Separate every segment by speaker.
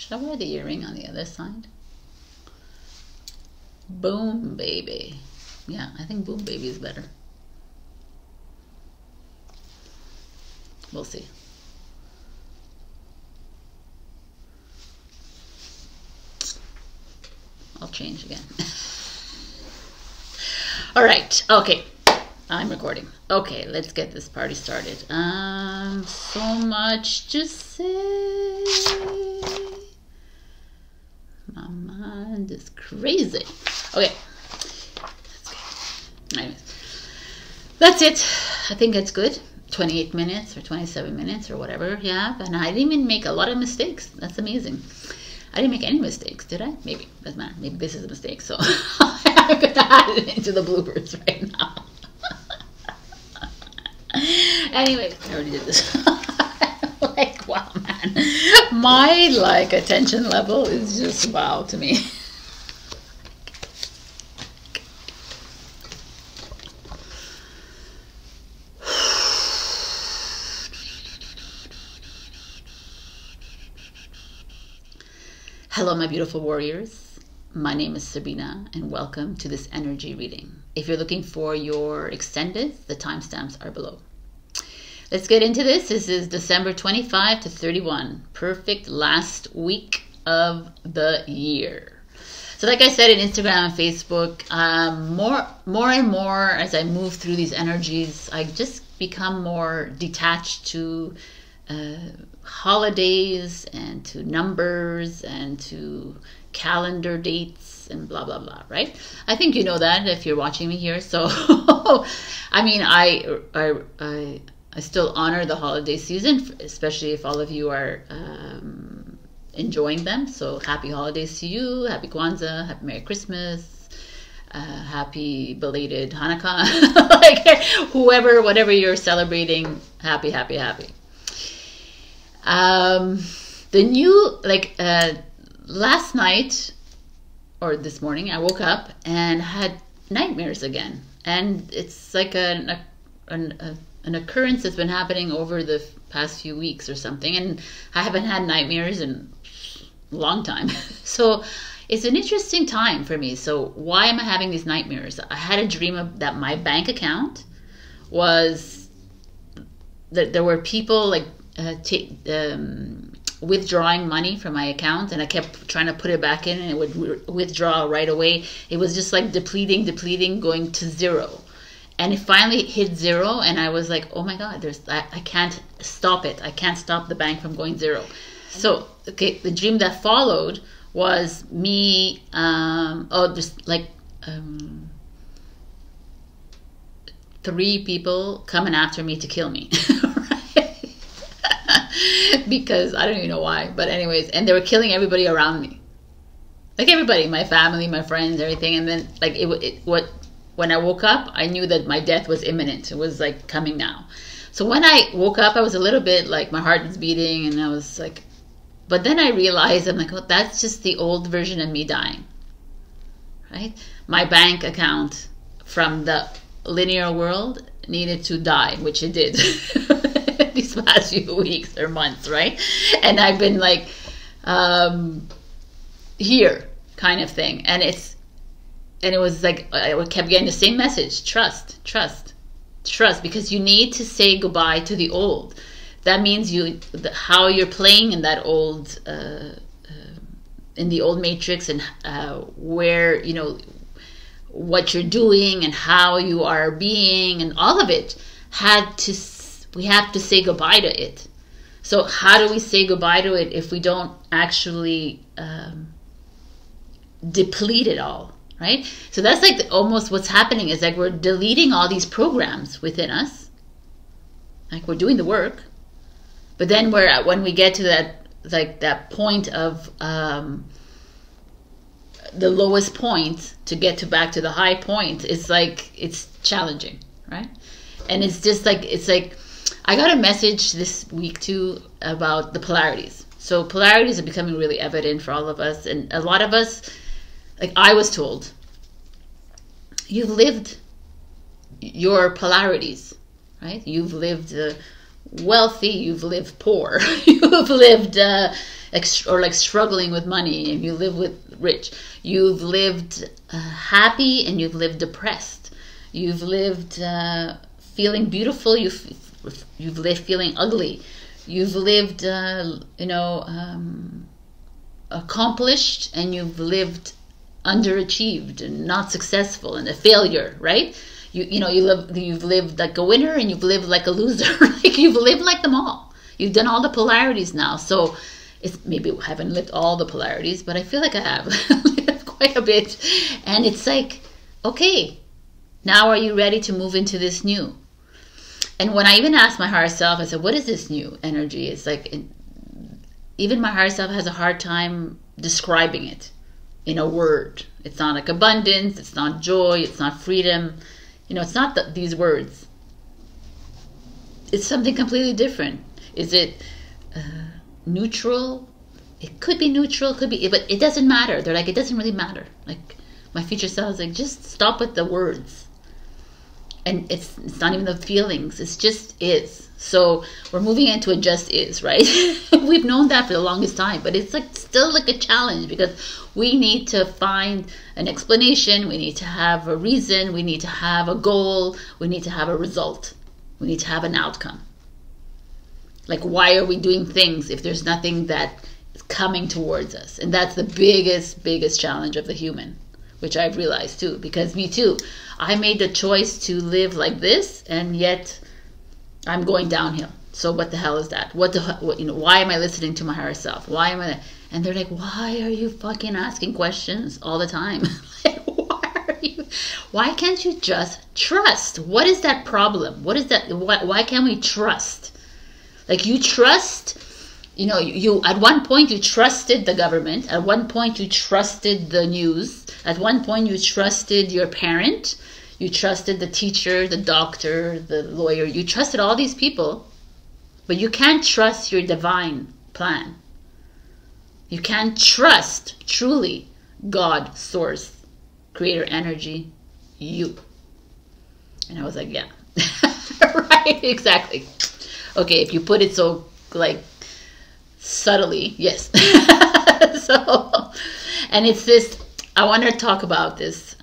Speaker 1: Should I wear the earring on the other side? Boom baby. Yeah, I think boom baby is better. We'll see. I'll change again. All right. Okay. I'm recording. Okay, let's get this party started. So much to say. My mind is crazy. Okay. Anyways, that's it. I think it's good. 28 minutes or 27 minutes or whatever you have. And I didn't even make a lot of mistakes. That's amazing. I didn't make any mistakes, did I? Maybe. Doesn't matter. Maybe this is a mistake. So I'm going to add it into the bloopers right now. Anyways, I already did this. Like, wow, man. My, like, attention level is just wow to me. Hello, my beautiful warriors. My name is Sabrina, and welcome to this energy reading. If you're looking for your extended, the timestamps are below. Let's get into this. This is December 25 to 31, perfect last week of the year. So like I said in Instagram and Facebook, more and more as I move through these energies, I just become more detached to holidays and to numbers and to calendar dates and blah blah blah, right? I think you know that if you're watching me here. So I mean, I still honor the holiday season, especially if all of you are enjoying them. So happy holidays to you, happy Kwanzaa, happy Merry Christmas, happy belated Hanukkah. Like whoever, whatever you're celebrating, happy. The new, like last night or this morning, I woke up and had nightmares again, and it's like an occurrence that's been happening over the past few weeks or something, and I haven't had nightmares in a long time. So it's an interesting time for me. So why am I having these nightmares? I had a dream that my bank account was that there were people like withdrawing money from my account, and I kept trying to put it back in and it would withdraw right away. It was just like depleting, going to zero. And it finally hit zero, and I was like, oh my God, I can't stop it. I can't stop the bank from going zero. So, okay, the dream that followed was me, just like 3 people coming after me to kill me. Because I don't even know why, but anyways, and they were killing everybody around me, like everybody, my family, my friends, everything. And then like when I woke up, I knew that my death was imminent. It was like coming now. So when I woke up, I was a little bit like my heart was beating, and I was like, but then I realized, I'm like, oh, that's just the old version of me dying, right? My bank account from the linear world needed to die, which it did. These past few weeks or months, right? And I've been like here kind of thing, and it was like I kept getting the same message: trust, because you need to say goodbye to the old. That means how you're playing in that old in the old matrix, and where you know what you're doing and how you are being, and all of it we have to say goodbye to it. So how do we say goodbye to it if we don't actually deplete it all, right? So that's like almost what's happening is like we're deleting all these programs within us. Like we're doing the work, but then when we get to that point of the lowest point to get back to the high point, it's like it's challenging, right? And it's just like I got a message this week too about the polarities. So polarities are becoming really evident for all of us. And a lot of us, like I was told, you've lived your polarities, right? You've lived wealthy, you've lived poor. You've lived or like struggling with money, and you live with rich. You've lived happy, and you've lived depressed. You've lived feeling beautiful. You've lived feeling ugly. You've lived accomplished, and you've lived underachieved and not successful and a failure, right? You've lived like a winner, and you've lived like a loser. Like you've lived like them all. You've done all the polarities now. So it's maybe I haven't lived all the polarities, but I feel like I have lived quite a bit. And it's like, okay, now are you ready to move into this new? And when I even asked my higher self, I said, what is this new energy? It's like, even my higher self has a hard time describing it in a word. It's not like abundance, it's not joy, it's not freedom. It's not these words. It's something completely different. Is it neutral? It could be neutral, could be, but it doesn't matter. They're like, it doesn't really matter. Like my future self is like, just stop with the words. And it's not even the feelings. It's just is. So we're moving into a just is, right? We've known that for the longest time, but it's like still like a challenge, because we need to find an explanation. We need to have a reason. We need to have a goal. We need to have a result. We need to have an outcome. Like, why are we doing things if there's nothing that is coming towards us? And that's the biggest challenge of the human, which I've realized too, because me too, I made the choice to live like this, and yet I'm going downhill. So what the hell is that? Why am I listening to my higher self? Why am I? And they're like, why are you fucking asking questions all the time? Like, why can't you just trust? What is that problem? What is that? Why can't we trust? Like, you trust, you at one point you trusted the government. At one point you trusted the news. At one point you trusted your parent. You trusted the teacher, the doctor, the lawyer. You trusted all these people, but you can't trust your divine plan. You can't trust truly God, source, creator, energy, you. And I was like, yeah, right, exactly. Okay, if you put it so like subtly, yes. So, and it's this, I want to talk about this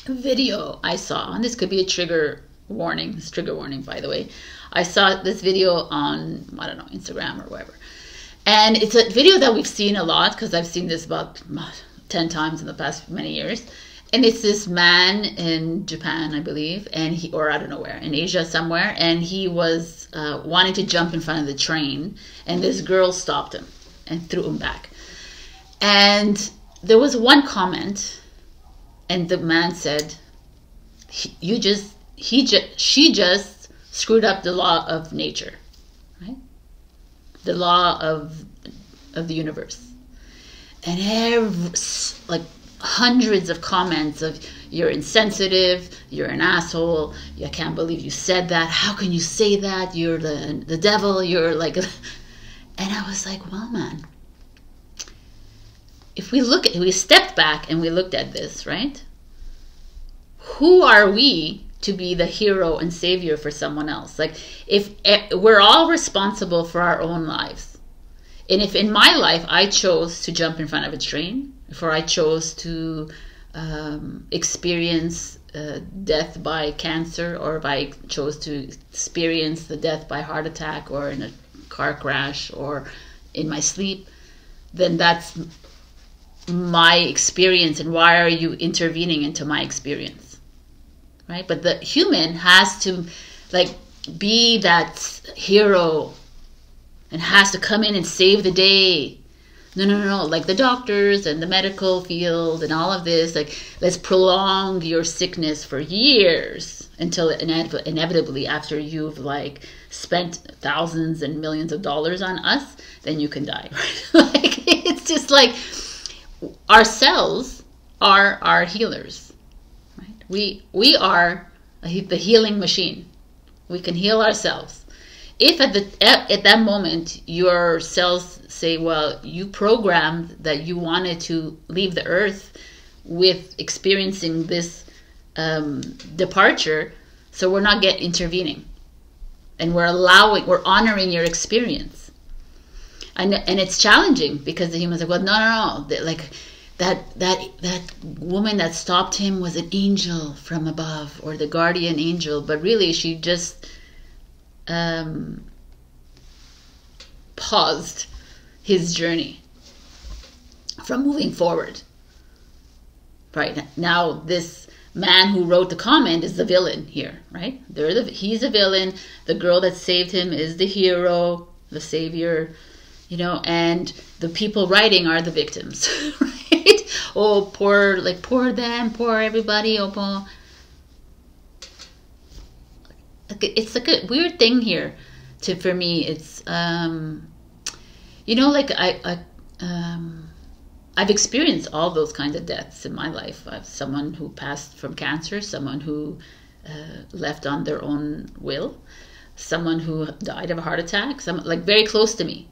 Speaker 1: video I saw, and this could be a trigger warning. It's trigger warning, by the way. I saw this video on, I don't know, Instagram or whatever. And it's a video that we've seen a lot, because I've seen this about 10 times in the past many years. And it's this man in Japan, I believe, and or I don't know where, in Asia somewhere, and he was wanting to jump in front of the train, and this girl stopped him and threw him back. And there was one comment, and the man said, she just screwed up the law of nature, right? The law of the universe. And like hundreds of comments of, you're insensitive, you're an asshole, I can't believe you said that, how can you say that, you're the devil, you're like, and I was like, well, man, if we stepped back and we looked at this, right? Who are we to be the hero and savior for someone else? Like, if we're all responsible for our own lives, and if in my life I chose to jump in front of a train, if I chose to experience death by cancer, or if I chose to experience the death by heart attack, or in a car crash, or in my sleep, then that's my experience, and why are you intervening into my experience, right? But the human has to like be that hero and has to come in and save the day. No, like the doctors and the medical field and all of this, like, let's prolong your sickness for years until inevitably after you've like spent thousands and millions of dollars on us, then you can die, right? Like, it's just like, our cells are our healers, right? We are the healing machine. We can heal ourselves. If at that moment your cells say, well, you programmed that you wanted to leave the earth with experiencing this departure, so we're not intervening. And we're honoring your experience. And it's challenging because the humans are like, well, no. Like that woman that stopped him was an angel from above, or the guardian angel, but really she just paused his journey from moving forward. Right now, this man who wrote the comment is the villain here, right? He's a villain. The girl that saved him is the hero, the savior, you know, and the people writing are the victims, right? Oh, poor them, poor everybody. Oh, poor. It's like a weird thing here. For me, it's you know, like I've experienced all those kinds of deaths in my life. I've someone who passed from cancer, someone who left on their own will, someone who died of a heart attack, someone like very close to me.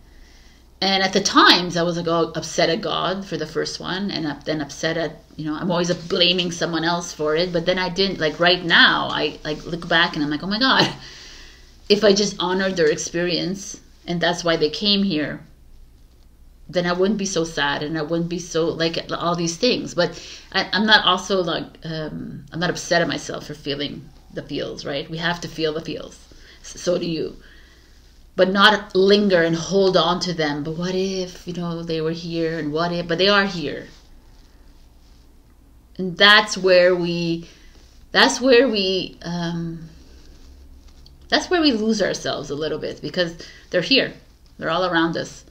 Speaker 1: And at the times, I was like, oh, upset at God for the first one, and then upset at, you know, I'm always blaming someone else for it. But then I didn't, like right now, I like look back and I'm like, oh my God, if I just honored their experience and that's why they came here, then I wouldn't be so sad and I wouldn't be so like all these things. But I'm not also like, I'm not upset at myself for feeling the feels, right? We have to feel the feels. So do you. But not linger and hold on to them. But what if, you know, they were here, and what if, but they are here. And that's where we lose ourselves a little bit, because they're here. They're all around us.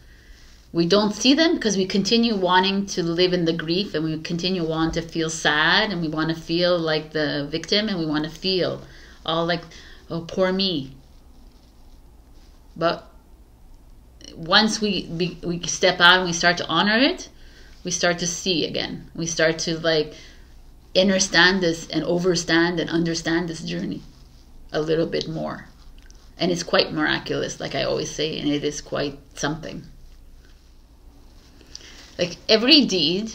Speaker 1: We don't see them because we continue wanting to live in the grief, and we continue wanting to feel sad, and we want to feel like the victim, and we want to feel all like, oh, poor me. But once we step out and we start to honor it, we start to see again. We start to like understand this and overstand and understand this journey a little bit more. And it's quite miraculous, like I always say, and it is quite something. Like every deed,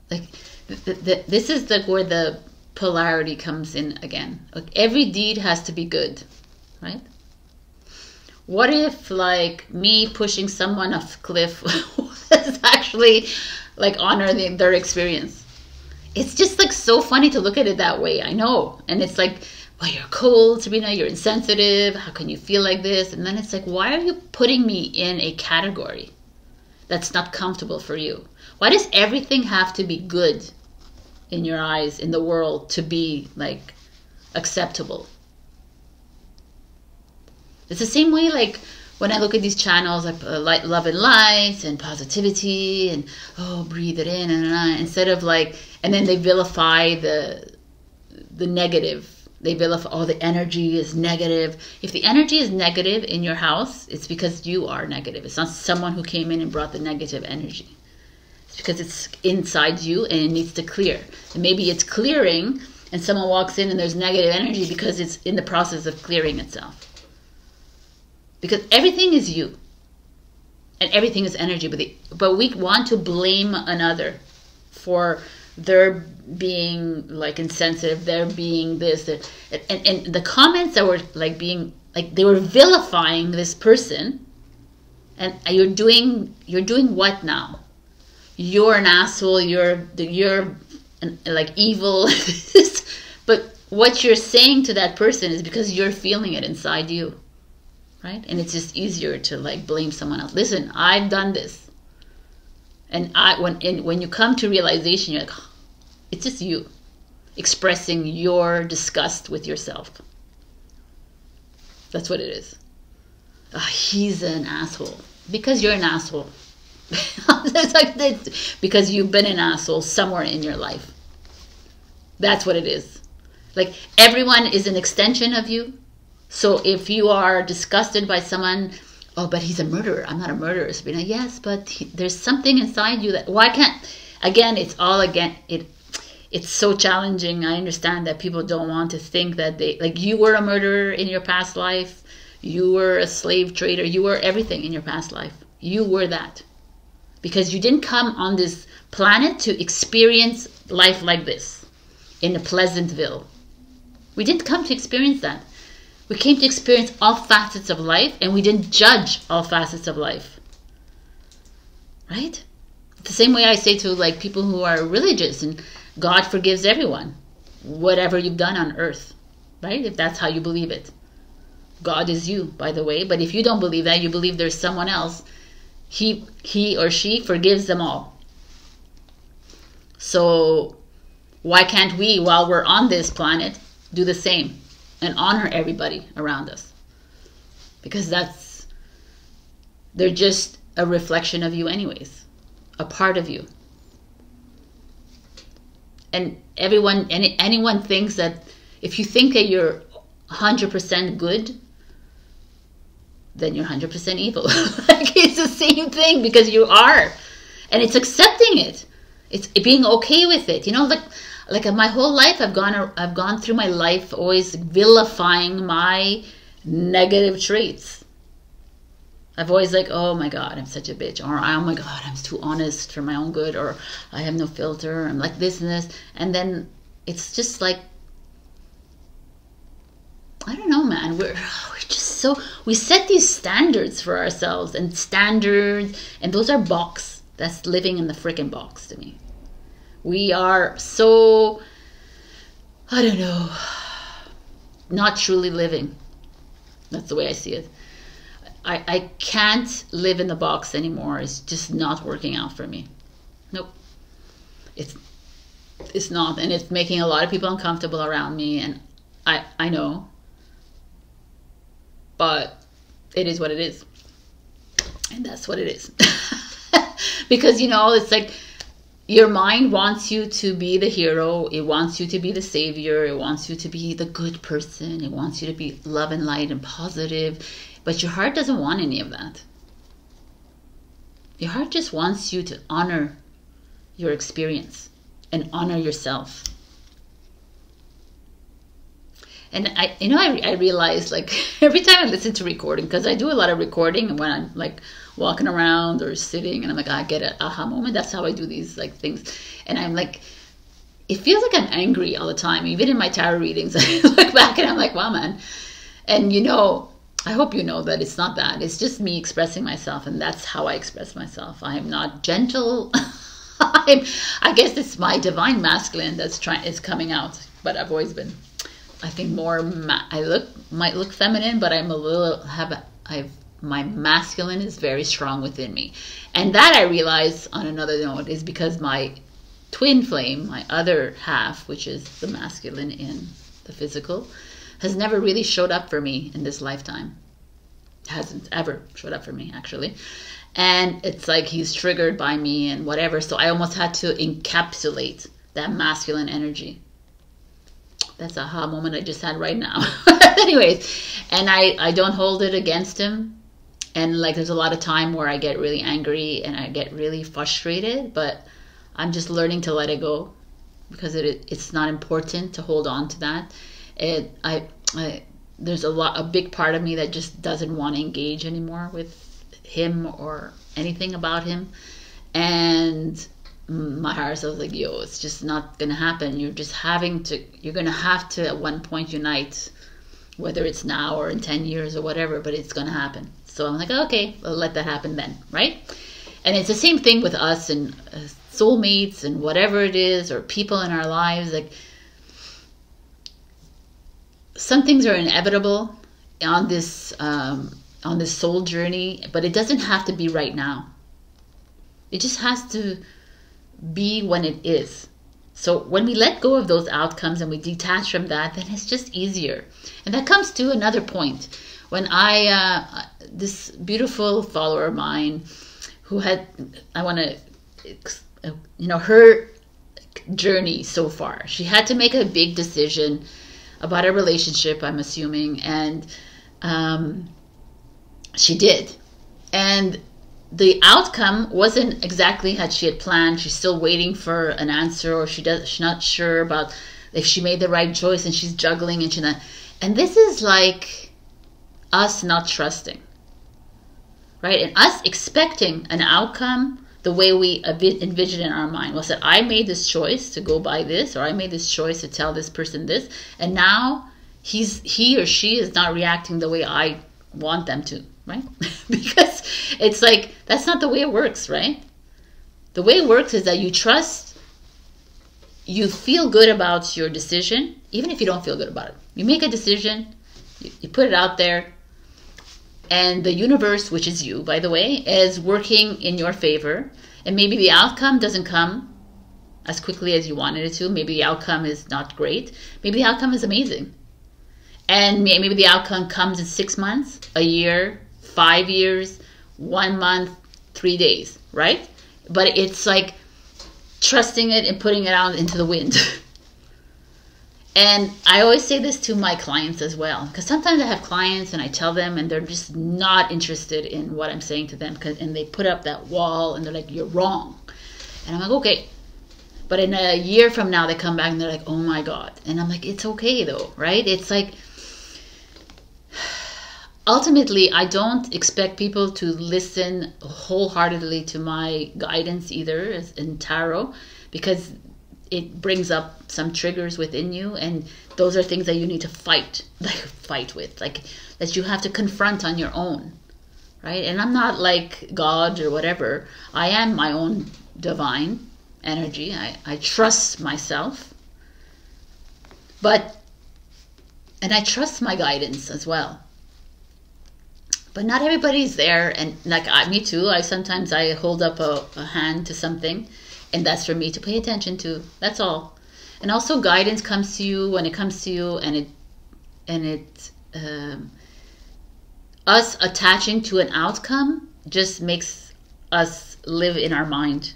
Speaker 1: like this is where the polarity comes in again. Like every deed has to be good, right? What if like me pushing someone off a cliff was actually like honoring their experience? It's just like so funny to look at it that way. I know. And it's like, well, you're cold, Sabrina, you're insensitive. How can you feel like this? And then it's like, why are you putting me in a category that's not comfortable for you? Why does everything have to be good in your eyes, in the world, to be like acceptable? It's the same way like when I look at these channels like light, love and light and positivity and oh, breathe it in and instead of like, and then they vilify the negative. They vilify, oh, the energy is negative. If the energy is negative in your house, it's because you are negative. It's not someone who came in and brought the negative energy. Because it's inside you and it needs to clear. And maybe it's clearing and someone walks in and there's negative energy because it's in the process of clearing itself. Because everything is you. And everything is energy. But we want to blame another for their being like insensitive, their being this. And the comments that were like being, like they were vilifying this person. And you're doing what now? You're an asshole, you're like evil. But what you're saying to that person is because you're feeling it inside you, right? And it's just easier to like blame someone else. Listen, I've done this. And when you come to realization, you're like, oh, it's just you expressing your disgust with yourself. That's what it is. Oh, he's an asshole. Because you're an asshole. It's like this, because you've been an asshole somewhere in your life. That's what it is. Like everyone is an extension of you. So if you are disgusted by someone, oh, but he's a murderer. I'm not a murderer, Sabrina. Yes, but there's something inside you that, why can't, again, it's so challenging. I understand that people don't want to think that like you were a murderer in your past life. You were a slave trader. You were everything in your past life. You were that. Because you didn't come on this planet to experience life like this in a Pleasantville. We didn't come to experience that. We came to experience all facets of life, and we didn't judge all facets of life. Right? The same way I say to like people who are religious, and God forgives everyone, whatever you've done on earth, right? If that's how you believe it. God is you, by the way. But if you don't believe that, you believe there's someone else, he or she forgives them all. So why can't we, while we're on this planet, do the same and honor everybody around us? Because they're just a reflection of you anyways, a part of you. And anyone thinks that if you think that you're 100% good, then you're 100% evil. Like, it's the same thing, because you are. And it's accepting it. It's being okay with it. You know, like my whole life I've gone through my life always vilifying my negative traits. I've always like, oh my God, I'm such a bitch. Or, oh my God, I'm too honest for my own good. Or I have no filter. I'm like this and this. And then it's just like, I don't know, man. We're just so, we set these standards for ourselves, and those are box. That's living in the freaking box to me. We are so, I don't know, not truly living. That's the way I see it. I can't live in the box anymore. It's just not working out for me. Nope. It's not, and it's making a lot of people uncomfortable around me, and I know. But it is what it is. And that's what it is. Because, you know, it's like your mind wants you to be the hero. It wants you to be the savior. It wants you to be the good person. It wants you to be love and light and positive. But your heart doesn't want any of that. Your heart just wants you to honor your experience and honor yourself. And I realize, like, every time I listen to recording, because I do a lot of recording when I'm like walking around or sitting, and I'm like, I get an aha moment. That's how I do these like things. And I'm like, it feels like I'm angry all the time. Even in my tarot readings, I look back and I'm like, wow, man. And you know, I hope you know that it's not that. It's just me expressing myself, and that's how I express myself. I am not gentle. I guess it's my divine masculine that's is coming out, but I've always been, I think, more might look feminine, but I'm a little my masculine is very strong within me. And that, I realize on another note, is because my twin flame, my other half, which is the masculine in the physical, has never really showed up for me in this lifetime. Hasn't ever showed up for me, actually. And it's like he's triggered by me and whatever. So I almost had to encapsulate that masculine energy. That's a aha moment I just had right now. Anyways, and I don't hold it against him. And like, there's a lot of time where I get really angry and I get really frustrated, but I'm just learning to let it go, because it's not important to hold on to that. There's a big part of me that just doesn't want to engage anymore with him or anything about him. And my heart was like, yo, it's just not gonna happen. You're gonna have to at one point unite, whether it's now or in 10 years or whatever, but it's gonna happen. So I'm like, okay, I'll let that happen then, right? And it's the same thing with us and soulmates and whatever it is, or people in our lives. Like, some things are inevitable on this soul journey, but it doesn't have to be right now. It just has to be when it is. So when we let go of those outcomes and we detach from that, then it's just easier. And that comes to another point. When this beautiful follower of mine who had, her journey so far, she had to make a big decision about a relationship, I'm assuming, and she did. And the outcome wasn't exactly as she had planned. She's still waiting for an answer, or she's not sure about if she made the right choice, and she's juggling and she's not. And this is like us not trusting, right? And us expecting an outcome the way we envision in our mind. Was that I made this choice to go buy this, or I made this choice to tell this person this, and now he or she is not reacting the way I want them to, right? Because it's like, that's not the way it works, right? The way it works is that you trust, you feel good about your decision, even if you don't feel good about it. You make a decision, you put it out there, and the universe, which is you, by the way, is working in your favor. And maybe the outcome doesn't come as quickly as you wanted it to. Maybe the outcome is not great. Maybe the outcome is amazing. And maybe the outcome comes in 6 months, a year, 5 years, 1 month, 3 days, right? But it's like trusting it and putting it out into the wind. And I always say this to my clients as well, because sometimes I have clients and I tell them and they're just not interested in what I'm saying to them, and they put up that wall and they're like, you're wrong. And I'm like, okay. But in a year from now, they come back and they're like, oh my God. And I'm like, it's okay though, right? It's like, ultimately, I don't expect people to listen wholeheartedly to my guidance either in tarot, because it brings up some triggers within you, and those are things that you need to fight with, like that you have to confront on your own, right? And I'm not like God or whatever. I am my own divine energy. I trust myself, and I trust my guidance as well. But not everybody's there, and like me too. Sometimes I hold up a hand to something, and that's for me to pay attention to. That's all. And also, guidance comes to you when it comes to you, and us attaching to an outcome just makes us live in our mind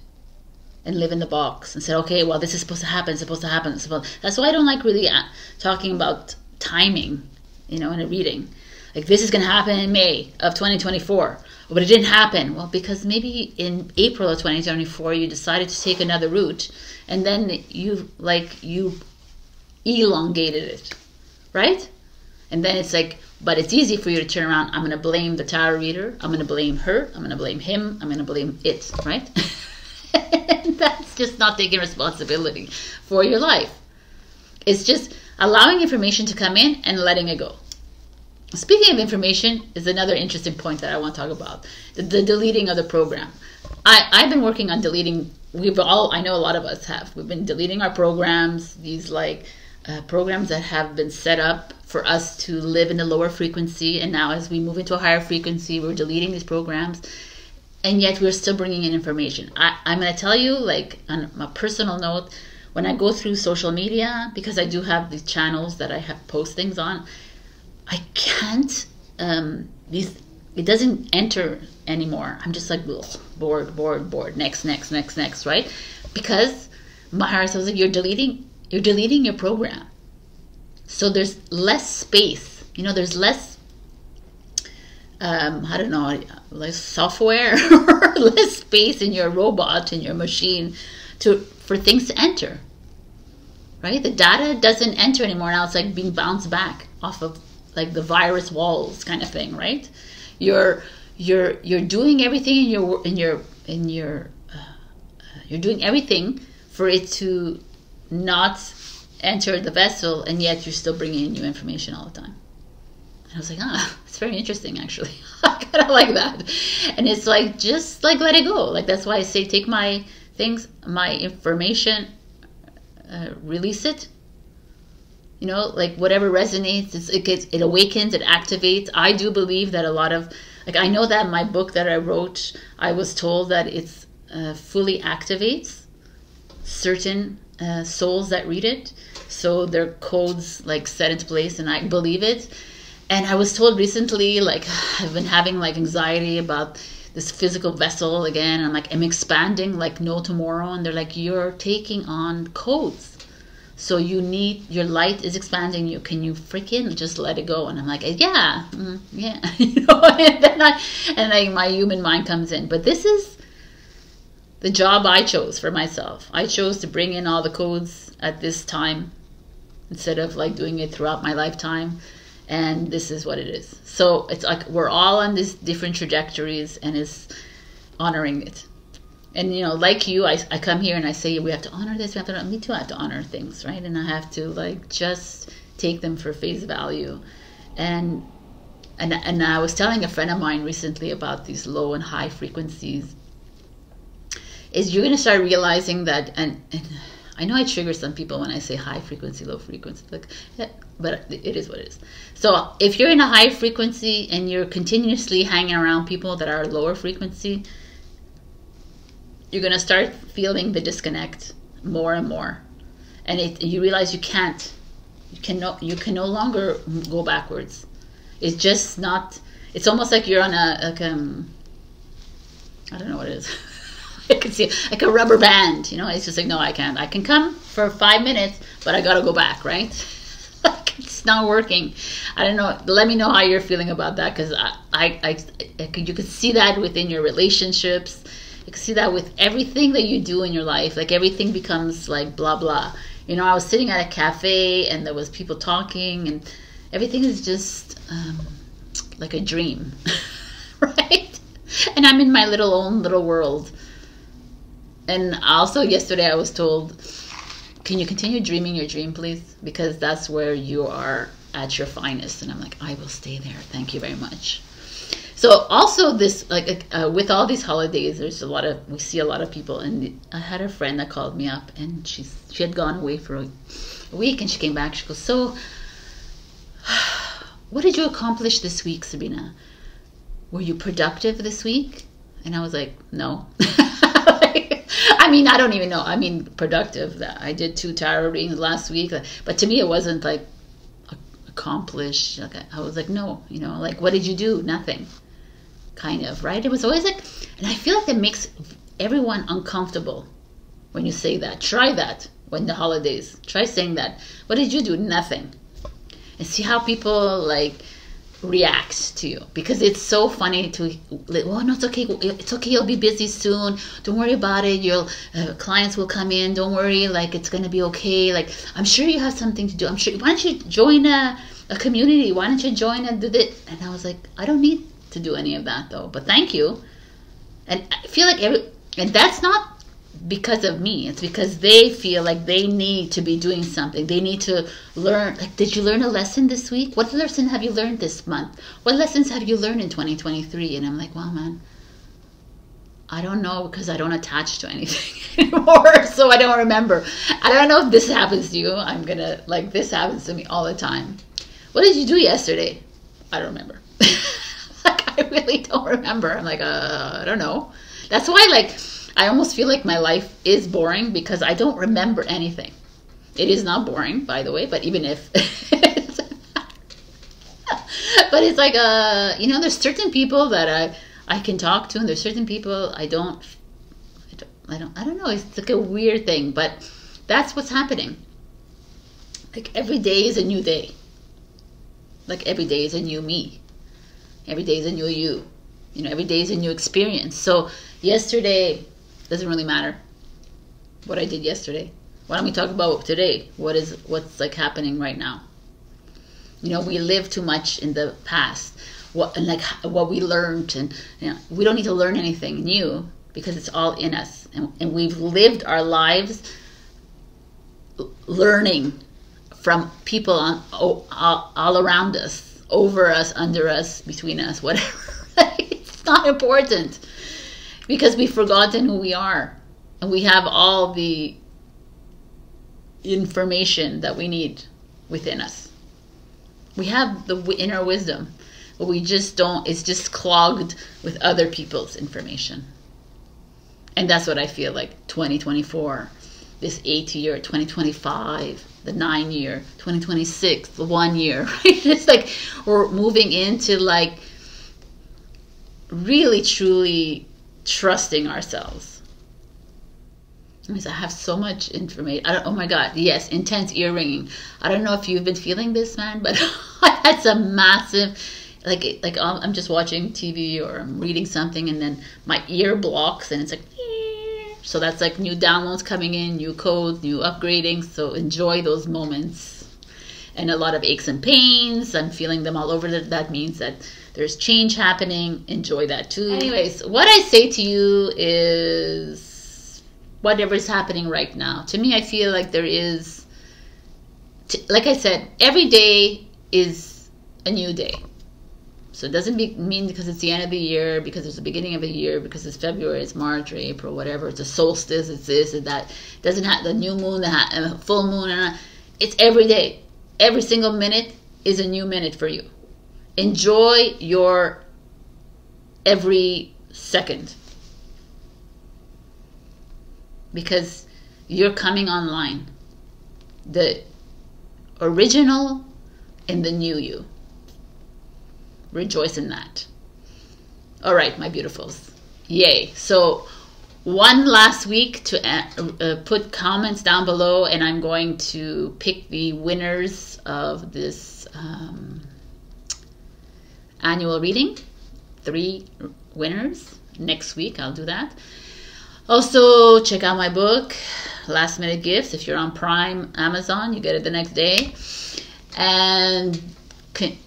Speaker 1: and live in the box and say, okay, well, this is supposed to happen. It's supposed to happen. That's why I don't like really talking about timing, in a reading. Like, this is going to happen in May of 2024. But it didn't happen. Well, because maybe in April of 2024, you decided to take another route. And then you elongated it. Right? And then it's like, but it's easy for you to turn around. I'm going to blame the tarot reader. I'm going to blame her. I'm going to blame him. I'm going to blame it. Right? And that's just not taking responsibility for your life. It's just allowing information to come in and letting it go. Speaking of information is another interesting point that I want to talk about. The deleting of the program. I've been working on deleting, I know a lot of us have. We've been deleting our programs, these programs that have been set up for us to live in a lower frequency. And now as we move into a higher frequency, we're deleting these programs. And yet we're still bringing in information. I'm going to tell you, like, on a personal note, when I go through social media, because I do have these channels that I have postings on, I can't, it doesn't enter anymore. I'm just like, ugh, bored, next, right? Because my heart says, like, you're deleting your program. So there's less space, there's less, I don't know, less software, or less space in your robot, in your machine for things to enter, right? The data doesn't enter anymore. Now it's like being bounced back off of, like, the virus walls kind of thing, right? You're doing everything you're doing everything for it to not enter the vessel, and yet you're still bringing in new information all the time. And I was like, it's very interesting, actually. I kind of like that. And it's like, just like, let it go. Like, that's why I say, take my things, my information, release it. Like, whatever resonates, it awakens, it activates. I do believe that a lot of, like, I know that my book that I wrote, I was told that it's fully activates certain souls that read it. So their codes, like, set into place, and I believe it. And I was told recently, like, I've been having, like, anxiety about this physical vessel again. I'm like, I'm expanding like no tomorrow. And they're like, you're taking on codes. So your light is expanding. Can you freaking just let it go? And I'm like, yeah. And then my human mind comes in. But this is the job I chose for myself. I chose to bring in all the codes at this time instead of, like, doing it throughout my lifetime. And this is what it is. So it's like we're all on these different trajectories, and is honoring it. And, you know, like you, I come here and I say, we have to honor this, we have to honor, me too, I have to honor things, right? And I have to, like, just take them for face value. And I was telling a friend of mine recently about these low and high frequencies. Is you're going to start realizing that, and I know I trigger some people when I say high frequency, low frequency, like, yeah, but it is what it is. So if you're in a high frequency and you're continuously hanging around people that are lower frequency, you're going to start feeling the disconnect more and more. And you realize you can no longer go backwards. It's just not, it's almost like you're on I don't know what it is. I can see it, like a rubber band, you know, it's just like, no, I can't. I can come for 5 minutes, but I got to go back, right? Like, it's not working. I don't know. Let me know how you're feeling about that, because you can see that within your relationships. You can see that with everything that you do in your life. Like, everything becomes like blah, blah. You know, I was sitting at a cafe and there was people talking and everything is just like a dream, right? And I'm in my own little world. And also yesterday I was told, can you continue dreaming your dream, please? Because that's where you are at your finest. And I'm like, I will stay there. Thank you very much. So also this, like, with all these holidays, we see a lot of people. And I had a friend that called me up and she had gone away for a week and she came back. She goes, so what did you accomplish this week, Sabrina? Were you productive this week? And I was like, no. I mean, I don't even know. I mean, productive. I did 2 tarot readings last week, but to me, it wasn't like accomplished. Like, I was like, no, you know, like, what did you do? Nothing, kind of, right? It was always like, and I feel like that makes everyone uncomfortable when you say that. Try that when the holidays. Try saying that. What did you do? Nothing. And see how people like react to you, because it's so funny to, oh no, it's okay, you'll be busy soon, don't worry about it, you'll clients will come in, don't worry, like, it's gonna be okay, like, I'm sure you have something to do, I'm sure, why don't you join a community, why don't you join and do this? And I was like, I don't need to do any of that though, but thank you. And I feel like and that's not because of me, it's because they feel like they need to be doing something, they need to learn. Like, did you learn a lesson this week? What lesson have you learned this month? What lessons have you learned in 2023? And I'm like, wow, man, I don't know, because I don't attach to anything anymore, so I don't remember. I don't know if this happens to you. I'm gonna, like, this happens to me all the time. What did you do yesterday? I don't remember. Like, I really don't remember. I'm like, I don't know. That's why, like, I almost feel like my life is boring, because I don't remember anything. It is not boring, by the way, but even if... But it's like, you know, there's certain people that I can talk to, and there's certain people I don't know. It's like a weird thing, but that's what's happening. Like, every day is a new day. Like, every day is a new me. Every day is a new you. You know, every day is a new experience. So yesterday... doesn't really matter what I did yesterday. Why don't we talk about today? What's like happening right now? You know, we live too much in the past. What we learned, and you know, we don't need to learn anything new, because it's all in us, and we've lived our lives learning from people all around us, over us, under us, between us, whatever. It's not important. Because we've forgotten who we are. And we have all the information that we need within us. We have the inner wisdom. But we just don't, it's just clogged with other people's information. And that's what I feel like 2024, this 8 year, 2025, the 9 year, 2026, the 1 year, right? It's like we're moving into like really, truly trusting ourselves. I have so much information. Oh my God, yes, intense ear ringing. I don't know if you've been feeling this, man, but that's a massive, like I'm just watching TV or I'm reading something and then my ear blocks and it's like, so that's like new downloads coming in, new codes, new upgrading. So enjoy those moments. And a lot of aches and pains, I'm feeling them all over. That means that There's change happening. Enjoy that too. Anyways, what I say to you is whatever's happening right now. To me, I feel like there is, like I said, every day is a new day. So it doesn't mean because it's the end of the year, because it's the beginning of the year, because it's February, it's March or April, whatever. It's a solstice, it's this, it's that. It doesn't have the new moon, the full moon. It's every day. Every single minute is a new minute for you. Enjoy your every second. Because you're coming online. The original and the new you. Rejoice in that. All right, my beautifuls. Yay. So one last week to put comments down below, and I'm going to pick the winners of this annual reading. 3 winners. Next week, I'll do that. Also, check out my book, Last Minute Gifts. If you're on Prime, Amazon, you get it the next day. And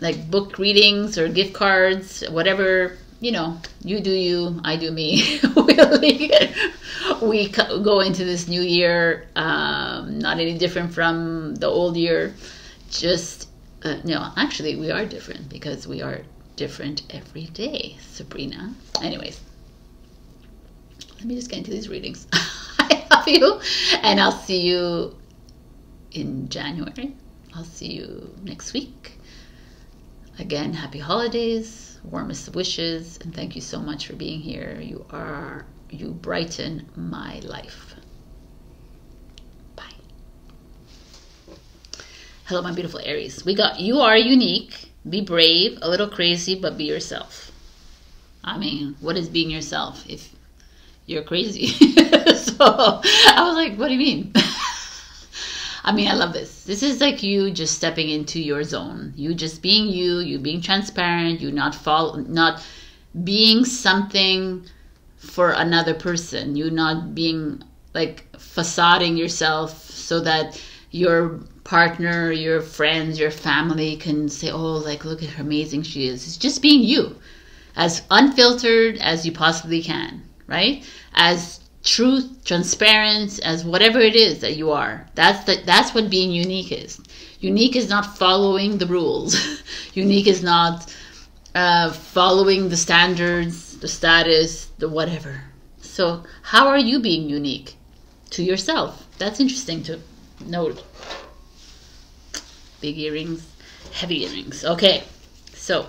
Speaker 1: like book readings or gift cards, whatever, you know, you do you, I do me. We go into this new year not any different from the old year. Just no, actually we are different because we are different every day, Sabrina. Anyways, let me just get into these readings. I love you, and I'll see you in January. I'll see you next week. Again, happy holidays, warmest of wishes, and thank you so much for being here. You brighten my life. Bye. Hello, my beautiful Aries. We got, you are unique, be brave, a little crazy, but be yourself. I mean, what is being yourself if you're crazy? So I was like, what do you mean? I mean, I love this. This is like you just stepping into your zone. You just being you being transparent, you not being something for another person. You not being like facading yourself so that your partner, your friends, your family can say, oh, like, look at how amazing she is. It's just being you, as unfiltered as you possibly can, right? As truth, transparent, as whatever it is that you are. That's what being unique is. Unique is not following the rules. Unique is not following the standards, the status, the whatever. So how are you being unique to yourself? That's interesting to note. Big earrings, heavy earrings. Okay, so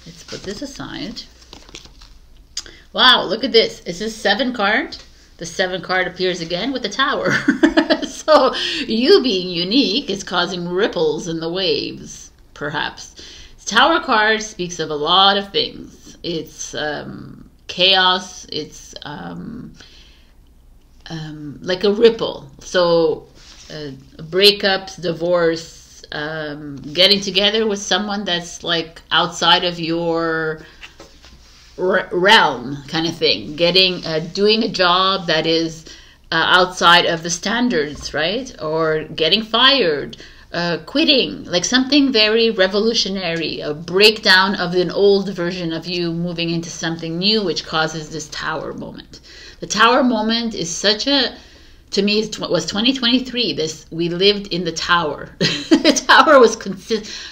Speaker 1: let's put this aside. Wow, look at this. Is this 7 card? The 7 card appears again with the Tower. So you being unique is causing ripples in the waves, perhaps. The Tower card speaks of a lot of things. It's chaos. It's like a ripple. So breakups, divorce, getting together with someone that's like outside of your realm kind of thing, doing a job that is outside of the standards, right? Or getting fired, quitting, like something very revolutionary, a breakdown of an old version of you moving into something new, which causes this Tower moment. The Tower moment is such a, to me, it was 2023. We lived in the Tower. The Tower was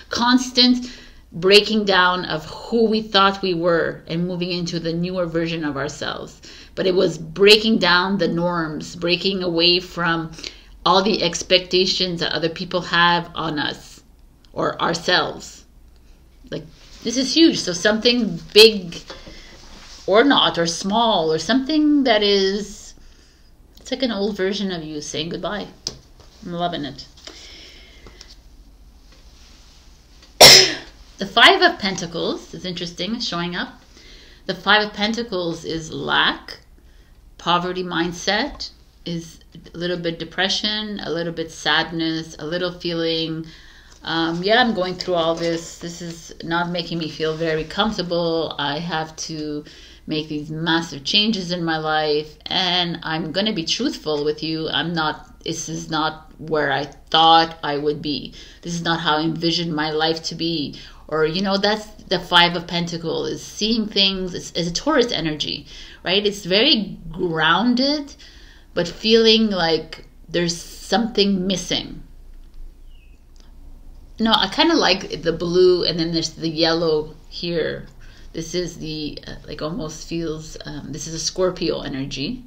Speaker 1: constant breaking down of who we thought we were and moving into the newer version of ourselves. But it was breaking down the norms, breaking away from all the expectations that other people have on us or ourselves. Like, this is huge. So something big or not, or small, or something that is, it's like an old version of you saying goodbye. I'm loving it. The 5 of Pentacles is interesting, showing up. The 5 of Pentacles is lack, poverty mindset, is a little bit depression, a little bit sadness, a little feeling, yeah, I'm going through all this. This is not making me feel very comfortable. I have to make these massive changes in my life, and I'm going to be truthful with you. This is not where I thought I would be. This is not how I envisioned my life to be. or, you know, that's the Five of Pentacles, is seeing things. It's a Taurus energy, right? It's very grounded, but feeling like there's something missing. No, I kind of like the blue, and then there's the yellow here. This is the, like, almost feels, this is a Scorpio energy,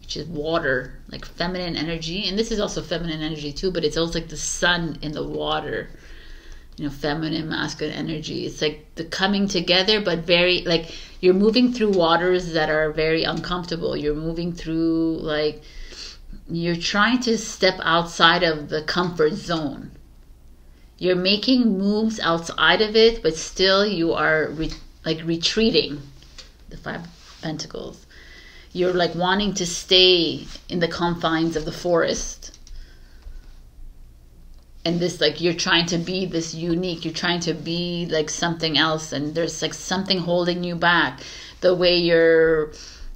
Speaker 1: which is water, like feminine energy. And this is also feminine energy too, but it's also like the sun in the water, you know, feminine, masculine energy. It's like the coming together, but very, like, you're moving through waters that are very uncomfortable. You're moving through, like, you're trying to step outside of the comfort zone. You're making moves outside of it, but still you are like retreating. The Five of Pentacles. You're like wanting to stay in the confines of the forest. And this, like, you're trying to be this unique. You're trying to be like something else. And there's like something holding you back. The way your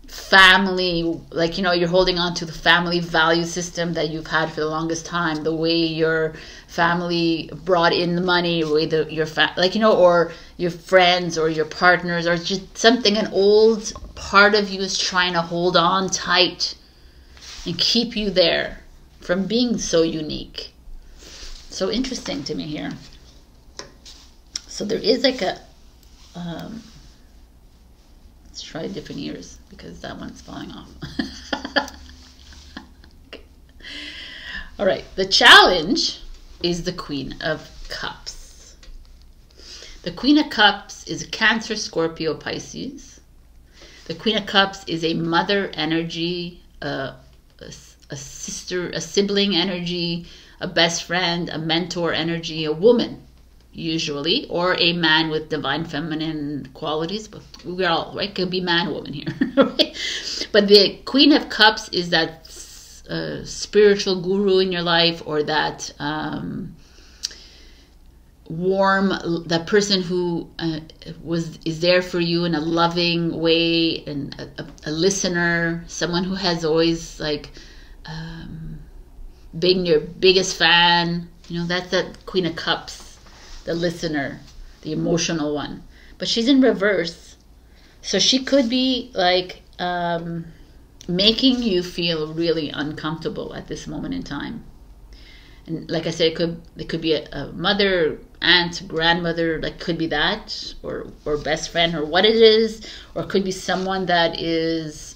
Speaker 1: family, like, you know, you're holding on to the family value system that you've had for the longest time. The way your family brought in the money, the way like, you know, or your friends or your partners, or just something, an old part of you is trying to hold on tight and keep you there from being so unique. So interesting to me here. So there is like a, let's try different ears because that one's falling off. Okay. All right, the challenge is the Queen of Cups. The Queen of Cups is a Cancer, Scorpio, Pisces. The Queen of Cups is a mother energy, a sister, a sibling energy, a best friend, a mentor energy, a woman, usually, or a man with divine feminine qualities. But we're all, right? Could be man, woman here, right? But the Queen of Cups is that spiritual guru in your life, or that warm, that person who is there for you in a loving way, and a listener, someone who has always like been your biggest fan. You know, that's that Queen of Cups, the listener, the emotional one. But she's in reverse, so she could be like making you feel really uncomfortable at this moment in time. And like I said, it could be a mother, aunt, grandmother, like, could be that, or best friend, or what it is, or it could be someone that is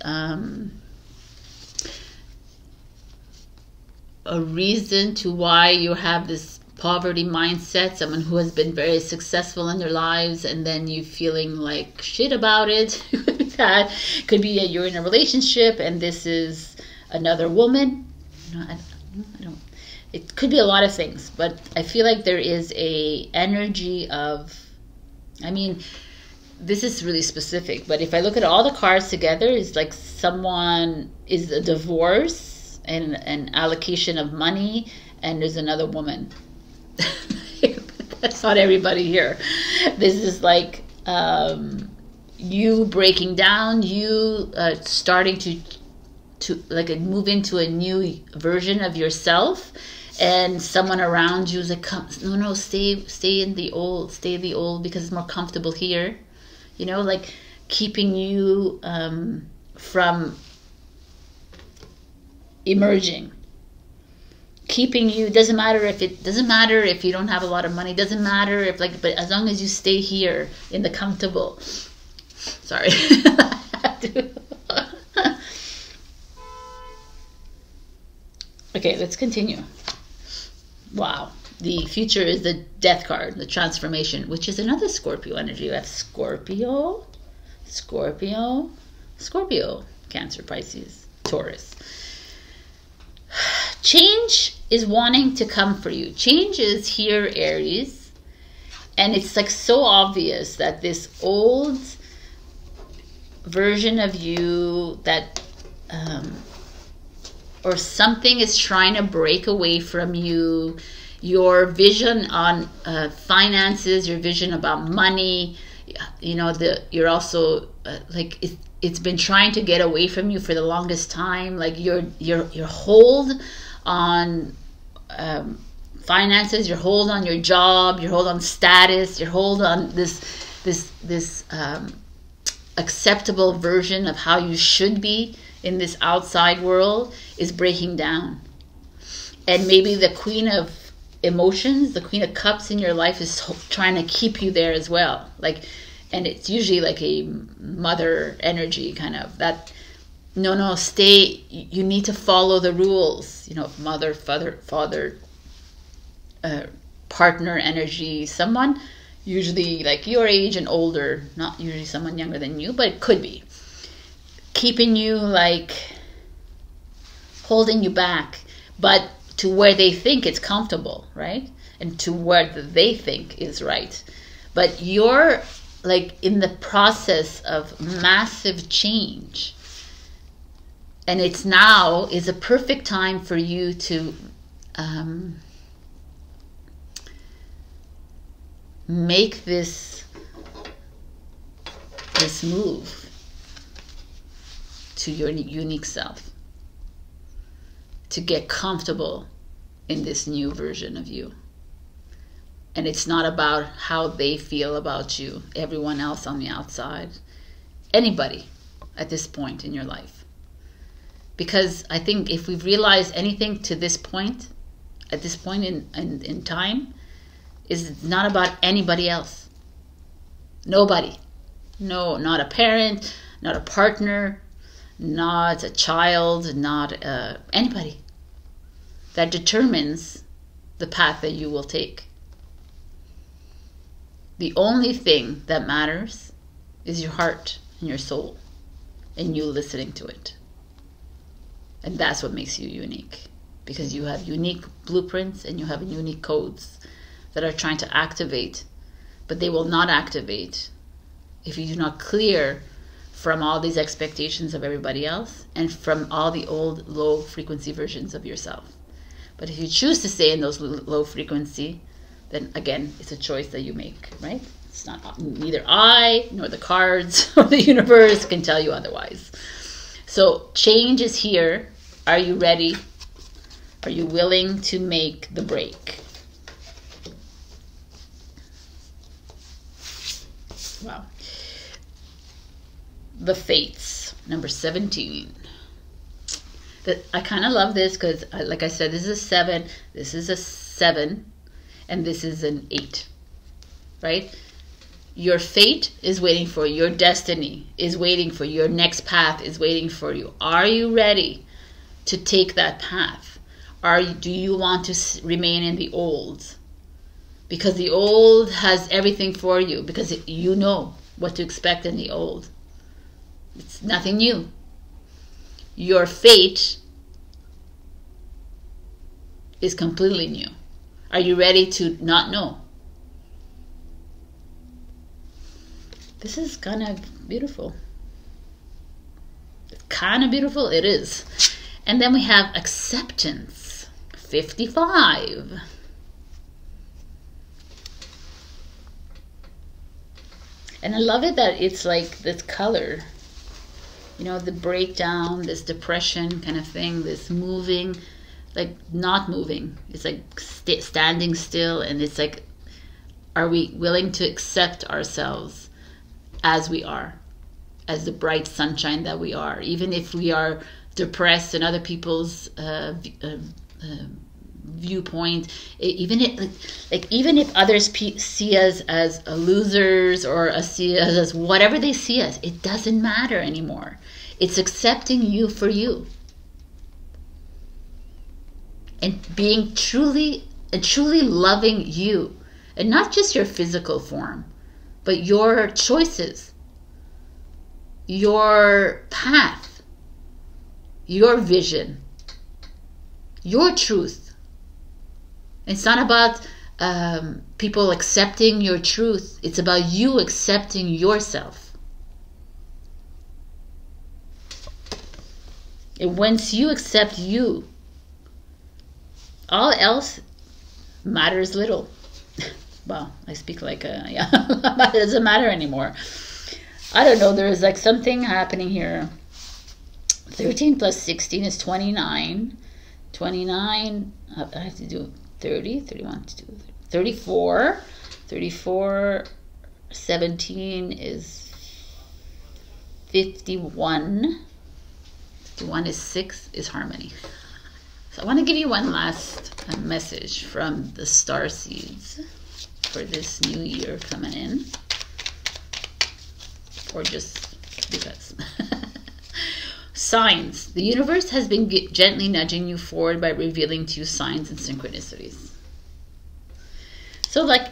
Speaker 1: a reason to why you have this poverty mindset, someone who has been very successful in their lives, and then you feeling like shit about it. That could be you're in a relationship and this is another woman. No, I don't. It could be a lot of things, but I feel like there is a energy of, I mean, this is really specific, but if I look at all the cards together, it's like someone is a divorce and an allocation of money, and there's another woman. That's not everybody here. This is like you breaking down, you starting to like move into a new version of yourself, and someone around you is like, come, no, stay in the old, because it's more comfortable here. You know, like keeping you from emerging. Keeping you, doesn't matter if you don't have a lot of money, doesn't matter if, like, but as long as you stay here in the comfortable. Sorry. Okay, let's continue. Wow. The future is the Death card, the transformation, which is another Scorpio energy. You have Scorpio, Cancer, Pisces, Taurus. Change is wanting to come for you. Change is here, Aries. And it's like so obvious that this old version of you that, or something is trying to break away from you. Your vision on finances, your vision about money, you know, you're also like it's been trying to get away from you for the longest time. Like your hold on finances, your hold on your job, your hold on status, your hold on this acceptable version of how you should be in this outside world is breaking down. And maybe the Queen of Emotions, the Queen of Cups in your life is trying to keep you there as well. Like, and it's usually like a mother energy kind of that. No, stay. You need to follow the rules. You know, mother, father, partner energy. Someone usually like your age and older, not usually someone younger than you, but it could be keeping you like holding you back, but to where they think it's comfortable, right? And to where they think is right. But you're like in the process of massive change. And it's now is a perfect time for you to make this move to your unique self, to get comfortable in this new version of you. And it's not about how they feel about you, everyone else on the outside, anybody at this point in your life. Because I think if we've realized anything to this point, at this point in time, is not about anybody else. Nobody. No, not a parent, not a partner, not a child, not anybody. That determines the path that you will take. The only thing that matters is your heart and your soul and you listening to it. And that's what makes you unique, because you have unique blueprints and you have unique codes that are trying to activate, but they will not activate if you do not clear from all these expectations of everybody else and from all the old low frequency versions of yourself. But if you choose to stay in those low frequency, then again, it's a choice that you make, right? It's not, neither I nor the cards or the universe can tell you otherwise. So change is here. Are you ready? Are you willing to make the break? Wow. The Fates, number 17. I kind of love this because, like I said, this is a 7, this is a 7, and this is an 8, right? Your fate is waiting for you. Your destiny is waiting for you. Your next path is waiting for you. Are you ready to take that path? Do you want to remain in the old? Because the old has everything for you, because you know what to expect in the old. It's nothing new. Your fate is completely new. Are you ready to not know? This is kind of beautiful. Kind of beautiful, it is. And then we have acceptance, 55. And I love it that it's like this color, you know, the breakdown, this depression kind of thing, this moving, like not moving. It's like standing still, and it's like, are we willing to accept ourselves as we are, as the bright sunshine that we are, even if we are depressed in other people's viewpoint, even if others see us as losers or see us as whatever they see us, it doesn't matter anymore. It's accepting you for you and being truly loving you, and not just your physical form, but your choices, your path, your vision, your truth. It's not about people accepting your truth. It's about you accepting yourself. And once you accept you, all else matters little. Well, I speak like yeah, it doesn't matter anymore. I don't know, there is like something happening here. 13 plus 16 is 29. 29, I have to do 30, 31, 34, 34, 17 is 51. 51 is 6 is harmony. So I want to give you one last message from the star seeds for this new year coming in, or just because. Signs. The universe has been gently nudging you forward by revealing to you signs and synchronicities. So like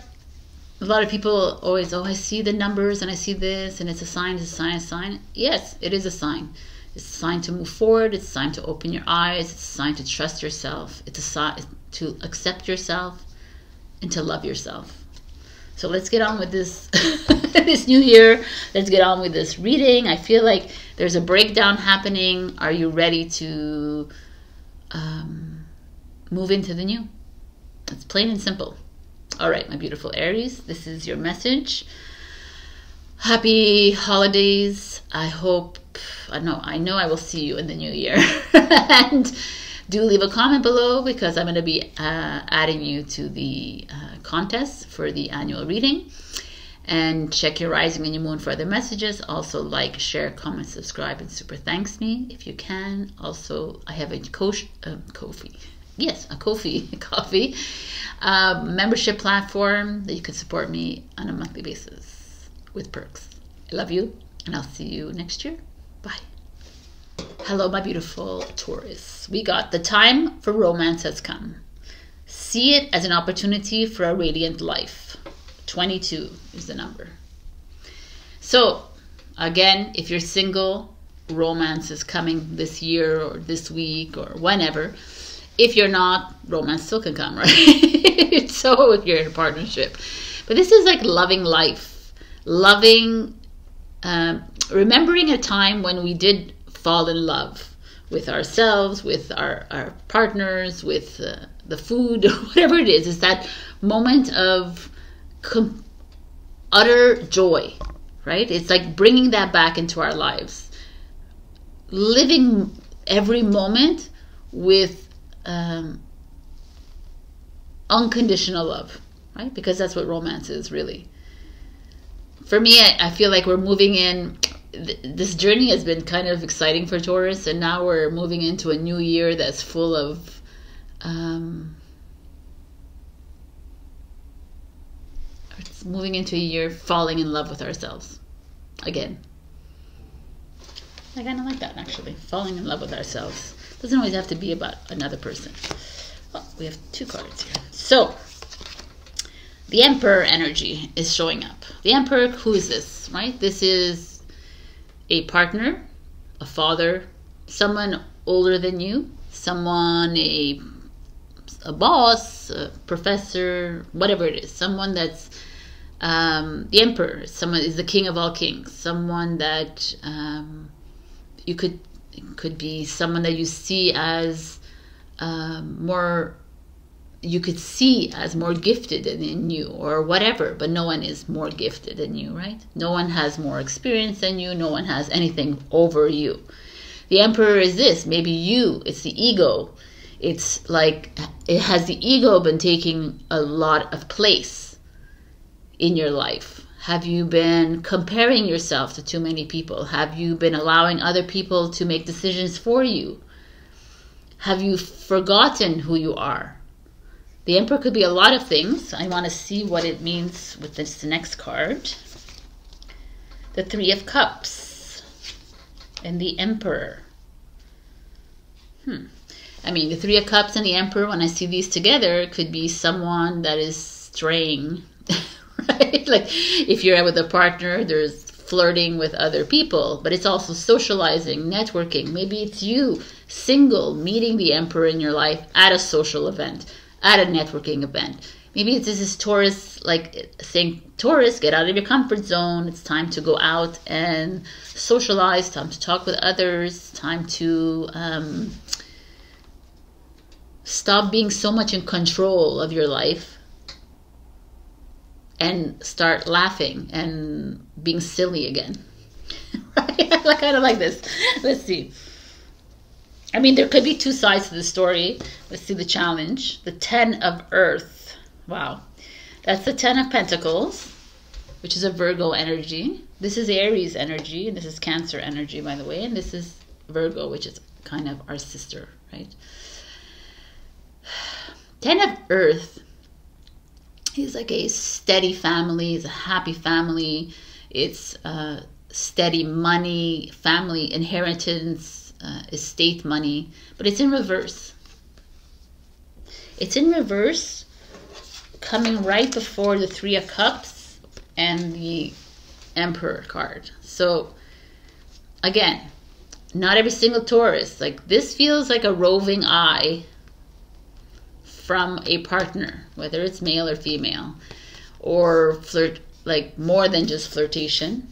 Speaker 1: a lot of people always, oh, I see the numbers and I see this and it's a sign, it's a sign, it's a sign. Yes, it is a sign. It's a sign to move forward. It's a sign to open your eyes. It's a sign to trust yourself. It's a sign to accept yourself and to love yourself. So let's get on with this this new year. Let's get on with this reading. I feel like there's a breakdown happening. Are you ready to move into the new? It's plain and simple. All right, my beautiful Aries, this is your message. Happy holidays. I know I will see you in the new year. And do leave a comment below, because I'm going to be adding you to the contest for the annual reading. And check your rising and your moon for other messages. Also like, share, comment, subscribe, and super thanks me if you can. Also, I have a Ko-fi. Yes, a Ko-fi coffee membership platform that you can support me on a monthly basis with perks. I love you, and I'll see you next year. Bye. Hello, my beautiful Taurus. We got the time for romance has come. See it as an opportunity for a radiant life. 22 is the number. So, again, if you're single, romance is coming this year or this week or whenever. If you're not, romance still can come, right? So if you're in a partnership. But this is like loving life. Loving, remembering a time when we did fall in love with ourselves, with our partners, with the food, or whatever it is. It's that moment of utter joy, right? It's like bringing that back into our lives. Living every moment with unconditional love, right? Because that's what romance is, really. For me, I feel like we're moving in. This journey has been kind of exciting for Taurus, and now we're moving into a new year that's full of it's moving into a year falling in love with ourselves again. I kind of like that, actually. Falling in love with ourselves. Doesn't always have to be about another person. Oh, we have 2 cards here. So, the Emperor energy is showing up. The Emperor, who is this, right? This is a partner, a father, someone older than you, someone, a boss, a professor, whatever it is. Someone that's the Emperor. Someone is the king of all kings. Someone that you could be someone that you see as more gifted than you, or whatever, but no one is more gifted than you, right? No one has more experience than you. No one has anything over you. The Emperor is this. Maybe you, it's the ego. It's like, has the ego been taking a lot of place in your life? Have you been comparing yourself to too many people? Have you been allowing other people to make decisions for you? Have you forgotten who you are? The Emperor could be a lot of things. I want to see what it means with this next card. The 3 of Cups and the Emperor. I mean, the 3 of Cups and the Emperor, when I see these together, it could be someone that is straying. Right? Like if you're with a partner, there's flirting with other people, but it's also socializing, networking. Maybe it's you, single, meeting the Emperor in your life at a social event, at a networking event. Maybe this is Taurus, like saying, Taurus, get out of your comfort zone. It's time to go out and socialize, time to talk with others, time to stop being so much in control of your life and start laughing and being silly again. Right? I kind of like this. Let's see. I mean, there could be two sides to the story. Let's see the challenge. The 10 of Earth. Wow. That's the 10 of Pentacles, which is a Virgo energy. This is Aries energy, and this is Cancer energy, by the way. And this is Virgo, which is kind of our sister, right? 10 of Earth is like a steady family. It's a happy family. It's steady money, family inheritance, estate money, but it's in reverse. It's in reverse, coming right before the 3 of Cups and the Emperor card. So again, not every single Taurus, like this feels like a roving eye from a partner, whether it's male or female, or flirt, like more than just flirtation,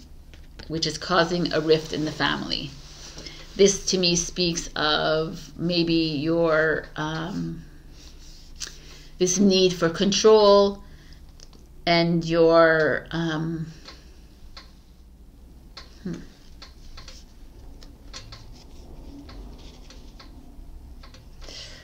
Speaker 1: which is causing a rift in the family. This to me speaks of maybe your this need for control and your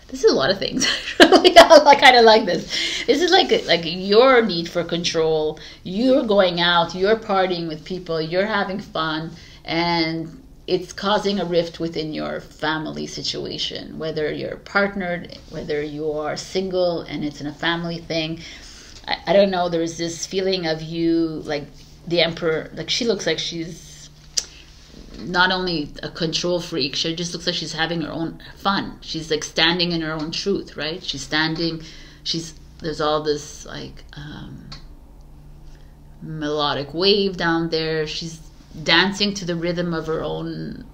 Speaker 1: this is a lot of things. I kind of like this. This is like your need for control. You're going out, you're partying with people, you're having fun, and it's causing a rift within your family situation, whether you're partnered, whether you are single and it's in a family thing. I don't know, there's this feeling of you, like the Emperor, like she looks like she's not only a control freak, she just looks like she's having her own fun. She's like standing in her own truth, right? She's standing, there's all this like melodic wave down there. She's dancing to the rhythm of her own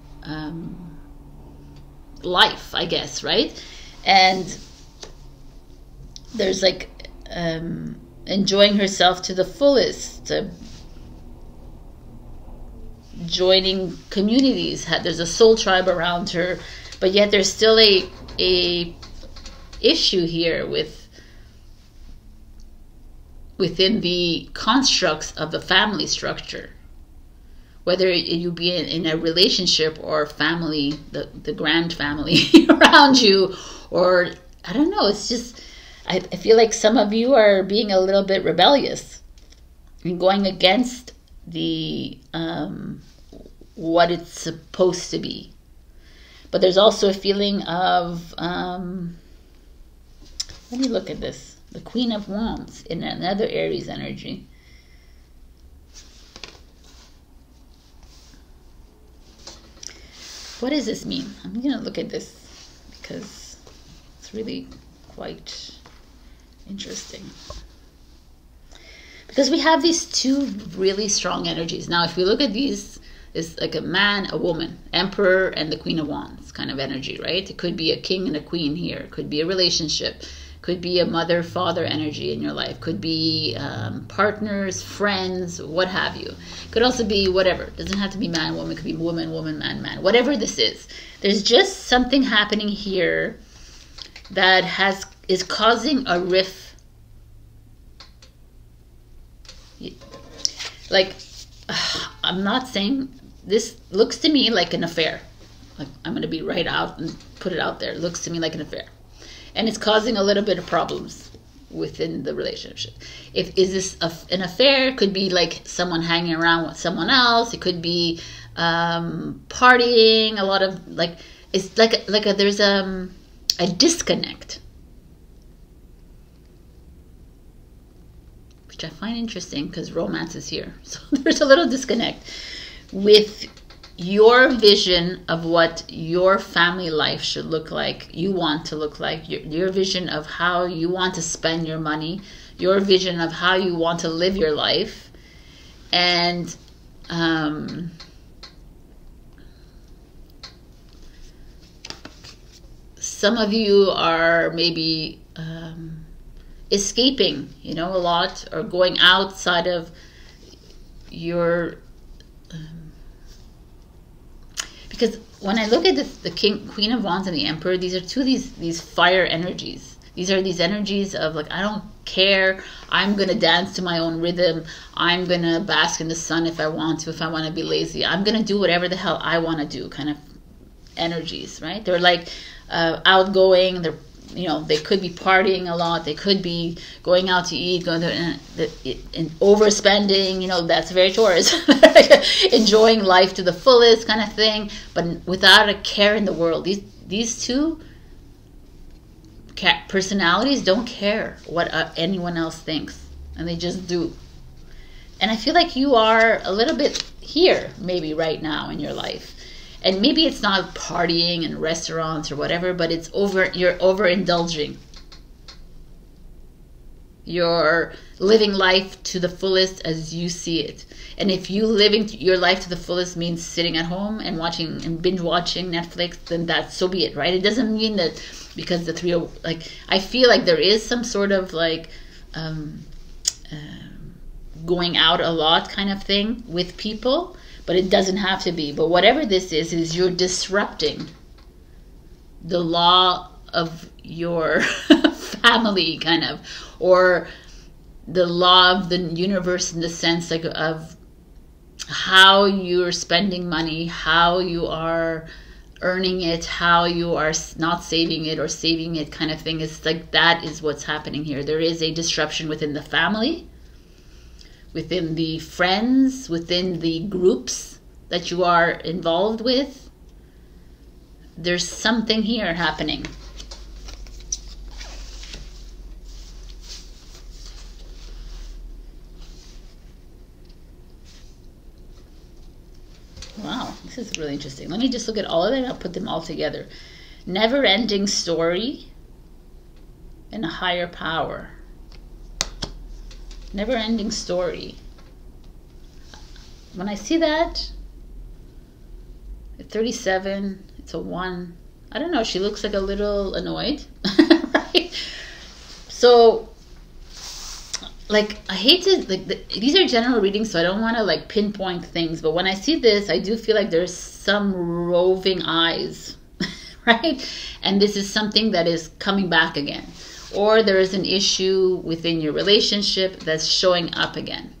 Speaker 1: life, I guess, right? And there's like enjoying herself to the fullest, joining communities. There's a soul tribe around her, but yet there's still a issue here within the constructs of the family structure. Whether you be in a relationship or family, the grand family around you, or I don't know, it's just, I feel like some of you are being a little bit rebellious and going against the what it's supposed to be. But there's also a feeling of, let me look at this, the Queen of Wands in another Aries energy. What does this mean? I'm going to look at this because it's really quite interesting. Because we have these two really strong energies. Now, if we look at these, it's like a man, a woman, Emperor and the Queen of Wands kind of energy, right? It could be a king and a queen here. It could be a relationship. Could be a mother-father energy in your life. Could be partners, friends, what have you. Could also be whatever. It doesn't have to be man, woman. It could be woman, woman, man, man. Whatever this is. There's just something happening here that is causing a rift. Like, I'm not saying, this looks to me like an affair. Like, I'm going to be right out and put it out there. It looks to me like an affair. And it's causing a little bit of problems within the relationship. Is this an affair? It could be like someone hanging around with someone else. It could be partying. A lot of like, it's there's a disconnect, which I find interesting because romance is here. So there's a little disconnect with your vision of what your family life should look like, you want to look like, your vision of how you want to spend your money, your vision of how you want to live your life. And some of you are maybe escaping, a lot, or going outside of your because when I look at the Queen of Wands and the Emperor, these are these fire energies. These are these energies of like, I don't care. I'm going to dance to my own rhythm. I'm going to bask in the sun if I want to be lazy. I'm going to do whatever the hell I want to do kind of
Speaker 2: energies, right? They're like outgoing. They're, you know, they could be partying a lot. They could be going out to eat, going to and overspending. You know, that's very Taurus. Enjoying life to the fullest kind of thing, but without a care in the world. These two personalities don't care what anyone else thinks, and they just do. And I feel like you are a little bit here, maybe right now in your life. And maybe it's not partying in restaurants or whatever, but it's you're overindulging. You're living life to the fullest as you see it. And if you living your life to the fullest means sitting at home and watching and binge watching Netflix, then that's so be it, right? It doesn't mean that because the three are, like, I feel like there is some sort of like going out a lot kind of thing with people, but it doesn't have to be. But whatever this is you're disrupting the law of your family, kind of, or the law of the universe, in the sense like of how you're spending money, how you are earning it, how you are not saving it or saving it, kind of thing. It's like that is what's happening here. There is a disruption within the family, within the friends, within the groups that you are involved with. There's something here happening. Wow, this is really interesting. Let me just look at all of them and I'll put them all together. Never-ending story and a higher power. Never-ending story. When I see that, at 37, it's a 1. I don't know, she looks like a little annoyed, right? So, like, I hate to, like, these are general readings, so I don't want to, like, pinpoint things, but when I see this, I do feel like there's some roving eyes, right? And this is something that is coming back again. Or there is an issue within your relationship that's showing up again.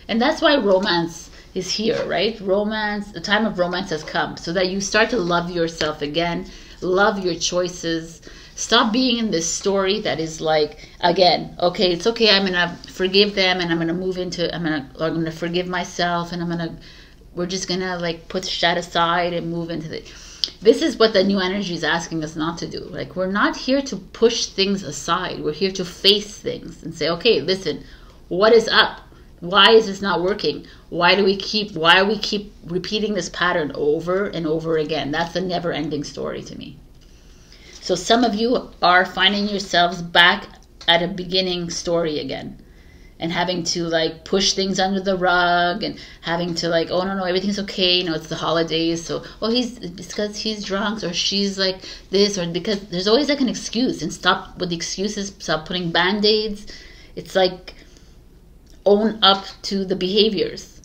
Speaker 2: And that's why romance is here, right? Romance, the time of romance has come, so that you start to love yourself again, love your choices. Stop being in this story that is like, again, okay, it's okay, I'm gonna forgive them and I'm gonna move into, I'm gonna forgive myself, and we're just gonna like put that aside and move into the. This is what the new energy is asking us not to do. Like, we're not here to push things aside. We're here to face things and say, okay, listen, what is up? Why is this not working? Why do we keep repeating this pattern over and over again? That's a never-ending story to me. So some of you are finding yourselves back at a beginning story again, and having to like push things under the rug, and having to like, oh no, everything's okay, you know, it's the holidays, so it's because he's drunk, or she's like this, or because there's always like an excuse. And stop with the excuses, stop putting band-aids. It's like, own up to the behaviors,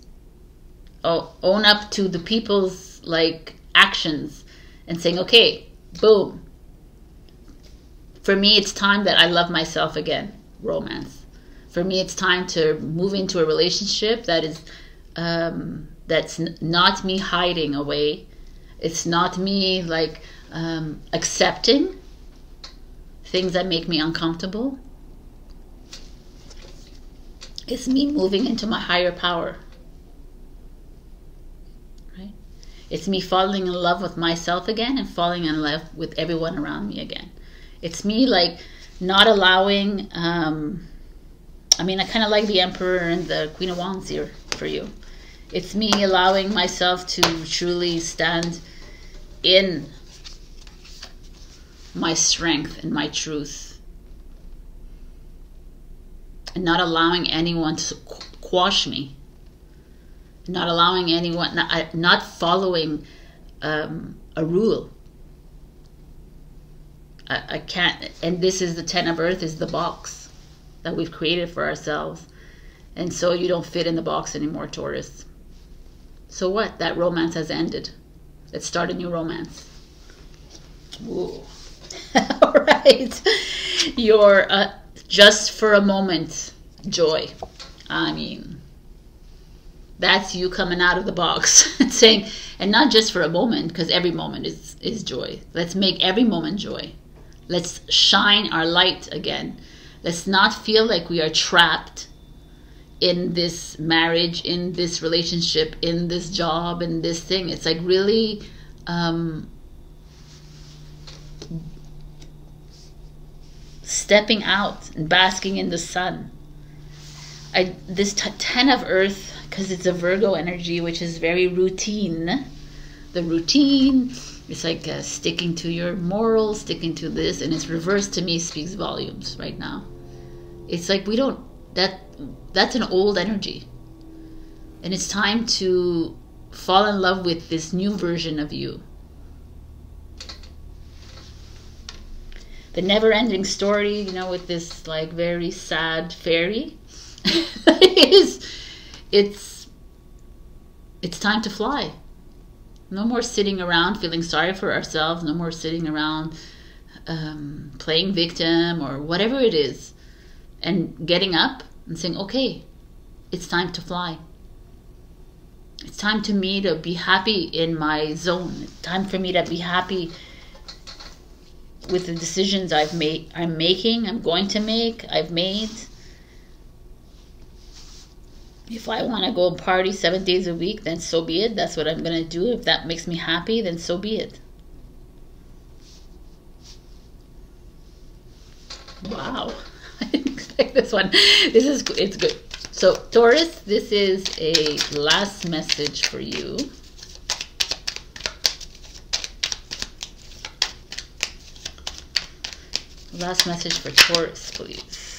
Speaker 2: own up to the people's like actions, and saying, okay, boom, for me it's time that I love myself again. Romance. For me, it's time to move into a relationship that is, that's not me hiding away. It's not me like accepting things that make me uncomfortable. It's me moving into my higher power, right? It's me falling in love with myself again and falling in love with everyone around me again. It's me like not allowing, I mean, I kind of like the Emperor and the Queen of Wands here for you. It's me allowing myself to truly stand in my strength and my truth, and not allowing anyone to quash me, not allowing anyone, not following a rule. I can't, and this is the 10 of Earth, is the box that we've created for ourselves. And so you don't fit in the box anymore, Taurus. So what? That romance has ended. Let's start a new romance. Ooh. All right. Your just for a moment joy. I mean, That's you coming out of the box and saying, and not just for a moment, because every moment is joy. Let's make every moment joy. Let's shine our light again. Let's not feel like we are trapped in this marriage, in this relationship, in this job, in this thing. It's like really stepping out and basking in the sun. This 10 of Earth, because it's a Virgo energy, which is very routine. The routine, it's like sticking to your morals, sticking to this, and it's reversed to me speaks volumes right now. It's like we don't, that's an old energy. And it's time to fall in love with this new version of you. The never-ending story, you know, with this like very sad fairy, it's time to fly. No more sitting around feeling sorry for ourselves. No more sitting around playing victim or whatever it is, and getting up and saying, okay, it's time to fly. It's time to me to be happy in my zone. It's time for me to be happy with the decisions I'm making, I'm going to make, I've made. If I want to go and party 7 days a week, then so be it. That's what I'm going to do. If that makes me happy, then so be it. Wow. I didn't expect this one. It's good. So, Taurus, this is a last message for you. Last message for Taurus, please.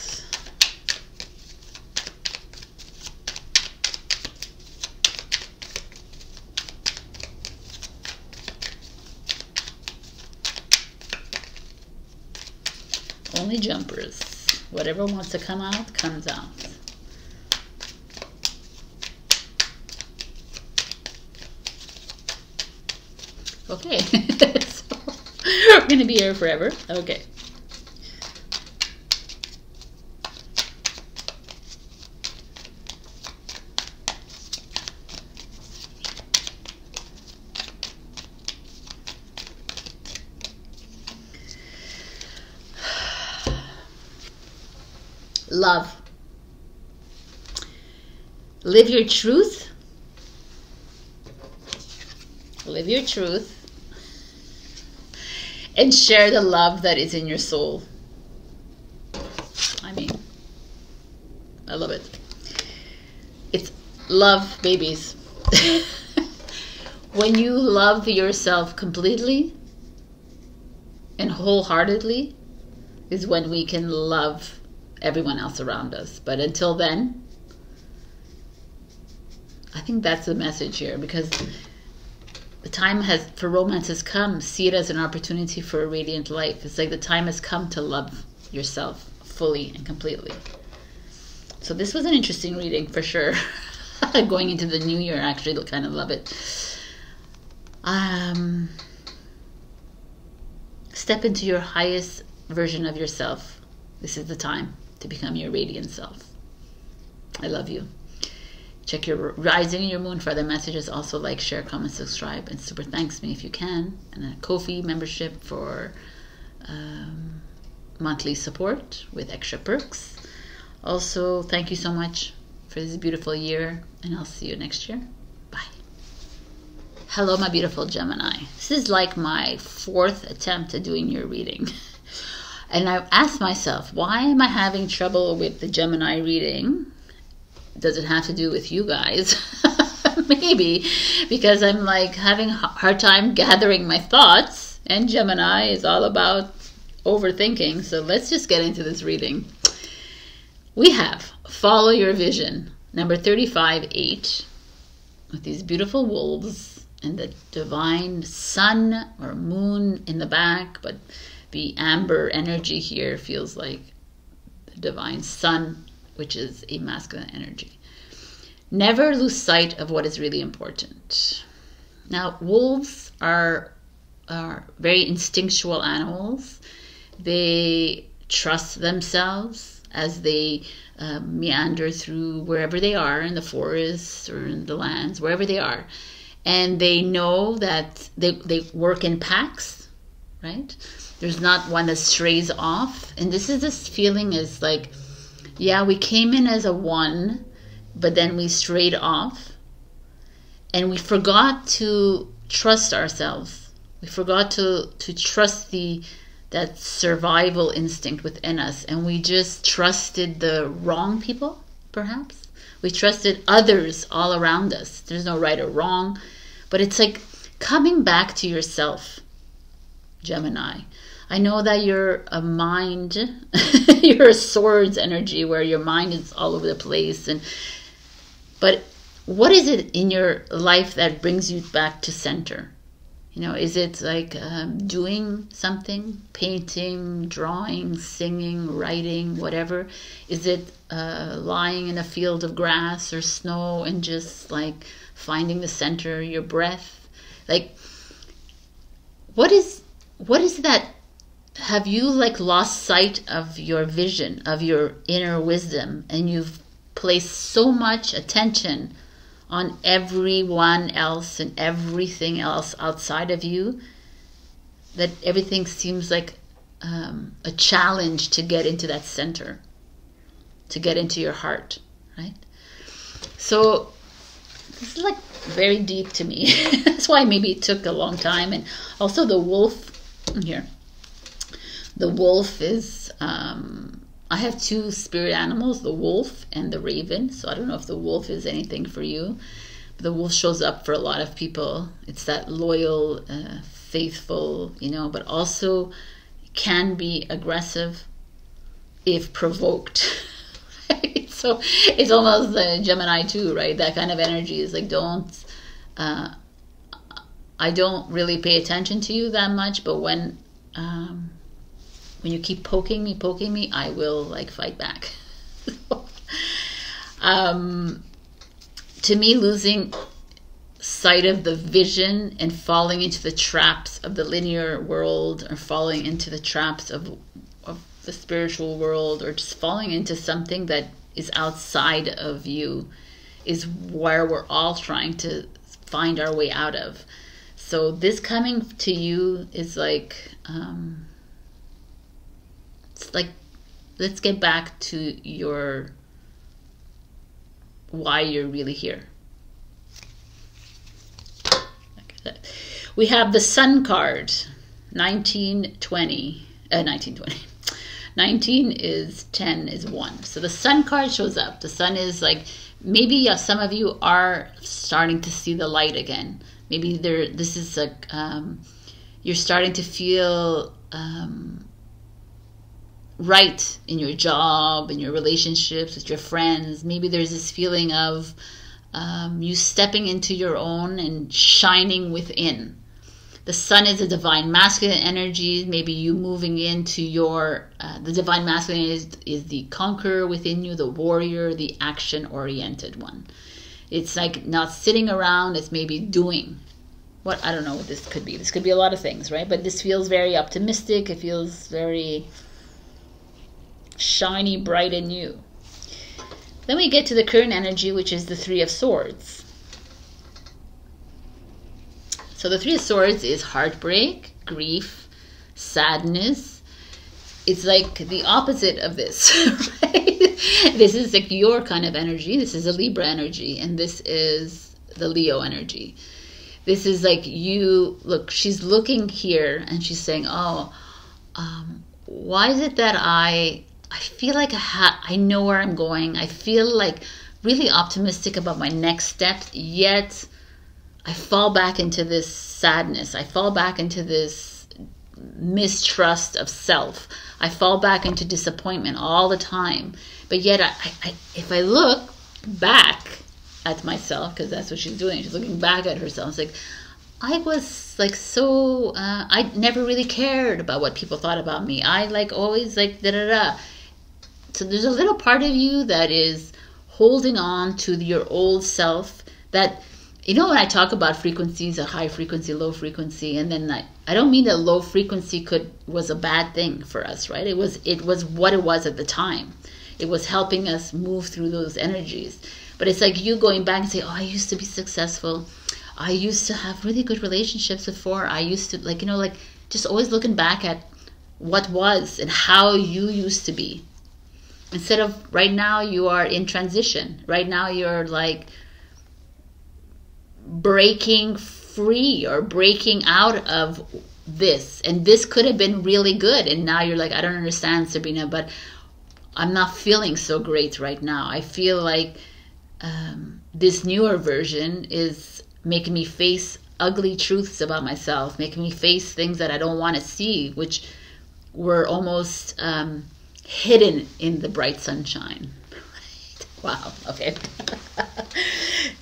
Speaker 2: Only jumpers. Whatever wants to come out, comes out. Okay. So, we're going to be here forever. Okay. Love. Live your truth. Live your truth. And share the love that is in your soul. I mean, I love it. It's love, babies. When you love yourself completely and wholeheartedly is when we can love everyone else around us. But until then, I think that's the message here, because the time for romance has come. See it as an opportunity for a radiant life. It's like the time has come to love yourself fully and completely. So this was an interesting reading for sure. Going into the new year, actually, I kind of love it. Step into your highest version of yourself. This is the time to become your radiant self. I love you. Check your rising and your moon for other messages. Also like, share, comment, subscribe, and super thanks me if you can. And a Ko-fi membership for monthly support with extra perks. Also, thank you so much for this beautiful year, and I'll see you next year. Bye. Hello, my beautiful Gemini. This is like my 4th attempt at doing your reading. And I asked myself, why am I having trouble with the Gemini reading? Does it have to do with you guys? Maybe, because I'm like having a hard time gathering my thoughts, and Gemini is all about overthinking. So let's just get into this reading. We have Follow Your Vision, number 35-8, with these beautiful wolves and the divine sun or moon in the back, but the amber energy here feels like the divine sun, which is a masculine energy. Never lose sight of what is really important. Now, wolves are very instinctual animals. They trust themselves as they meander through wherever they are, in the forests or in the lands, wherever they are. And they know that they work in packs, right? There's not one that strays off. And this feeling is like, yeah, we came in as a one, but then we strayed off. And we forgot to trust ourselves. We forgot to trust that survival instinct within us. And we just trusted the wrong people, perhaps. We trusted others all around us. There's no right or wrong. But it's like coming back to yourself, Gemini. I know that you're a mind, you're a swords energy where your mind is all over the place. But what is it in your life that brings you back to center? You know, is it like doing something, painting, drawing, singing, writing, whatever? Is it lying in a field of grass or snow and just like finding the center, your breath? Like, what is that? Have you like lost sight of your vision, of your inner wisdom, and you've placed so much attention on everyone else and everything else outside of you that everything seems like a challenge to get into that center, to get into your heart, right? So this is like very deep to me. That's why maybe it took a long time. And also the wolf here. The wolf is, I have two spirit animals, the wolf and the raven. So I don't know if the wolf is anything for you. But the wolf shows up for a lot of people. It's that loyal, faithful, you know, but also can be aggressive if provoked. Right? So it's almost Gemini too, right? That kind of energy is like, I don't really pay attention to you that much, but when you keep poking me, I will like fight back. To me, losing sight of the vision and falling into the traps of the linear world, or falling into the traps of the spiritual world, or just falling into something that is outside of you, is where we're all trying to find our way out of. So this coming to you is like, it's like, let's get back to why you're really here. We have the Sun card, 1920. 19 is 10 is 1. So the Sun card shows up. The Sun is like, maybe some of you are starting to see the light again. Maybe this is like, you're starting to feel right in your job, in your relationships, with your friends. Maybe there's this feeling of you stepping into your own and shining within. The Sun is a divine masculine energy. Maybe you moving into your, the divine masculine is the conqueror within you, the warrior, the action-oriented one. It's like not sitting around, it's maybe doing. I don't know what this could be. This could be a lot of things, right? But this feels very optimistic. It feels very shiny, bright and new. Then we get to the current energy, which is the Three of Swords. So the Three of Swords is heartbreak, grief, sadness. It's like the opposite of this, right? This is like your kind of energy. This is a Libra energy, and this is the Leo energy. This is like you, look, she's looking here and she's saying, why is it that I feel like I know where I'm going. I feel like really optimistic about my next step, yet I fall back into this sadness. I fall back into this mistrust of self. I fall back into disappointment all the time. But yet, if I look back at myself, because that's what she's doing, she's looking back at herself. It's like, I was like so, I never really cared about what people thought about me. I like always like da-da-da. So there's a little part of you that is holding on to your old self that, you know, when I talk about frequencies, a high frequency, low frequency, and then I don't mean that low frequency was a bad thing for us, right? It was what it was at the time. it was helping us move through those energies. But it's like you going back and say, oh, I used to be successful. I used to have really good relationships before. I used to, like, you know, like just always looking back at what was and how you used to be. Instead of right now you are in transition. Right now you're like breaking free or breaking out of this. And this could have been really good. And now you're like, I don't understand, Sabrina, but I'm not feeling so great right now. I feel like this newer version is making me face ugly truths about myself, making me face things that I don't want to see, which were almost hidden in the bright sunshine. Wow, okay.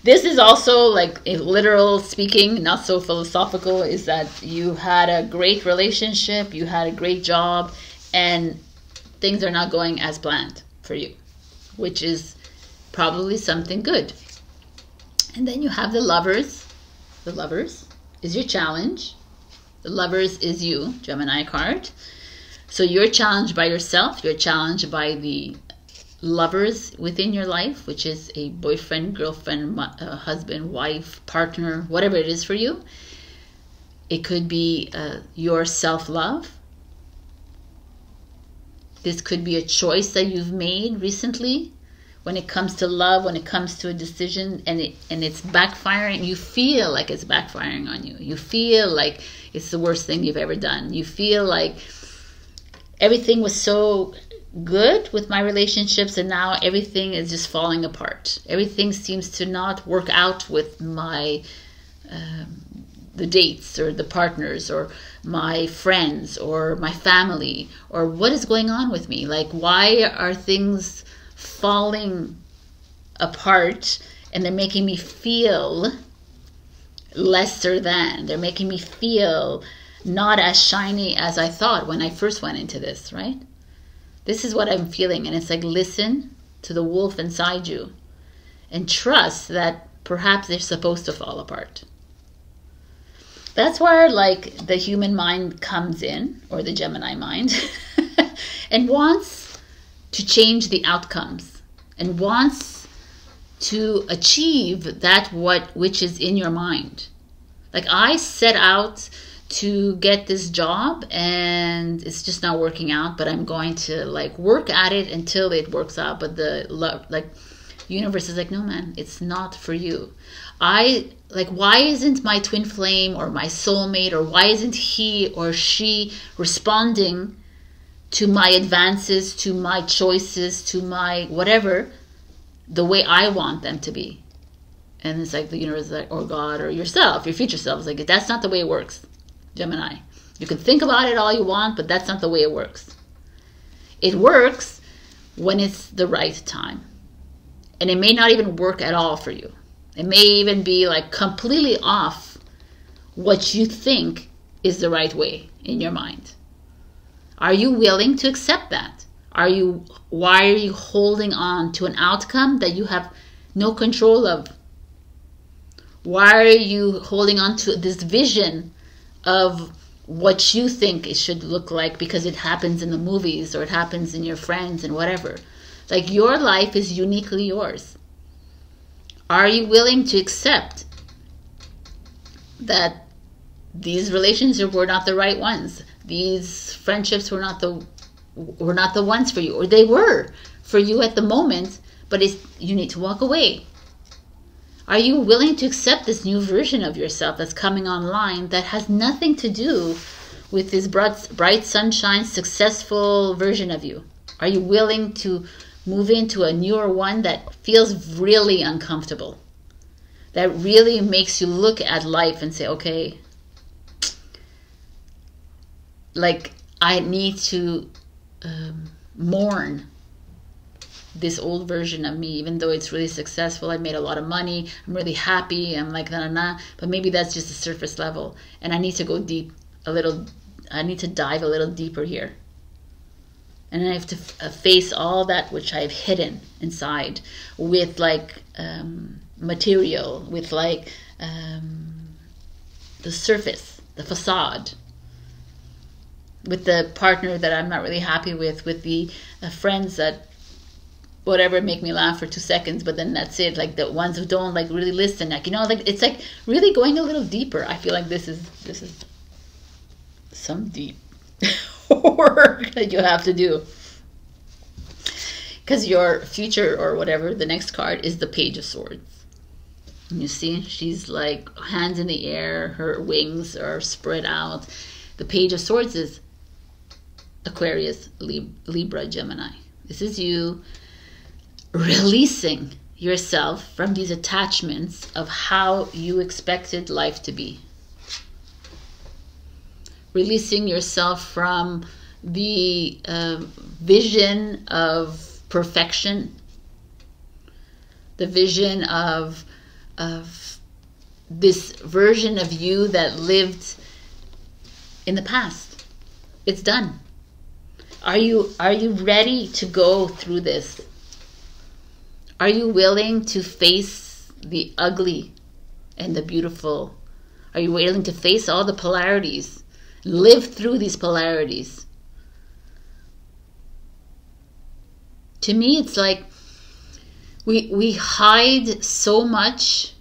Speaker 2: This is also like a literal speaking, not so philosophical, is that you had a great relationship, you had a great job, and things are not going as planned for you, which is probably something good. And then you have the Lovers. The Lovers is your challenge. The Lovers is you, Gemini card. So you're challenged by yourself. You're challenged by the lovers within your life, which is a boyfriend, girlfriend, husband, wife, partner, whatever it is for you. It could be your self-love. This could be a choice that you've made recently. When it comes to love, when it comes to a decision, and it's backfiring, you feel like it's backfiring on you. You feel like it's the worst thing you've ever done. You feel like everything was so good with my relationships, and now everything is just falling apart. Everything seems to not work out with my the dates or the partners or my friends or my family, or what is going on with me? Like, why are things falling apart, and they're making me feel lesser than. They're making me feel not as shiny as I thought when I first went into this, right? This is what I'm feeling, and it's like, listen to the wolf inside you and trust that perhaps they're supposed to fall apart. That's where like the human mind comes in, or the Gemini mind, and wants to change the outcomes and wants to achieve that which is in your mind. Like, I set out to get this job and it's just not working out, but I'm going to like work at it until it works out. But the universe is like, no man, it's not for you. Why isn't my twin flame or my soulmate, or why isn't he or she responding to my advances, to my choices, to my whatever, the way I want them to be? And it's like the universe is like, or God, or yourself, your future self is like, that's not the way it works, Gemini. You can think about it all you want, but that's not the way it works. It works when it's the right time. And it may not even work at all for you. It may even be like completely off what you think is the right way in your mind. Are you willing to accept that? Why are you holding on to an outcome that you have no control of? Why are you holding on to this vision of what you think it should look like because it happens in the movies or it happens in your friends and whatever? Like, your life is uniquely yours. Are you willing to accept that these relationships were not the right ones? These friendships were not the ones for you, or they were for you at the moment, but you need to walk away. Are you willing to accept this new version of yourself that's coming online that has nothing to do with this bright sunshine, successful version of you? Are you willing to move into a newer one that feels really uncomfortable, that really makes you look at life and say, okay, like, I need to mourn this old version of me, even though it's really successful. I made a lot of money. I'm really happy. I'm like, nah. But maybe that's just the surface level. And I need to go deep a little. I need to dive a little deeper here. And I have to face all that which I've hidden inside with like material, with like the surface, the facade, with the partner that I'm not really happy with the friends that whatever make me laugh for 2 seconds, but then that's it. Like the ones who don't like really listen, like, you know, like it's like really going a little deeper. I feel like this is some deep work that you have to do, because your future or whatever, the next card is the Page of Swords. And you see, she's like hands in the air, her wings are spread out. The Page of Swords is Aquarius, Libra, Gemini. This is you releasing yourself from these attachments of how you expected life to be. Releasing yourself from the vision of perfection, the vision of this version of you that lived in the past. It's done. Are you ready to go through this? Are you willing to face the ugly and the beautiful? Are you willing to face all the polarities? Live through these polarities? To me, it's like we hide so much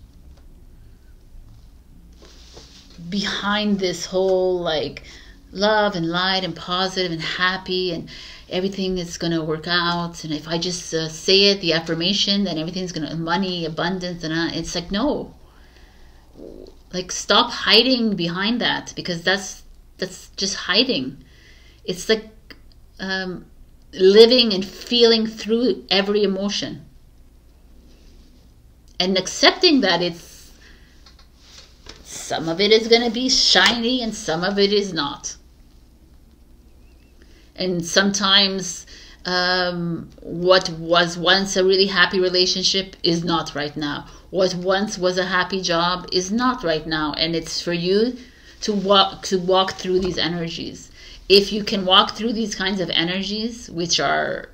Speaker 2: behind this whole like love and light and positive and happy and everything is going to work out, and if I just say it, the affirmation, then everything's going to, money, abundance, and it's like, no, like stop hiding behind that, because that's just hiding. It's like living and feeling through every emotion and accepting that it's, some of it is going to be shiny and some of it is not. And sometimes what was once a really happy relationship is not right now. What once was a happy job is not right now. And it's for you to walk through these energies. If you can walk through these kinds of energies, which are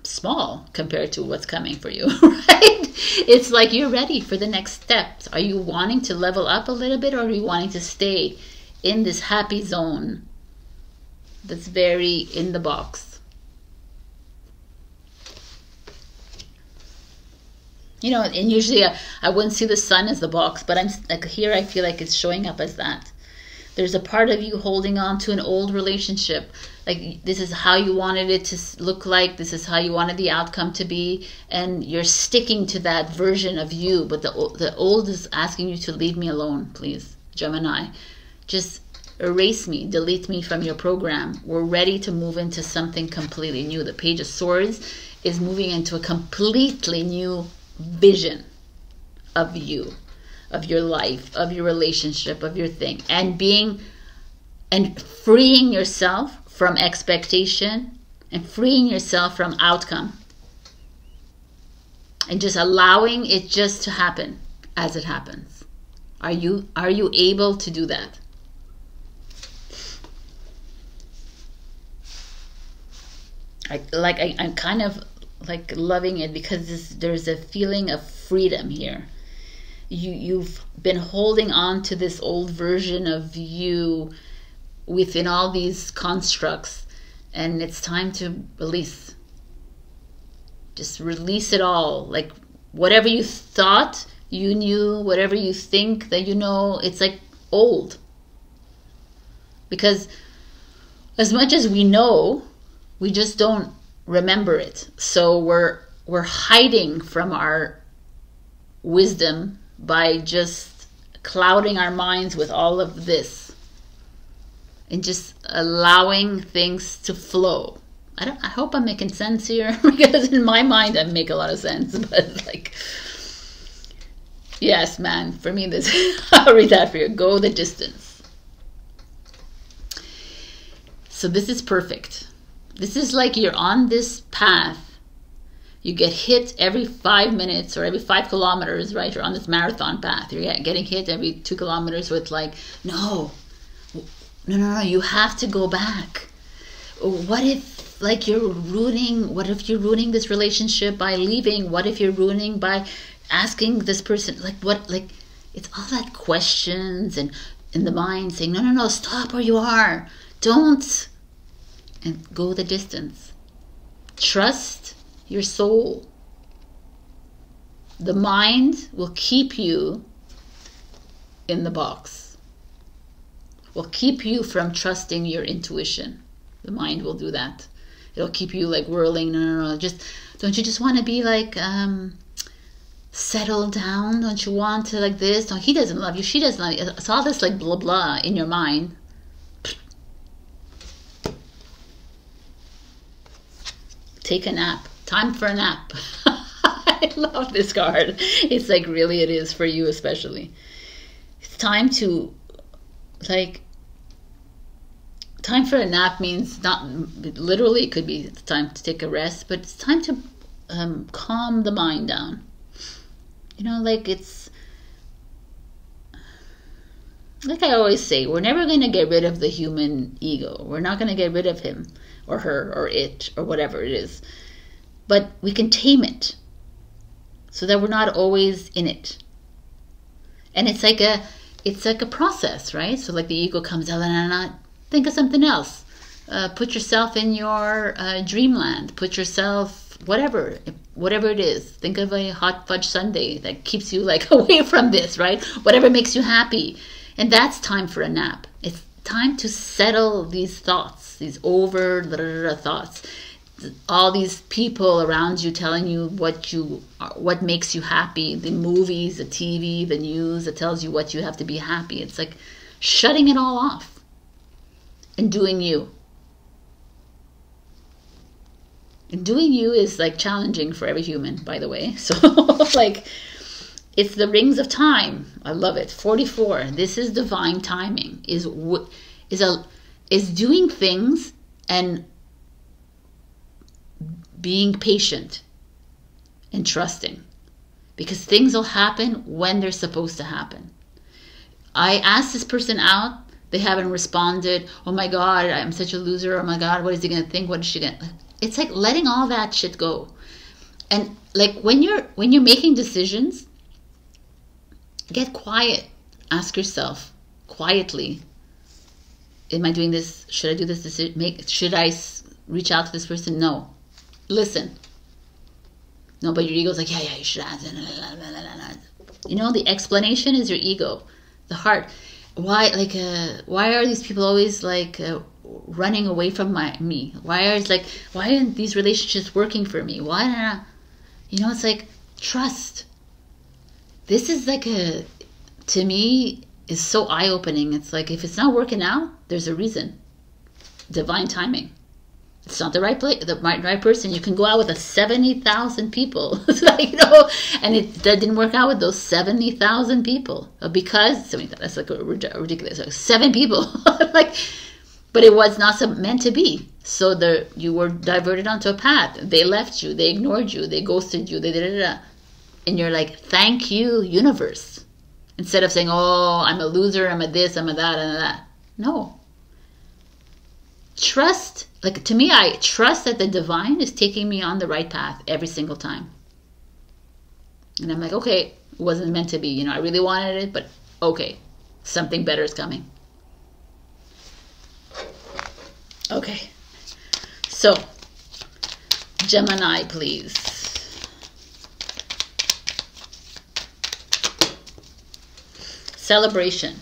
Speaker 2: small compared to what's coming for you, right? It's like you're ready for the next steps. Are you wanting to level up a little bit, or are you wanting to stay in this happy zone that's very in the box? You know, and usually I wouldn't see the sun as the box, but I'm like, here I feel like it's showing up as that. There's a part of you holding on to an old relationship. Like, this is how you wanted it to look like. This is how you wanted the outcome to be. And you're sticking to that version of you. But the old is asking you to leave me alone, please, Gemini. Just erase me, delete me from your program. We're ready to move into something completely new. The Page of Swords is moving into a completely new vision of you, of your life, of your relationship, of your thing, and freeing yourself from expectation and freeing yourself from outcome, and just allowing it just to happen as it happens. Are you able to do that? I'm kind of like loving it, because there's a feeling of freedom here. You've been holding on to this old version of you within all these constructs, and it's time to release. Just release it all. Like, whatever you thought you knew, whatever you think that you know, it's like old. Because as much as we know, we just don't remember it. So we're hiding from our wisdom by just clouding our minds with all of this and just allowing things to flow. I hope I'm making sense here, because in my mind I make a lot of sense, but like, yes, man, for me this I'll read that for you. Go the distance. So this is perfect. This is like you're on this path. You get hit every 5 minutes or every 5 kilometers, right? You're on this marathon path. You're getting hit every 2 kilometers with like, no, you have to go back. What if like what if you're ruining this relationship by leaving? What if you're ruining by asking this person, like what, like it's all that questions and in the mind saying, no, stop where you are. Don't, and go the distance. Trust your soul. The mind will keep you in the box, will keep you from trusting your intuition. The mind will do that. It'll keep you like whirling. No. Just, don't you just want to be like, settle down? Don't you want to like this? No, he doesn't love you. She doesn't love you. It's all this like blah, blah in your mind. Take a nap. Time for a nap. I love this card. It's like, really, it is for you especially. It's time to, like, time for a nap means not literally, it could be time to take a rest, but it's time to calm the mind down. You know, like, it's, like I always say, we're never going to get rid of the human ego. We're not going to get rid of him or her or it or whatever it is. But we can tame it so that we're not always in it. And it's like a process, right? So like the ego comes out and think of something else. Put yourself in your dreamland. Put yourself, whatever it is. Think of a hot fudge sundae that keeps you like away from this, right? Whatever makes you happy. And that's time for a nap. It's time to settle these thoughts, these over thoughts. All these people around you telling you what makes you happy. The movies, the TV, the news that tells you what you have to be happy. It's like shutting it all off and doing you. And doing you is like challenging for every human, by the way. So like, it's the rings of time. I love it. 44. This is divine timing. Is doing things and being patient and trusting, because things will happen when they're supposed to happen. I asked this person out. They haven't responded. Oh my God, I'm such a loser. Oh my God, what is he going to think? What is she going to... It's like letting all that shit go. And like when you're making decisions, get quiet. Ask yourself quietly, am I doing this? Should I do this decision? Should I reach out to this person? No. Listen. No, but your ego's like, yeah, you should ask. You know, the explanation is your ego, the heart. Why are these people always like running away from me? Why aren't these relationships working for me? Why? You know, it's like trust. This is like to me, is so eye-opening. It's like, if it's not working out, there's a reason. Divine timing. It's not the right place, the right person. You can go out with 70,000 people, you know, and that didn't work out with those 70,000 people because that's like ridiculous. Like 7 people, like, but it was not meant to be. So you were diverted onto a path. They left you. They ignored you. They ghosted you. And you're like, thank you, universe. Instead of saying, oh, I'm a loser. I'm a this. I'm a that. And a that. No. Trust. Like, to me, I trust that the divine is taking me on the right path every single time. And I'm like, okay, it wasn't meant to be. You know, I really wanted it, but okay, something better is coming. Okay. So, Gemini, please. Celebration.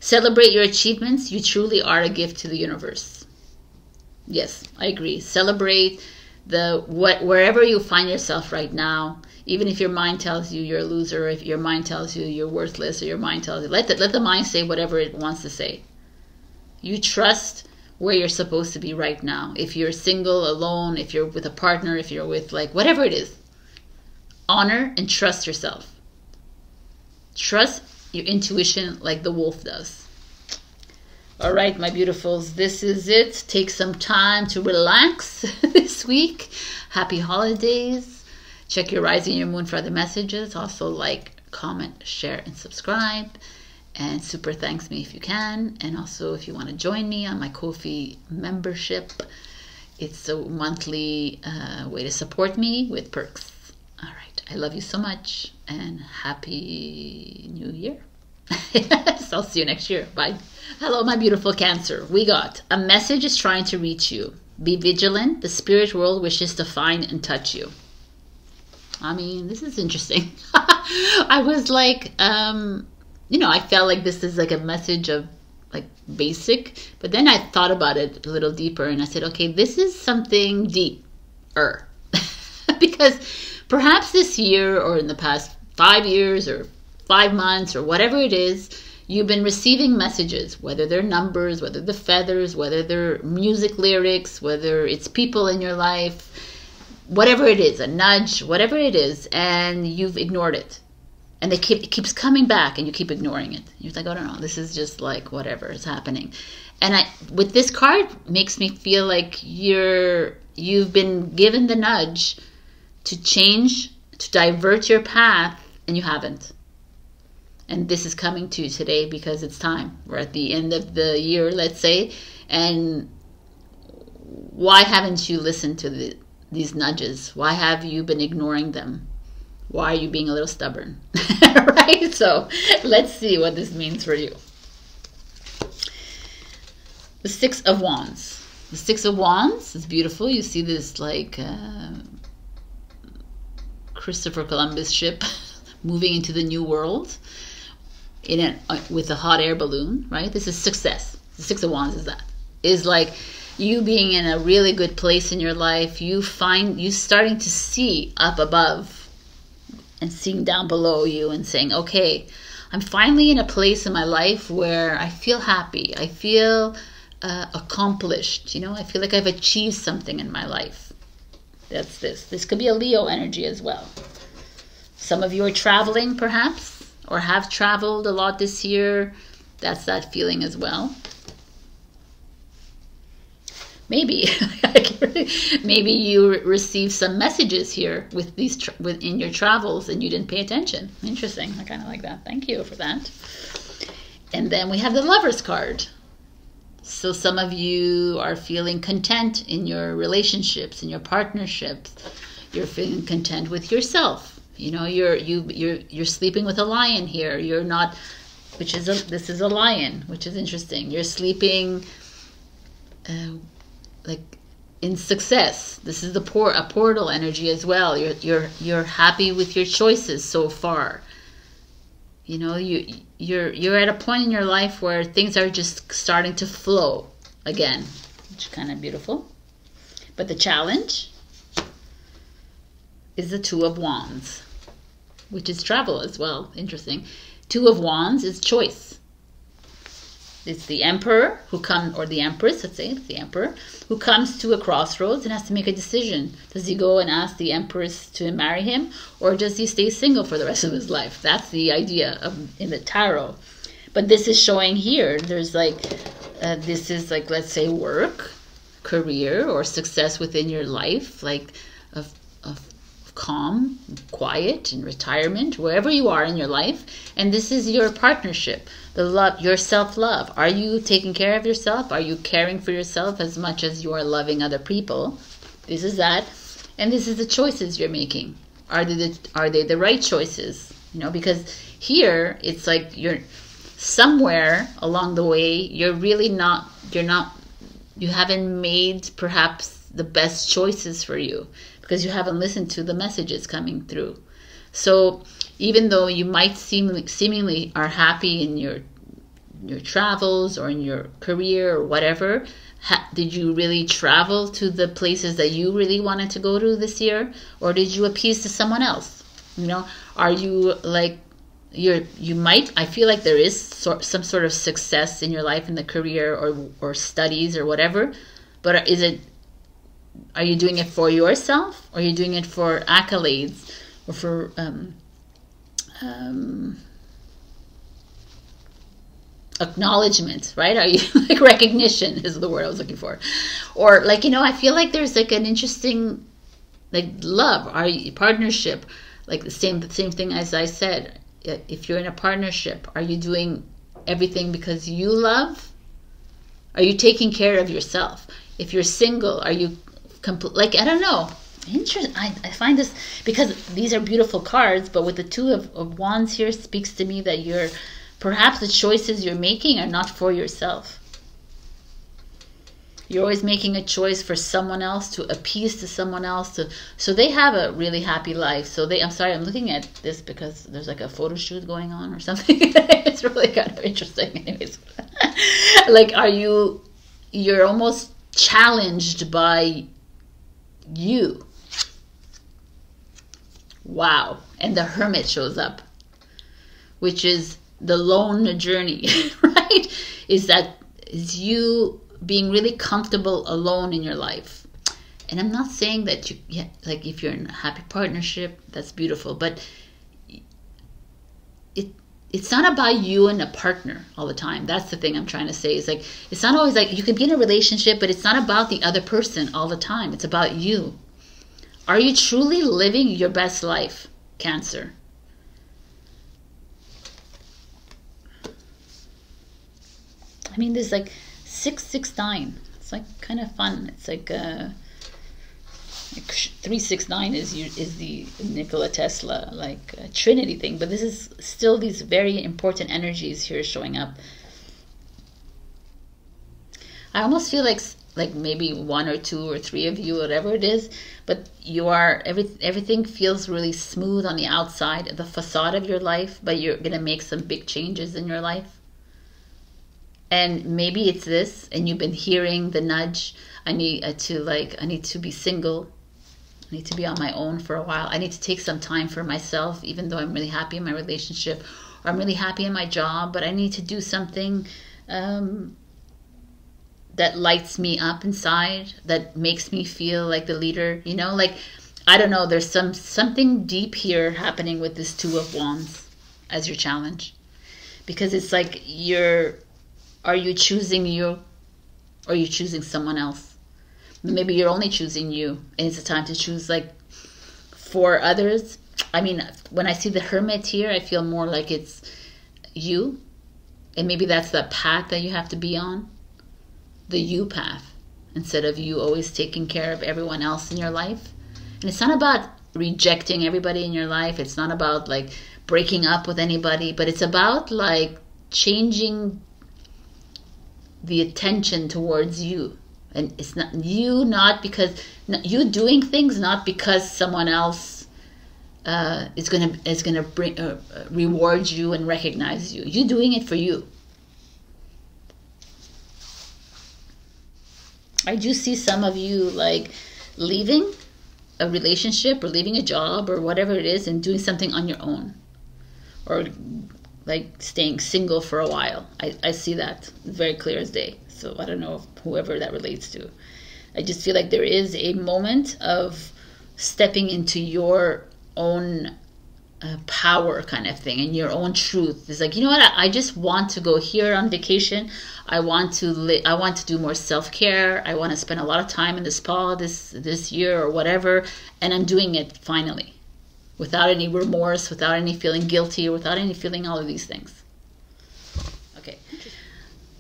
Speaker 2: Celebrate your achievements. You truly are a gift to the universe. Yes, I agree. Celebrate wherever you find yourself right now. Even if your mind tells you you're a loser, if your mind tells you you're worthless, or your mind tells you, let the mind say whatever it wants to say. You trust where you're supposed to be right now. If you're single, alone, if you're with a partner, if you're with like whatever it is, honor and trust yourself. Trust your intuition like the wolf does. All right, my beautifuls, this is it. Take some time to relax this week. Happy holidays. Check your rising and your moon for other messages. Also like, comment, share, and subscribe. And super thanks me if you can. And also if you want to join me on my Ko-fi membership, it's a monthly way to support me with perks. All right, I love you so much and happy new year. So I'll see you next year. Bye. Hello, my beautiful Cancer. We got a message is trying to reach you. Be vigilant. The spirit world wishes to find and touch you. I mean, this is interesting. I was like, you know, I felt like this is like a message of like basic, but then I thought about it a little deeper and I said, okay, this is something deeper. Because perhaps this year or in the past 5 years or 5 months or whatever it is, you've been receiving messages, whether they're numbers, whether they're feathers, whether they're music lyrics, whether it's people in your life, whatever it is, a nudge, whatever it is, and you've ignored it. And it keeps coming back and you keep ignoring it. You're like, oh, no, this is just like whatever is happening. And with this card, makes me feel like you've been given the nudge to change, to divert your path, and you haven't. And this is coming to you today because it's time. We're at the end of the year, let's say. And why haven't you listened to these nudges? Why have you been ignoring them? Why are you being a little stubborn? Right? So let's see what this means for you. The Six of Wands. The Six of Wands is beautiful. You see this like Christopher Columbus ship moving into the new world with a hot air balloon, right? This is success. The Six of Wands is that. Is like you being in a really good place in your life. You starting to see up above and seeing down below you and saying, okay, I'm finally in a place in my life where I feel happy. I feel accomplished. You know, I feel like I've achieved something in my life. That's this. This could be a Leo energy as well. Some of you are traveling perhaps, or have traveled a lot this year. That's that feeling as well. Maybe maybe you received some messages here with these in your travels and you didn't pay attention. Interesting. I kind of like that. Thank you for that. And then we have the Lovers card. So some of you are feeling content in your relationships, in your partnerships. You're feeling content with yourself. You know, you're sleeping with a lion here. You're not, this is a lion, which is interesting. You're sleeping like in success. This is a portal energy as well. You're happy with your choices so far. You know, you're at a point in your life where things are just starting to flow again, which is kind of beautiful. But the challenge is the Two of Wands, which is travel as well. Interesting. Two of Wands is choice. It's the Emperor who comes, or the Empress, let's say, it's the Emperor, who comes to a crossroads and has to make a decision. Does he go and ask the Empress to marry him, or does he stay single for the rest of his life? That's the idea in the tarot. But this is showing here, there's like, this is like, let's say, work, career, or success within your life, like of calm, quiet, and retirement, wherever you are in your life. And this is your partnership, the love, your self-love. Are you taking care of yourself? Are you caring for yourself as much as you are loving other people? This is that. And this is the choices you're making. Are they the right choices? You know, because here it's like you're somewhere along the way, you haven't made perhaps the best choices for you, because you haven't listened to the messages coming through. So even though you might seemingly are happy in your travels or in your career or whatever, did you really travel to the places that you really wanted to go to this year? Or did you appease to someone else? You know, are you like, I feel like there is some sort of success in your life, in the career or studies or whatever, but are you doing it for yourself, or are you doing it for accolades, or for acknowledgement, right? Are you like recognition is the word I was looking for, or like, you know, I feel like there's like an interesting like love, partnership, like the same thing as I said. If you're in a partnership, are you doing everything because you love? Are you taking care of yourself? If you're single, are you like, I don't know. Interesting. I find this, because these are beautiful cards, but with the Two of Wands here speaks to me that perhaps the choices you're making are not for yourself. You're always making a choice for someone else, to appease to someone else, so they have a really happy life. So I'm sorry, I'm looking at this because there's like a photo shoot going on or something. It's really kind of interesting. Anyways, like, you're almost challenged by you. Wow. And the Hermit shows up, which is the lone journey, right? Is you being really comfortable alone in your life. And I'm not saying that like if you're in a happy partnership, that's beautiful, but it's not about you and a partner all the time. That's the thing I'm trying to say. Is like, it's not always like, you could be in a relationship, but it's not about the other person all the time. It's about you. Are you truly living your best life, Cancer? I mean, there's like 669. It's like kind of fun. It's like 369 is the Nikola Tesla like Trinity thing, but this is still these very important energies here showing up. I almost feel like maybe 1 or 2 or 3 of you, whatever it is, but you are everything feels really smooth on the outside, the facade of your life, but you're gonna make some big changes in your life. And maybe it's this, and you've been hearing the nudge. I need to be single. I need to be on my own for a while. I need to take some time for myself, even though I'm really happy in my relationship, or I'm really happy in my job, but I need to do something that lights me up inside, that makes me feel like the leader, you know, like, I don't know, there's something deep here happening with this 2 of Wands as your challenge. Because it's like, are you choosing you, or are you choosing someone else? Maybe you're only choosing you, and it's a time to choose like for others. I mean, when I see the Hermit here, I feel more like it's you, and maybe that's the path that you have to be on, the you path, instead of you always taking care of everyone else in your life. And it's not about rejecting everybody in your life. It's not about like breaking up with anybody, but it's about like changing the attention towards you. And it's not you, you doing things not because someone else is gonna bring reward you and recognize you. You doing it for you. I do see some of you like leaving a relationship or leaving a job or whatever it is and doing something on your own, or like staying single for a while. I see that very clear as day. So I don't know if whoever that relates to. I just feel like there is a moment of stepping into your own power kind of thing, and your own truth. It's like, you know what, I just want to go here on vacation. I want to do more self-care. I want to spend a lot of time in the spa this year or whatever, and I'm doing it finally, without any remorse, without any feeling guilty, or without any feeling all of these things. Okay.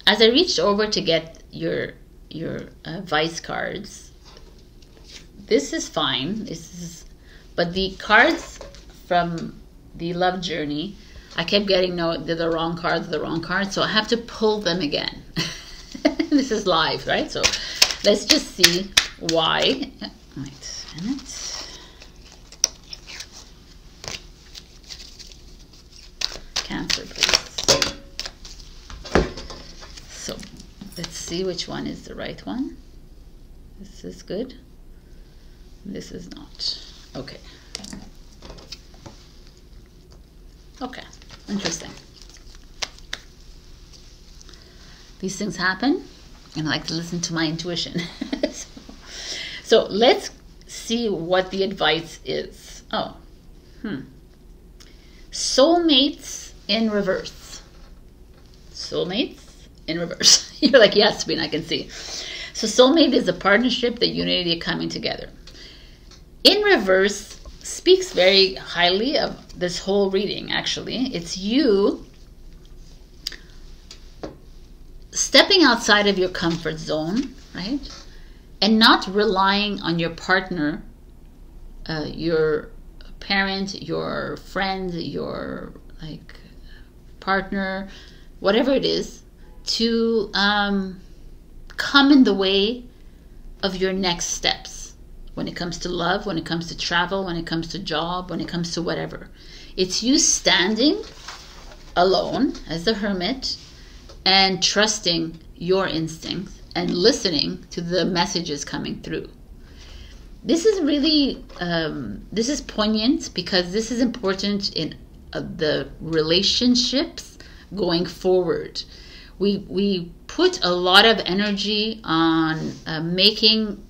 Speaker 2: As I reached over to get your vice cards, this is fine. But the cards from the love journey, I kept getting, no, they're the wrong cards, so I have to pull them again. This is live, right? So let's just see why. Wait a minute. Cancer, please. So let's see which one is the right one. This is good. This is not. Okay. Okay, interesting. These things happen, and I like to listen to my intuition. So let's see what the advice is. Oh, soulmates in reverse. Soulmates in reverse. You're like, yes, Sabrina, I can see. So soulmate is a partnership, the unity, coming together. In reverse speaks very highly of this whole reading, actually. It's you stepping outside of your comfort zone, right? And not relying on your partner, your parent, your friend, your like partner, whatever it is, to come in the way of your next steps when it comes to love, when it comes to travel, when it comes to job, when it comes to whatever. It's you standing alone as the hermit and trusting your instincts and listening to the messages coming through. This is really, this is poignant because this is important in the relationships going forward. We put a lot of energy on making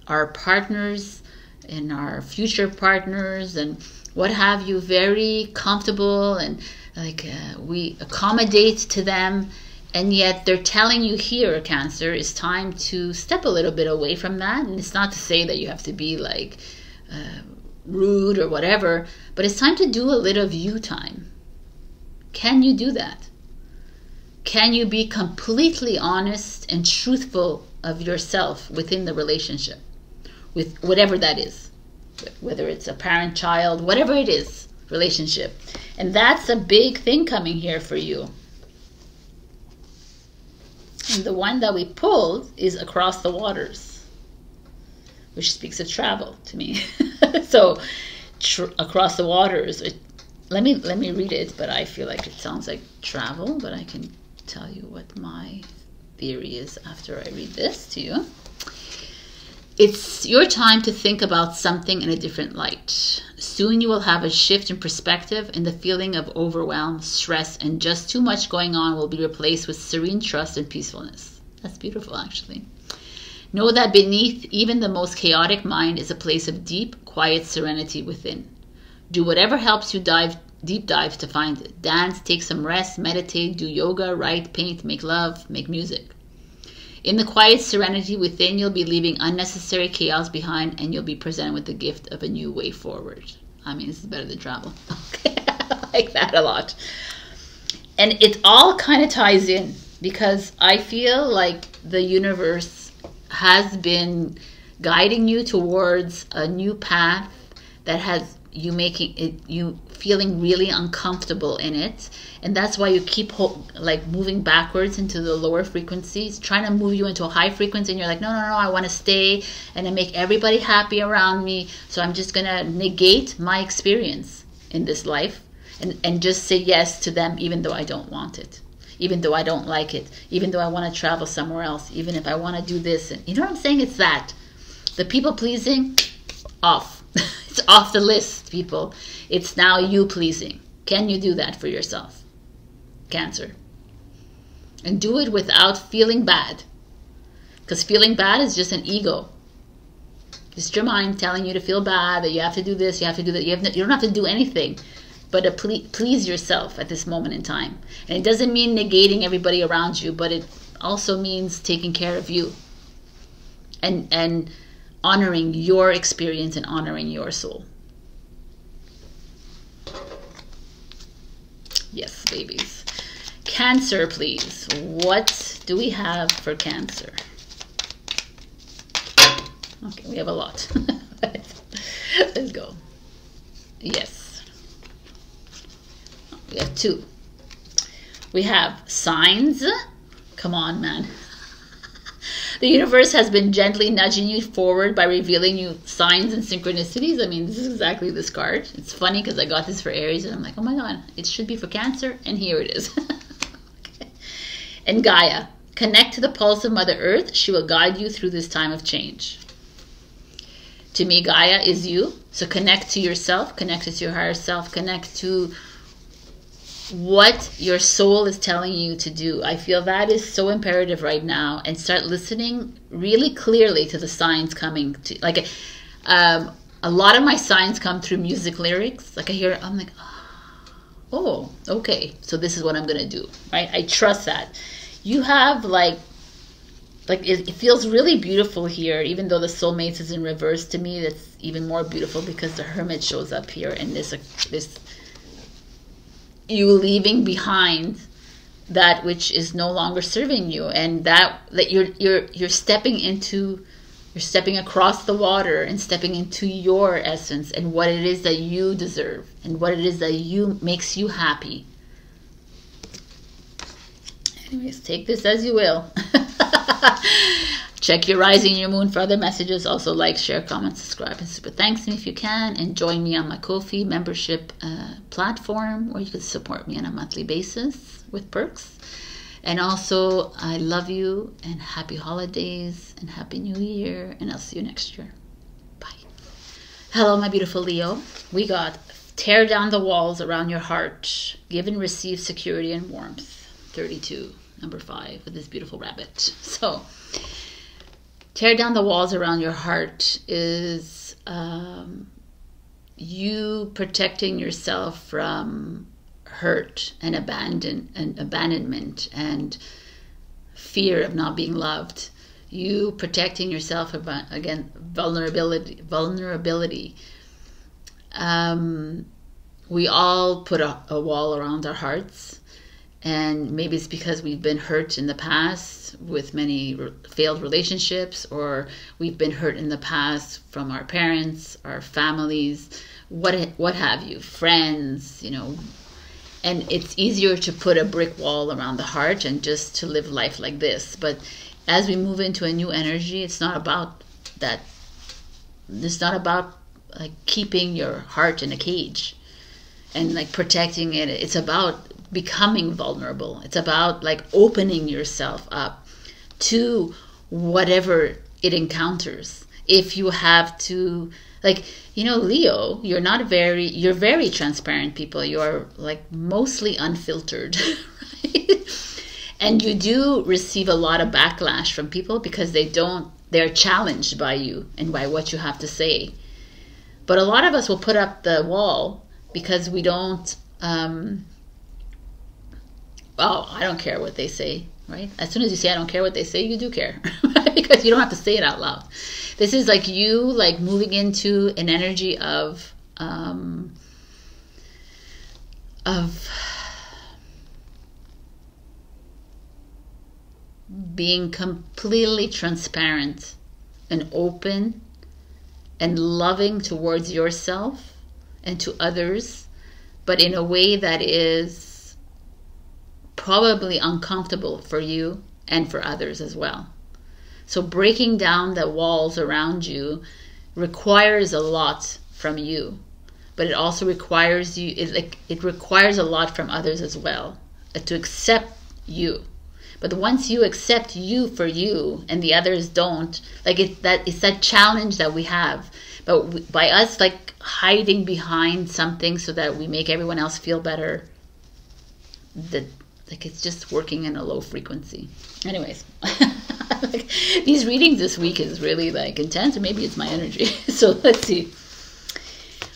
Speaker 2: our partners and our future partners and what have you very comfortable, and like we accommodate to them, and yet they're telling you here, Cancer, it's time to step a little bit away from that. And it's not to say that you have to be like rude or whatever, but it's time to do a little of you time. Can you do that? Can you be completely honest and truthful of yourself within the relationship, with whatever that is, whether it's a parent-child, whatever it is, relationship? And that's a big thing coming here for you. And the one that we pulled is Across the Waters, which speaks of travel to me. So Across the Waters, let me read it, but I feel like it sounds like travel, but I can tell you what my theory is after I read this to you. It's your time to think about something in a different light. Soon you will have a shift in perspective, and the feeling of overwhelm, stress, and just too much going on will be replaced with serene trust and peacefulness. That's beautiful, actually. Know that beneath even the most chaotic mind is a place of deep, quiet serenity within. Do whatever helps you deep dive to find it. Dance, take some rest, meditate, do yoga, write, paint, make love, make music. In the quiet serenity within, you'll be leaving unnecessary chaos behind, and you'll be presented with the gift of a new way forward. I mean, this is better than travel. Okay, I like that a lot. And it all kind of ties in, because I feel like the universe has been guiding you towards a new path that has you making it, you feeling really uncomfortable in it, and that's why you keep like moving backwards into the lower frequencies, trying to move you into a high frequency, and you're like, no, I want to stay and I make everybody happy around me, so I'm just gonna negate my experience in this life and just say yes to them, even though I don't want it, even though I don't like it, even though I want to travel somewhere else, even if I want to do this. And you know what I'm saying? It's that the people pleasing, off. It's off the list, people. It's now you pleasing. Can you do that for yourself, Cancer? And do it without feeling bad, because feeling bad is just an ego. Just your mind telling you to feel bad, that you have to do this, you have to do that. You don't have to do anything but to please yourself at this moment in time. And it doesn't mean negating everybody around you, but it also means taking care of you and honoring your experience and honoring your soul. Yes, babies. Cancer, please. What do we have for Cancer? Okay, we have a lot. Let's go. Yes. We have 2. We have signs. Come on, man. The universe has been gently nudging you forward by revealing you signs and synchronicities. I mean, this is exactly this card. It's funny because I got this for Aries and I'm like, oh my God, it should be for Cancer. And here it is. Okay. And Gaia, connect to the pulse of Mother Earth. She will guide you through this time of change. To me, Gaia is you. So connect to yourself, connect to your higher self, connect to what your soul is telling you to do. I feel that is so imperative right now, and start listening really clearly to the signs coming to, like a lot of my signs come through music lyrics. Like I hear it, I'm like, oh, okay, so this is what I'm gonna do, right? I trust that. You have like it feels really beautiful here, even though the soulmates is in reverse. To me, that's even more beautiful because the Hermit shows up here, and this you leaving behind that which is no longer serving you, and that you're stepping into, you're stepping across the water and stepping into your essence and what it is that you deserve and what it is that makes you happy. Anyways, take this as you will. Check your rising and your moon for other messages. Also like, share, comment, subscribe, and super thanks me if you can. And join me on my Ko-fi membership platform, where you can support me on a monthly basis with perks. And also, I love you, and happy holidays, and happy new year, and I'll see you next year. Bye. Hello, my beautiful Leo. We got tear down the walls around your heart. Give and receive security and warmth. 32, number 5, with this beautiful rabbit. So, tear down the walls around your heart is you protecting yourself from hurt and abandonment and fear of not being loved. You protecting yourself against vulnerability. We all put a wall around our hearts, and maybe it's because we've been hurt in the past with many failed relationships, or we've been hurt in the past from our parents, our families, what have you, friends, you know. And it's easier to put a brick wall around the heart and just to live life like this. But as we move into a new energy, it's not about that. It's not about like keeping your heart in a cage and like protecting it. It's about becoming vulnerable. It's about like opening yourself up to whatever it encounters. If you have to, like, you know, Leo, you're very transparent people. You're like mostly unfiltered, right? And you do receive a lot of backlash from people because they're challenged by you and by what you have to say. But a lot of us will put up the wall because we don't, I don't care what they say, right? As soon as you say, I don't care what they say, you do care, because you don't have to say it out loud. This is like you, like moving into an energy of being completely transparent and open and loving towards yourself and to others, but in a way that is probably uncomfortable for you and for others as well. So breaking down the walls around you requires a lot from you, but it also requires you, it requires a lot from others as well, to accept you. But once you accept you for you and the others don't, like it's that challenge that we have. But by us like hiding behind something so that we make everyone else feel better, that like it's just working in a low frequency. Anyways, like, these readings this week is really like intense, or maybe it's my energy. So let's see.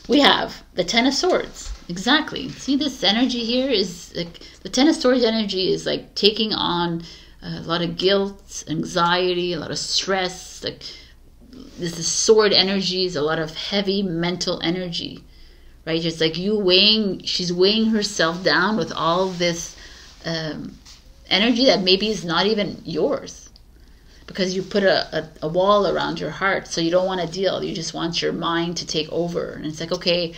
Speaker 2: We have the Ten of Swords. Exactly. See, this energy here is like the Ten of Swords energy is like taking on a lot of guilt, anxiety, a lot of stress. Like this is sword energy is a lot of heavy mental energy, right? It's like she's weighing herself down with all this energy that maybe is not even yours, because you put a wall around your heart, so you don't want to deal. You just want your mind to take over. And it's like, okay,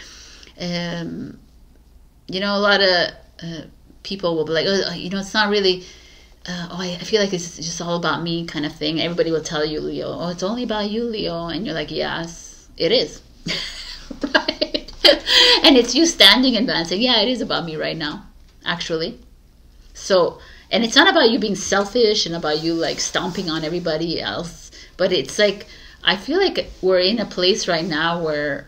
Speaker 2: you know, a lot of people will be like, oh, you know, it's not really, I feel like it's just all about me kind of thing. Everybody will tell you, Leo, oh, it's only about you, Leo. And you're like, yes, it is. Right? And it's you standing in that and saying, yeah, it is about me right now, actually. So, and it's not about you being selfish and about you like stomping on everybody else, but it's like, I feel like we're in a place right now where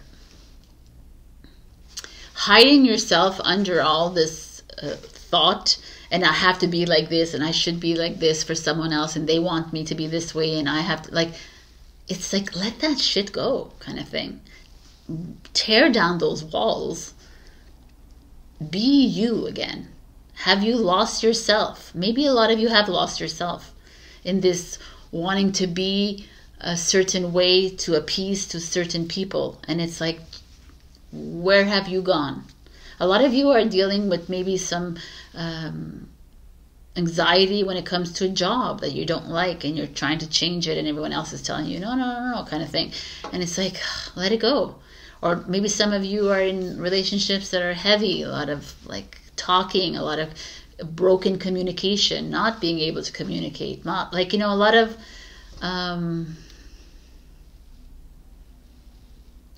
Speaker 2: hiding yourself under all this thought, and I have to be like this, and I should be like this for someone else, and they want me to be this way, and I have to, like, it's like, let that shit go kind of thing. Tear down those walls. Be you again. Have you lost yourself? Maybe a lot of you have lost yourself in this wanting to be a certain way to appease to certain people. And it's like, where have you gone? A lot of you are dealing with maybe some anxiety when it comes to a job that you don't like, and you're trying to change it, and everyone else is telling you, no, kind of thing. And it's like, let it go. Or maybe some of you are in relationships that are heavy, a lot of like talking, a lot of broken communication, not being able to communicate, not like, you know, a lot of I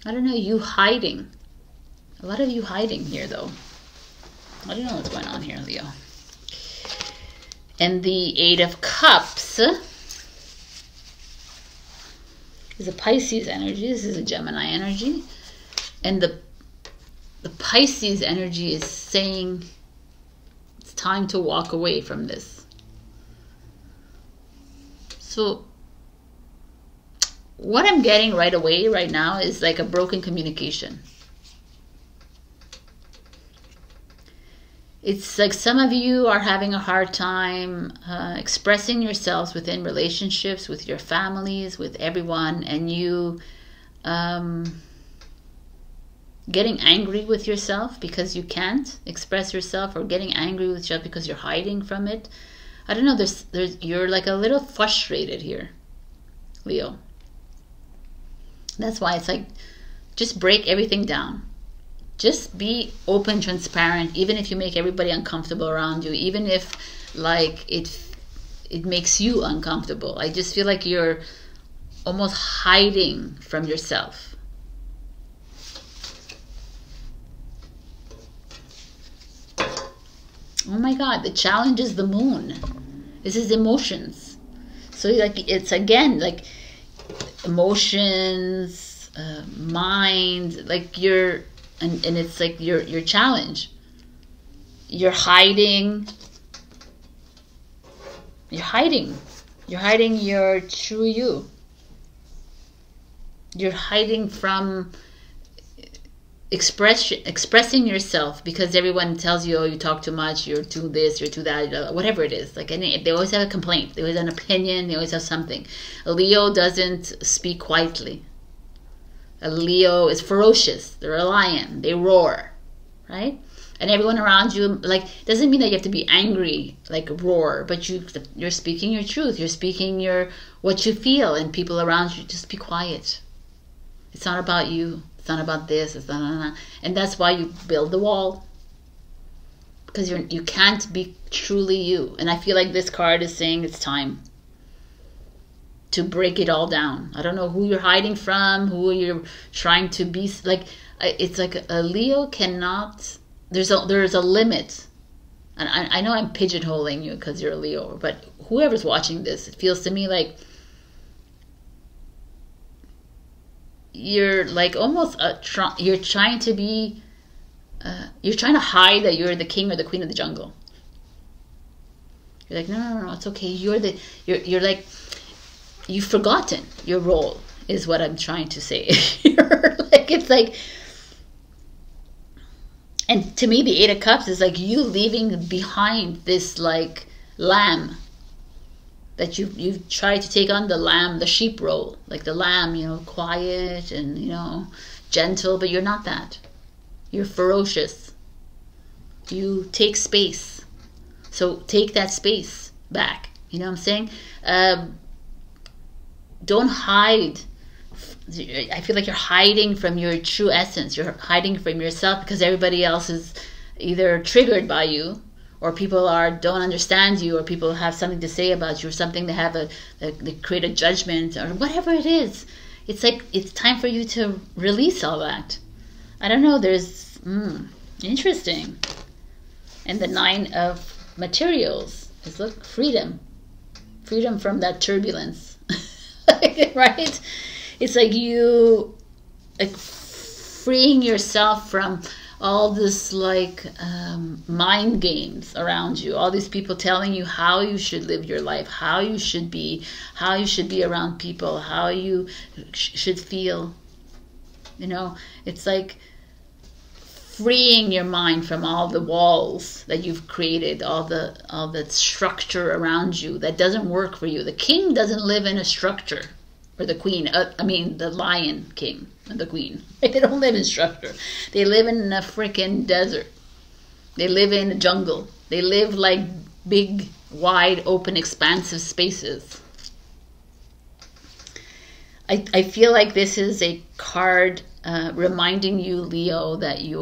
Speaker 2: don't know, you hiding. A lot of you hiding here, though. I don't know what's going on here, Leo. And the Eight of Cups is a Pisces energy. This is a Gemini energy. And the Pisces energy is saying it's time to walk away from this. So what I'm getting right away, right now, is like a broken communication. It's like some of you are having a hard time expressing yourselves within relationships, with your families, with everyone, and you getting angry with yourself because you can't express yourself, or getting angry with yourself because you're hiding from it. I don't know, you're like a little frustrated here, Leo. That's why it's like, just break everything down. Just be open, transparent, even if you make everybody uncomfortable around you, even if like it makes you uncomfortable. I just feel like you're almost hiding from yourself. Oh my God, the challenge is the moon. This is emotions. So like, it's again like emotions, mind, like you're, and it's like your challenge. You're hiding. You're hiding. You're hiding your true you. You're hiding from expressing yourself because everyone tells you, oh, you talk too much, you're too this, you're too that, whatever it is. Like, they always have a complaint. They always have an opinion. They always have something. A Leo doesn't speak quietly. A Leo is ferocious. They're a lion. They roar, right? And everyone around you, like, doesn't mean that you have to be angry, like roar, but you're speaking your truth. You're speaking what you feel, and people around you, just be quiet. It's not about you. It's not about this. It's not. And that's why you build the wall, because you can't be truly you. And I feel like this card is saying it's time to break it all down. I don't know who you're hiding from, who you're trying to be. Like, it's like a Leo cannot. There's a limit. And I know I'm pigeonholing you because you're a Leo, but whoever's watching this, it feels to me like you're like almost you're trying to be you're trying to hide that you're the king or the queen of the jungle. You're like, no, it's okay. You're like, you've forgotten your role, is what I'm trying to say. You're like, it's like, and to me, the Eight of Cups is like you leaving behind this like lamb, that you've tried to take on the sheep role, like the lamb, you know, quiet and, you know, gentle, but you're not that. You're ferocious. You take space. So take that space back. You know what I'm saying? Don't hide. I feel like you're hiding from your true essence. You're hiding from yourself because everybody else is either triggered by you, or people don't understand you, or people have something to say about you, or something they create a judgment, or whatever it is. It's like, it's time for you to release all that. I don't know, there's, interesting. And the Nine of Materials is, look, freedom. Freedom from that turbulence. Right? It's like you, like, freeing yourself from all this like mind games around you, all these people telling you how you should live your life, how you should be around people, how you should feel. You know, it's like freeing your mind from all the walls that you've created, all the structure around you that doesn't work for you. The king doesn't live in a structure, or the queen, the lion king and the queen. They don't live in structure. They live in a freaking desert. They live in a jungle. They live like big, wide, open, expansive spaces. I feel like this is a card reminding you, Leo, that you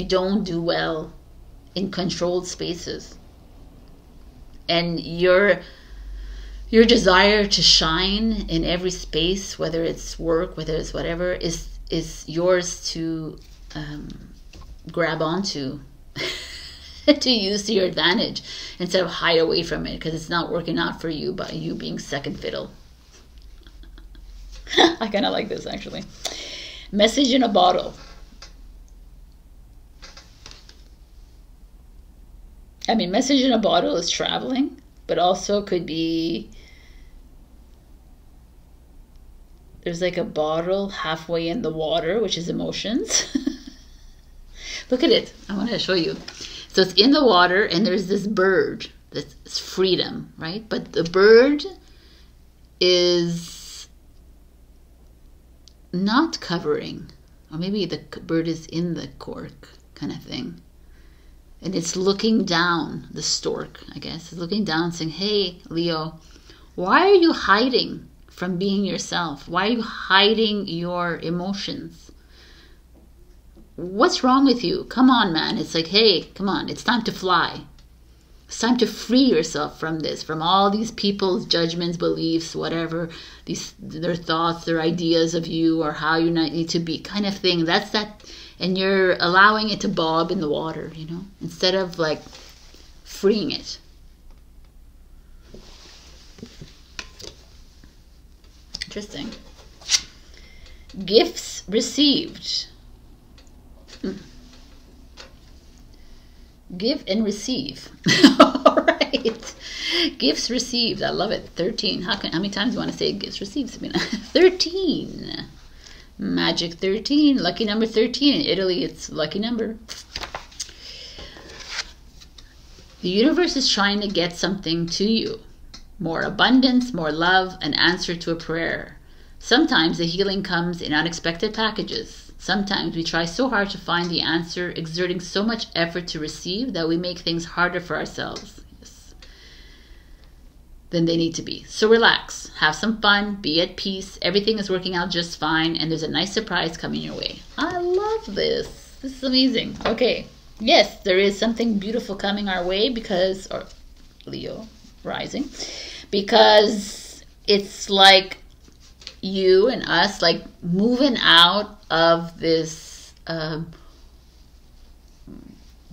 Speaker 2: don't do well in controlled spaces. And your desire to shine in every space, whether it's work, whether it's whatever, is yours to grab onto, to use to your advantage instead of hide away from it because it's not working out for you by you being second fiddle. I kind of like this actually. Message in a bottle. I mean, message in a bottle is traveling, but also could be there's like a bottle halfway in the water, which is emotions. Look at it. I want to show you. So it's in the water and there's this bird that's freedom, right? But the bird is not covering, or maybe the bird is in the cork kind of thing. And it's looking down, the stork, I guess, is looking down saying, hey, Leo, why are you hiding from being yourself? Why are you hiding your emotions? What's wrong with you? Come on, man. It's like, hey, come on. It's time to fly. It's time to free yourself from this, from all these people's judgments, beliefs, whatever, their thoughts, their ideas of you or how you need to be kind of thing. That's that. And you're allowing it to bob in the water, you know, instead of like freeing it. Interesting. Gifts received. Give and receive. All right. Gifts received. I love it. 13. How many times do you want to say gifts received, Sabrina? 13. Magic 13. Lucky number 13. In Italy, it's lucky number. The universe is trying to get something to you. More abundance, more love, an answer to a prayer. Sometimes the healing comes in unexpected packages. Sometimes we try so hard to find the answer, exerting so much effort to receive that we make things harder for ourselves than they need to be. So relax, have some fun, be at peace. Everything is working out just fine, and there's a nice surprise coming your way. I love this. This is amazing. Okay. Yes, there is something beautiful coming our way because, or Leo rising, because it's like you and us like moving out of this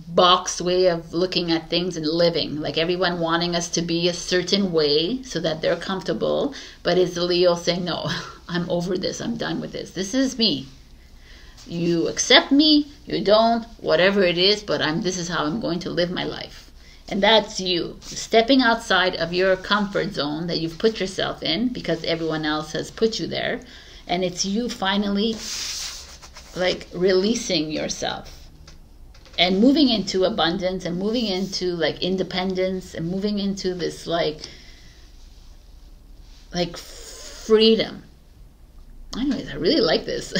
Speaker 2: box way of looking at things and living, like everyone wanting us to be a certain way so that they're comfortable, but it's Leo saying, no, I'm over this, I'm done with this is me. You accept me, you don't, whatever it is, but this is how I'm going to live my life. And that's you stepping outside of your comfort zone that you've put yourself in because everyone else has put you there. And it's you finally like releasing yourself and moving into abundance and moving into like independence and moving into this like freedom. Anyways, I really like this.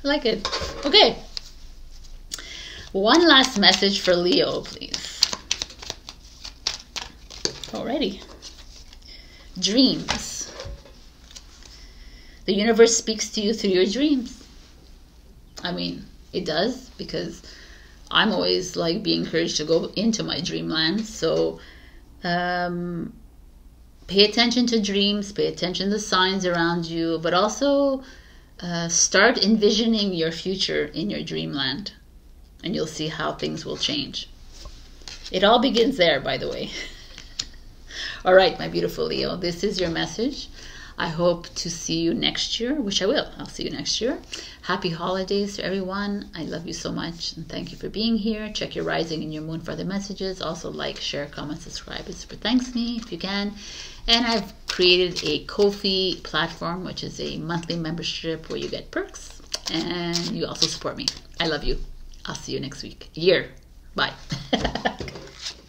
Speaker 2: I like it. Okay. One last message for Leo, please. Alrighty. Dreams. The universe speaks to you through your dreams. I mean, it does, because I'm always like being encouraged to go into my dreamland. So pay attention to dreams, pay attention to the signs around you, but also start envisioning your future in your dreamland, and you'll see how things will change. It all begins there, by the way. All right, my beautiful Leo, this is your message. I hope to see you next year, which I will. I'll see you next year. Happy holidays to everyone. I love you so much, and thank you for being here. Check your rising and your moon for other messages. Also like, share, comment, subscribe. It super thanks me if you can. And I've created a Ko-fi platform, which is a monthly membership where you get perks, and you also support me. I love you. I'll see you next year. Bye.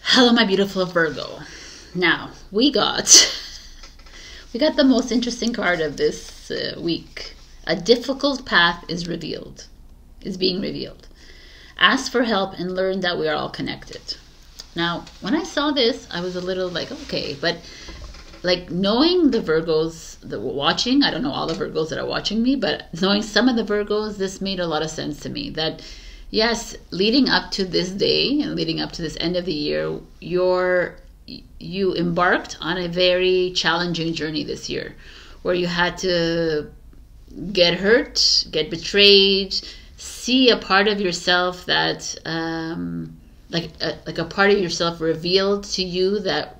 Speaker 2: Hello, my beautiful Virgo. Now, we got the most interesting card of this week. A difficult path is being revealed. Ask for help and learn that we are all connected. Now, when I saw this, I was a little like, okay, but like knowing the Virgos that were watching, I don't know all the Virgos that are watching me, but knowing some of the Virgos, this made a lot of sense to me, that yes, leading up to this day and leading up to this end of the year, you embarked on a very challenging journey this year, where you had to get hurt, get betrayed, see a part of yourself that like a part of yourself revealed to you that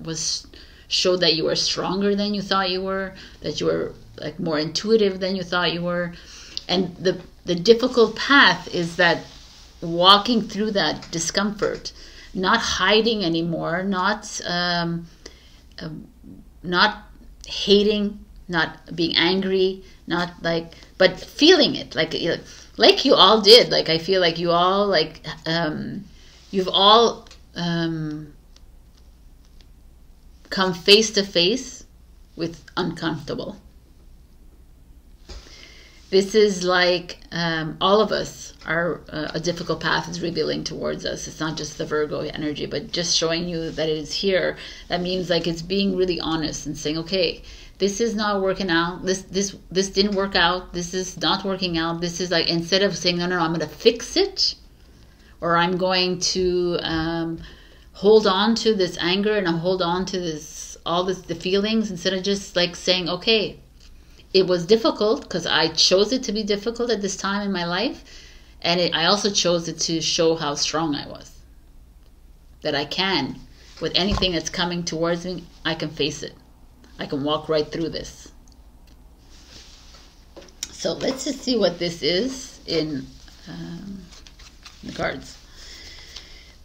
Speaker 2: showed that you were stronger than you thought you were, that you were like more intuitive than you thought you were. And the difficult path is that walking through that discomfort, not hiding anymore, not hating, not being angry, not like, but feeling it, like you all did. Like I feel like you all like you've all come face to face with uncomfortable. This is like all of us are a difficult path is revealing towards us. It's not just the Virgo energy, but just showing you that it is here. That means like it's being really honest and saying, okay, this is not working out. This didn't work out. This is not working out. This is like, instead of saying, no, I'm going to fix it, or I'm going to hold on to this anger and I'll hold on to the feelings, instead of just like saying, okay, it was difficult because I chose it to be difficult at this time in my life. And I also chose it to show how strong I was. That I can, with anything that's coming towards me, I can face it. I can walk right through this. So let's just see what this is in the cards.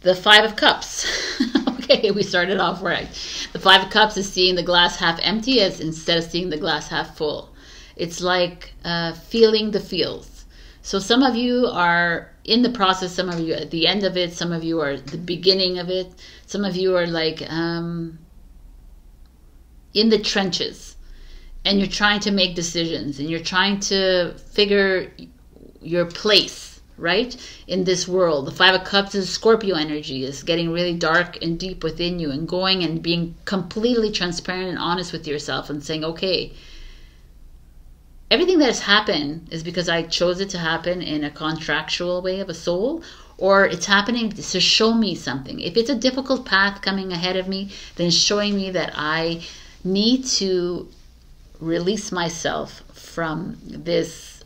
Speaker 2: The Five of Cups. Okay, we started off right. The Five of Cups is seeing the glass half empty instead of seeing the glass half full. It's like feeling the feels. So some of you are in the process, some of you at the end of it, some of you are at the beginning of it, some of you are like in the trenches, and you're trying to make decisions, and you're trying to figure your place, right, in this world. The Five of Cups is Scorpio energy, is getting really dark and deep within you, and going and being completely transparent and honest with yourself and saying, okay, everything that has happened is because I chose it to happen in a contractual way of a soul, or it's happening to show me something. If it's a difficult path coming ahead of me, then it's showing me that I need to release myself from this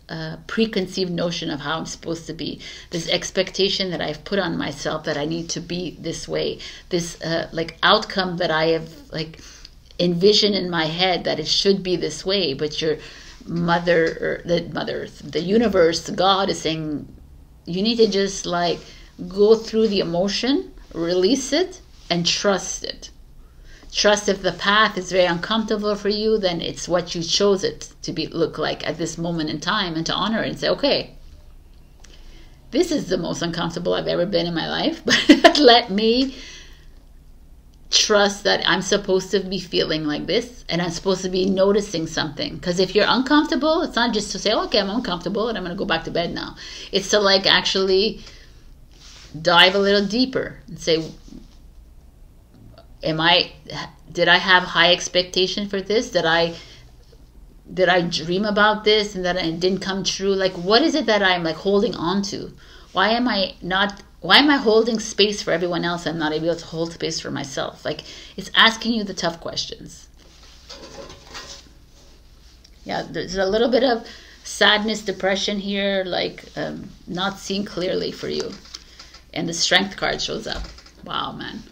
Speaker 2: preconceived notion of how I'm supposed to be, this expectation that I've put on myself that I need to be this way, this like outcome that I have like envisioned in my head that it should be this way, but your the universe, God is saying you need to just like go through the emotion, release it, and trust it. Trust if the path is very uncomfortable for you, then it's what you chose it to look like at this moment in time, and to honor it and say, okay, this is the most uncomfortable I've ever been in my life, but let me trust that I'm supposed to be feeling like this, and I'm supposed to be noticing something. Because if you're uncomfortable, it's not just to say, okay, I'm uncomfortable and I'm going to go back to bed now. It's to like actually dive a little deeper and say, did I have high expectation for this? Did I dream about this and that it didn't come true? Like, what is it that I'm like holding on to? Why am I holding space for everyone else? I'm not able to hold space for myself. Like, it's asking you the tough questions. Yeah, there's a little bit of sadness, depression here, like not seeing clearly for you. And the Strength card shows up. Wow, man.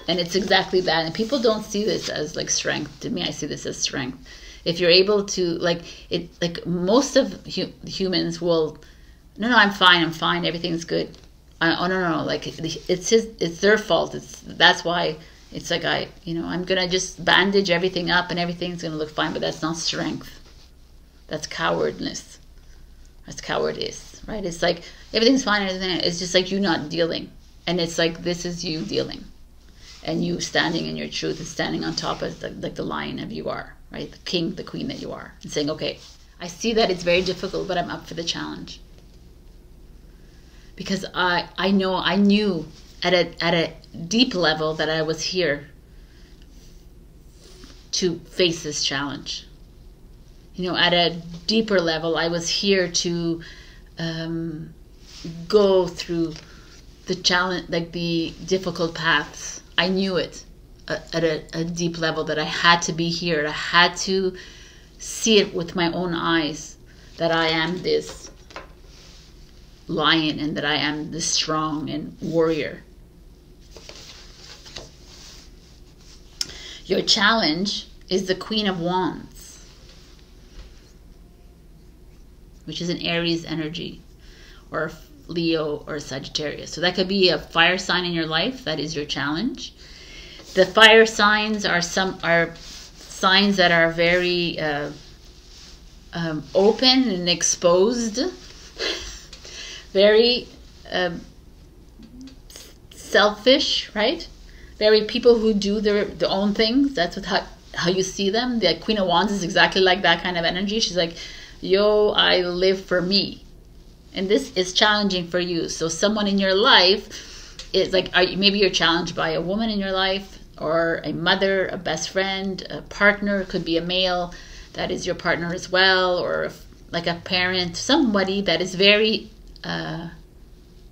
Speaker 2: And it's exactly that. And people don't see this as like strength. To me, I see this as strength. If you're able to, like, it, like most of humans will, no, I'm fine, everything's good. Oh, no, like it's their fault. That's why it's like I'm gonna just bandage everything up and everything's gonna look fine. But that's not strength. That's cowardness. That's cowardice, right? It's like everything's fine, it's just like you not dealing, and it's like this is you dealing, and you standing in your truth and standing on top of the lion of you are, right? The king, the queen that you are, and saying, okay, I see that it's very difficult, but I'm up for the challenge. Because I knew at a deep level that I was here to face this challenge. At a deeper level, I was here to go through the challenge, like the difficult paths. I knew it at a deep level that I had to be here. I had to see it with my own eyes that I am this lion and that I am this strong and warrior. Your challenge is the Queen of Wands, which is an Aries energy, or Leo or Sagittarius. So that could be a fire sign in your life. That is your challenge. The fire signs are signs that are very open and exposed, very selfish, right? Very people who do their own things. That's how you see them. The Queen of Wands is exactly like that kind of energy. She's like, yo, I live for me. And this is challenging for you. So someone in your life is like, maybe you're challenged by a woman in your life, or a mother, a best friend, a partner. It could be a male that is your partner as well, or like a parent, somebody that is very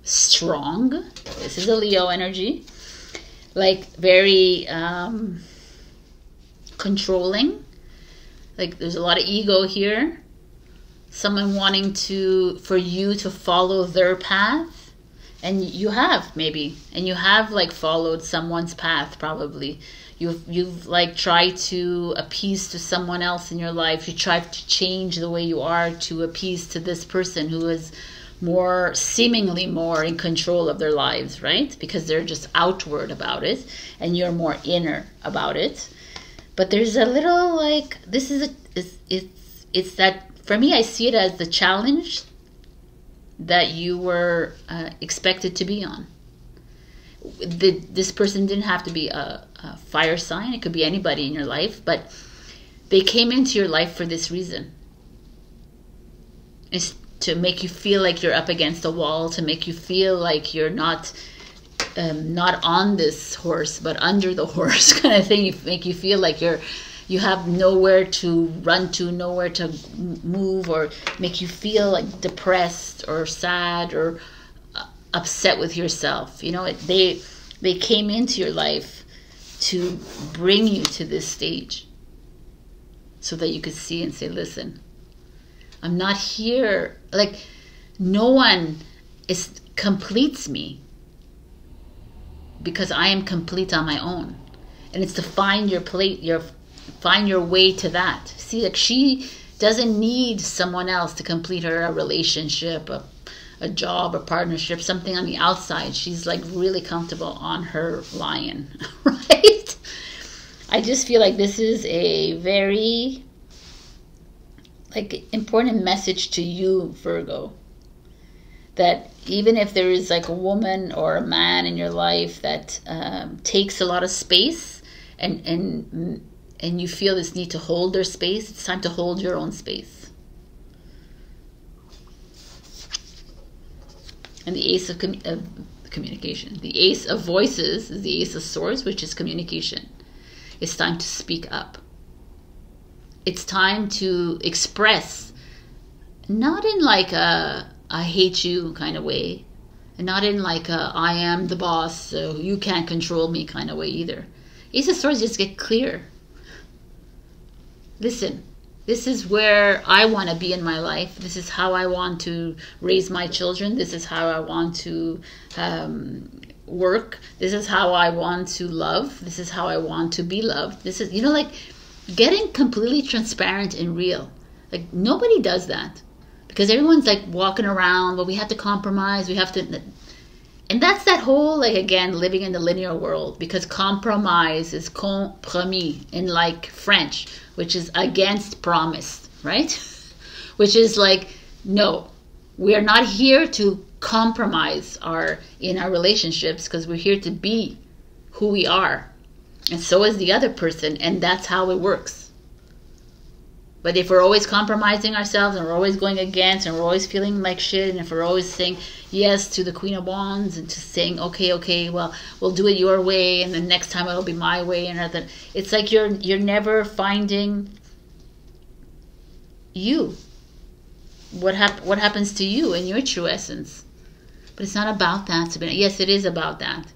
Speaker 2: strong. This is a Leo energy. Like very controlling. Like there's a lot of ego here. Someone wanting for you to follow their path. And you have, maybe. And you have like followed someone's path, probably. You've like tried to appease to someone else in your life. You tried to change the way you are to appease to this person who is seemingly more in control of their lives, right? Because they're just outward about it and you're more inner about it. But there's a little like, it's that, for me, I see it as the challenge that you were expected to be on. This person didn't have to be a fire sign. It could be anybody in your life, but they came into your life for this reason. It's to make you feel like you're up against a wall, to make you feel like you're not on this horse, but under the horse kind of thing. Make you feel like you have nowhere to run to, nowhere to move, or make you feel like depressed or sad or upset with yourself. You know, they came into your life to bring you to this stage so that you could see and say, listen, I'm not here. Like, no one completes me, because I am complete on my own. And it's to find find your way to that. See, like, she doesn't need someone else to complete her, a relationship, a job, a partnership, something on the outside. She's like really comfortable on her lion, right? I just feel like this is a very like important message to you, Virgo, that even if there is like a woman or a man in your life that takes a lot of space and you feel this need to hold their space, it's time to hold your own space. And the Ace of communication, the Ace of voices is the Ace of swords, which is communication. It's time to speak up. It's time to express, not in like a I hate you kind of way, and not in like a I am the boss so you can't control me kind of way either. Ace of swords, just get clear. Listen, this is where I want to be in my life. This is how I want to raise my children. This is how I want to work. This is how I want to love. This is how I want to be loved. This is, you know, like getting completely transparent and real. Like nobody does that, because everyone's like walking around, but we have to compromise. We have to, and that's that whole, like, again, living in the linear world, because compromise is compromis in like French, which is against promise, right? Which is like, no, we are not here to compromise in our relationships, because we're here to be who we are. And so is the other person, and that's how it works. But if we're always compromising ourselves, and we're always going against, and we're always feeling like shit, and if we're always saying yes to the Queen of Wands, and to saying, okay, well, we'll do it your way, and the next time it'll be my way, and nothing, it's like you're never finding you. What happens to you in your true essence? But it's not about that, Sabrina. Yes, it is about that.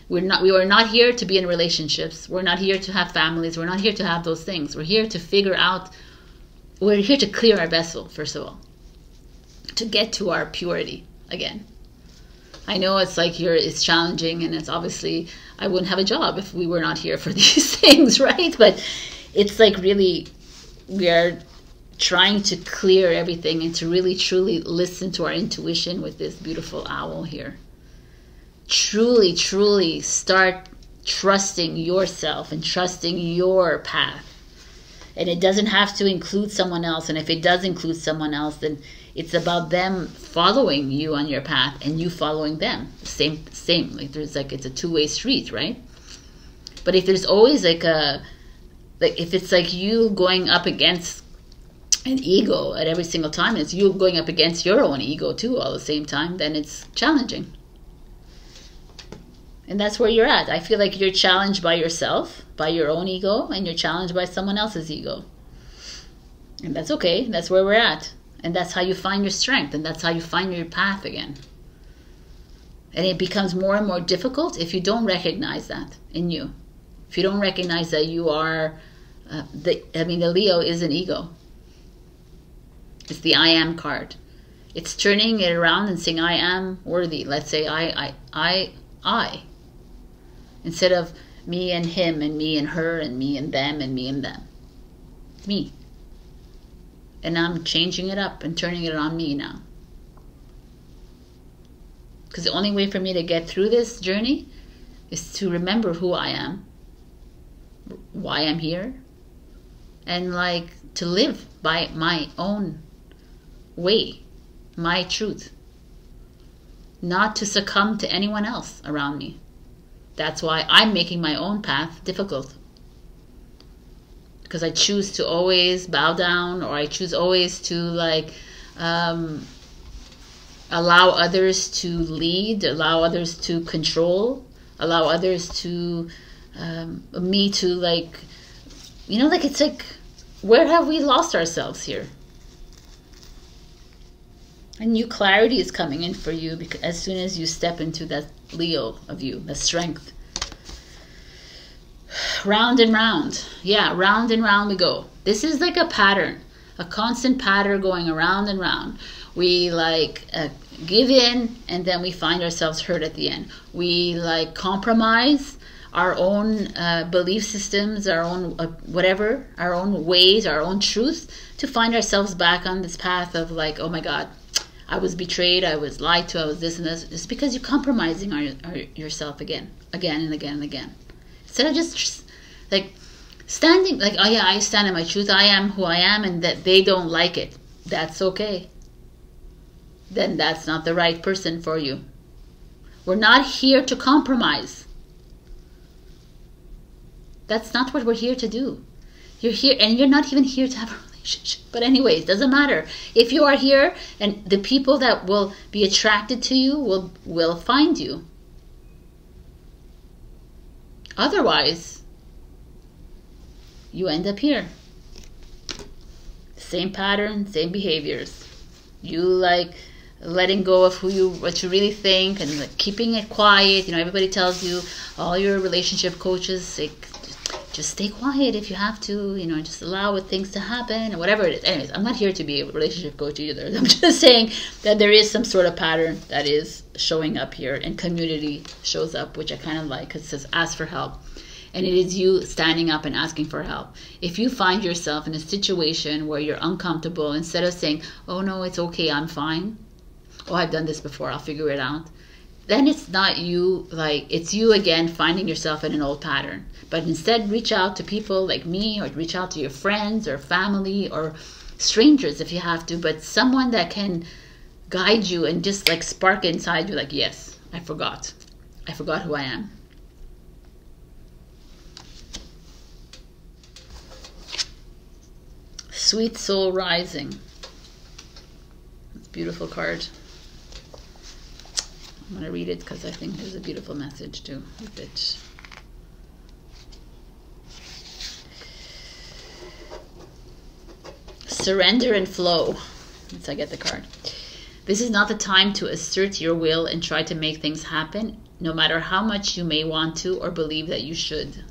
Speaker 2: We are not here to be in relationships. We're not here to have families. We're not here to have those things. We're here to figure out, we're here to clear our vessel, first of all. To get to our purity again. I know it's like it's challenging, and it's obviously, I wouldn't have a job if we were not here for these things, right? But it's like really, we are trying to clear everything and to really truly listen to our intuition with this beautiful owl here. Truly, truly start trusting yourself and trusting your path. And it doesn't have to include someone else. And if it does include someone else, then it's about them following you on your path and you following them. Same. Like it's a two-way street, right? But if there's always if it's like you going up against an ego at every single time, and it's you going up against your own ego too all at the same time, then it's challenging. And that's where you're at. I feel like you're challenged by yourself, by your own ego, and you're challenged by someone else's ego. And that's okay. That's where we're at. And that's how you find your strength, and that's how you find your path again. And it becomes more and more difficult if you don't recognize that in you. If you don't recognize that you are, the Leo is an ego. It's the I am card. It's turning it around and saying, I am worthy. Let's say I. Instead of me and him and me and her and me and them and me and them. Me. And I'm changing it up and turning it on me now. Because the only way for me to get through this journey is to remember who I am, why I'm here, and like to live by my own way, my truth. Not to succumb to anyone else around me. That's why I'm making my own path difficult. Because I choose to always bow down, or I choose always to allow others to lead, allow others to control, allow others to, me to it's like, where have we lost ourselves here? A new clarity is coming in for you because as soon as you step into that Leo of you, the strength. Round and round. Yeah, round and round we go. This is like a pattern, a constant pattern going around and round. We give in, and then we find ourselves hurt at the end. We compromise our own belief systems, our own whatever, our own ways, our own truth, to find ourselves back on this path of oh my God, I was betrayed, I was lied to, I was this and this. It's because you're compromising yourself again and again. Instead of just standing, oh yeah, I stand in my truth, I am who I am, and that they don't like it. That's okay. Then that's not the right person for you. We're not here to compromise. That's not what we're here to do. You're here, and you're not even here to have a relationship. But anyways, doesn't matter. If you are here, and the people that will be attracted to you will find you. Otherwise, you end up here. Same pattern, same behaviors. You letting go of what you really think, and keeping it quiet. Everybody tells you, all your relationship coaches say, just stay quiet if you have to, just allow things to happen, or whatever it is. Anyways, I'm not here to be a relationship coach either. I'm just saying that there is some sort of pattern that is showing up here, and community shows up, which I kind of like, because it says ask for help. And it is you standing up and asking for help. If you find yourself in a situation where you're uncomfortable, instead of saying, oh no, it's okay, I'm fine. Oh, I've done this before, I'll figure it out. Then it's not you, it's you again finding yourself in an old pattern. But instead, reach out to people like me, or reach out to your friends or family or strangers if you have to, but someone that can guide you and just spark inside you, yes, I forgot who I am. Sweet Soul Rising. It's a beautiful card. I'm going to read it because I think there's a beautiful message too with it. Surrender and flow. Once I get the card. This is not the time to assert your will and try to make things happen, no matter how much you may want to or believe that you should.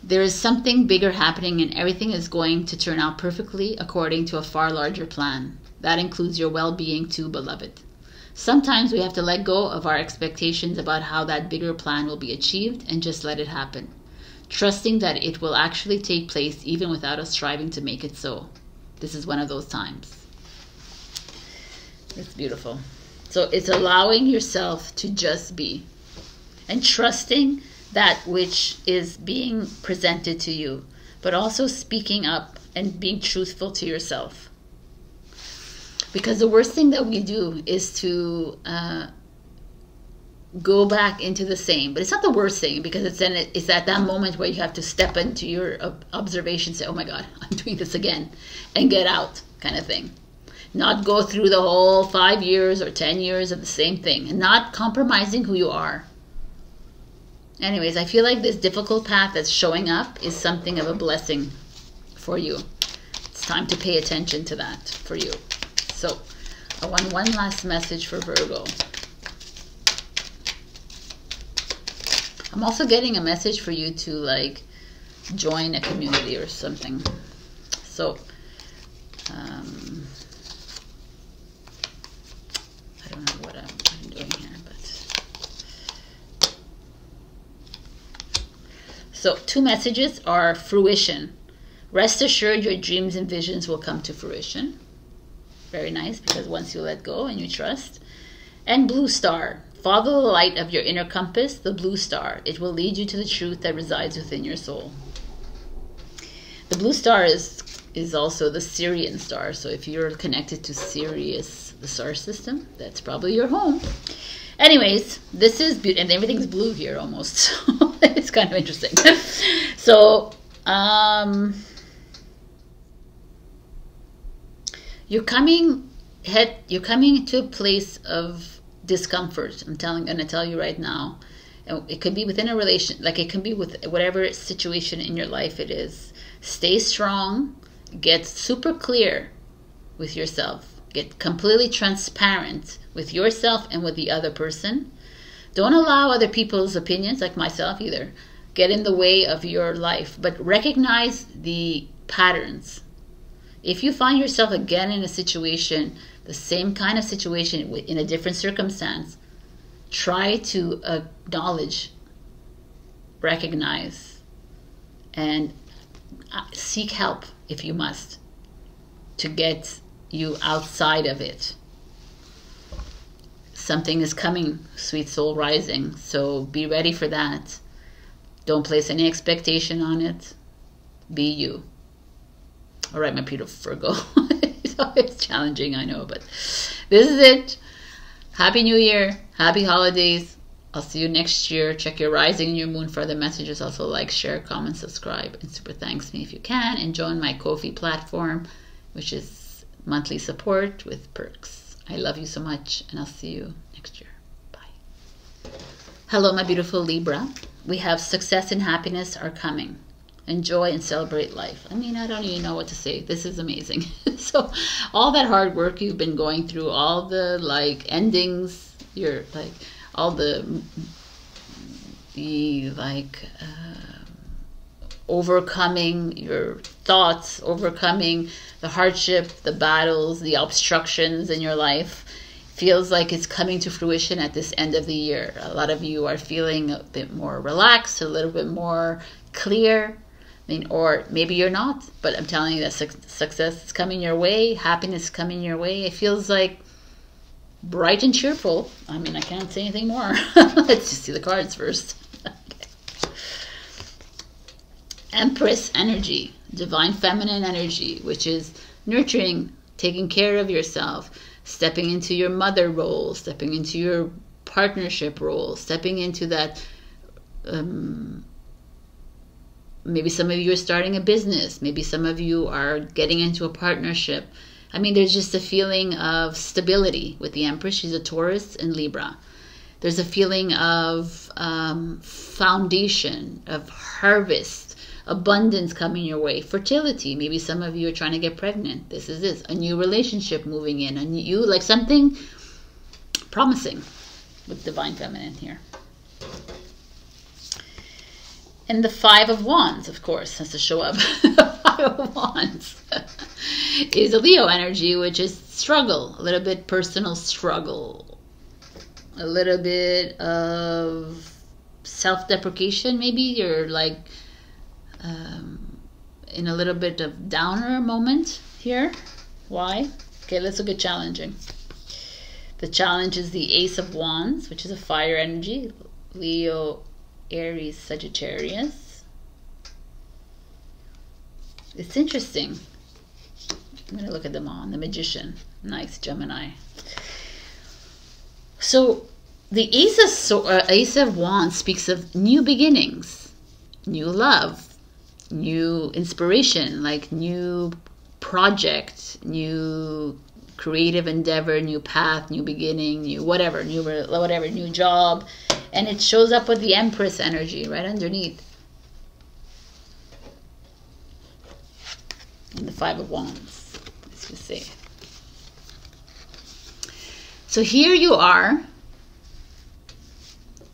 Speaker 2: There is something bigger happening, and everything is going to turn out perfectly according to a far larger plan. That includes your well-being too, beloved. Sometimes we have to let go of our expectations about how that bigger plan will be achieved and just let it happen, trusting that it will actually take place even without us striving to make it so. This is one of those times. It's beautiful. So it's allowing yourself to just be and trusting that which is being presented to you, but also speaking up and being truthful to yourself. Because the worst thing that we do is to go back into the same. But it's not the worst thing, because it's at that moment where you have to step into your observation, say, oh my God, I'm doing this again, and get out, kind of thing. Not go through the whole 5 years or 10 years of the same thing, and not compromising who you are. Anyways, I feel like this difficult path that's showing up is something of a blessing for you. It's time to pay attention to that for you. So I want one last message for Virgo. I'm also getting a message for you to like join a community or something. So I don't know what I'm doing here, but so 2 messages are fruition. Rest assured your dreams and visions will come to fruition. Very nice, because once you let go and you trust. And blue star. Follow the light of your inner compass, the blue star. It will lead you to the truth that resides within your soul. The blue star is also the Syrian star. So if you're connected to Sirius, the star system, that's probably your home. Anyways, this is beautiful, and everything's blue here almost. It's kind of interesting. So, you're coming to a place of discomfort. I'm gonna tell you right now. It could be within a relation, like it can be with whatever situation in your life it is. Stay strong. Get super clear with yourself. Get completely transparent with yourself and with the other person. Don't allow other people's opinions, like myself either, get in the way of your life. But recognize the patterns. If you find yourself again in a situation, the same kind of situation in a different circumstance, try to acknowledge, recognize, and seek help if you must, to get you outside of it. Something is coming, sweet soul rising, so be ready for that. Don't place any expectation on it. Be you. All right, my beautiful Virgo. It's always challenging, I know, but this is it. Happy New Year. Happy holidays. I'll see you next year. Check your rising and your moon for other messages. Also like, share, comment, subscribe, and super thanks me if you can. And join my Ko-fi platform, which is monthly support with perks. I love you so much, and I'll see you next year. Bye. Hello, my beautiful Libra. We have success and happiness are coming. Enjoy and celebrate life. I mean, I don't even know what to say. This is amazing. So all that hard work you've been going through, all the like endings, you're like all the like overcoming your thoughts, overcoming the hardship, the battles, the obstructions in your life, feels like it's coming to fruition at this end of the year. A lot of you are feeling a bit more relaxed, a little bit more clear. I mean, or maybe you're not, but I'm telling you that success is coming your way, happiness is coming your way. It feels like bright and cheerful. I mean, I can't say anything more. Let's just see the cards first. Okay. Empress energy, divine feminine energy, which is nurturing, taking care of yourself, stepping into your mother role, stepping into your partnership role, stepping into that maybe some of you are starting a business. Maybe some of you are getting into a partnership. I mean, there's just a feeling of stability with the Empress. She's a Taurus and Libra. There's a feeling of foundation, of harvest, abundance coming your way, fertility. Maybe some of you are trying to get pregnant. This is this. A new relationship moving in. A new, like something promising with Divine Feminine here. And the Five of Wands, of course, has to show up. The Five of Wands is a Leo energy, which is struggle, a little bit personal struggle, a little bit of self-deprecation. Maybe you're like in a little bit of downer moment here. Why? Okay, let's look at challenging. The challenge is the Ace of Wands, which is a fire energy. Leo, Aries, Sagittarius. It's interesting. I'm going to look at them all. The Magician. Nice, Gemini. So the Ace of Wands speaks of new beginnings, new love, new inspiration, like new project, new creative endeavor, new path, new beginning, new whatever, new job. And it shows up with the Empress energy right underneath. And the Five of Wands, as you say. So here you are.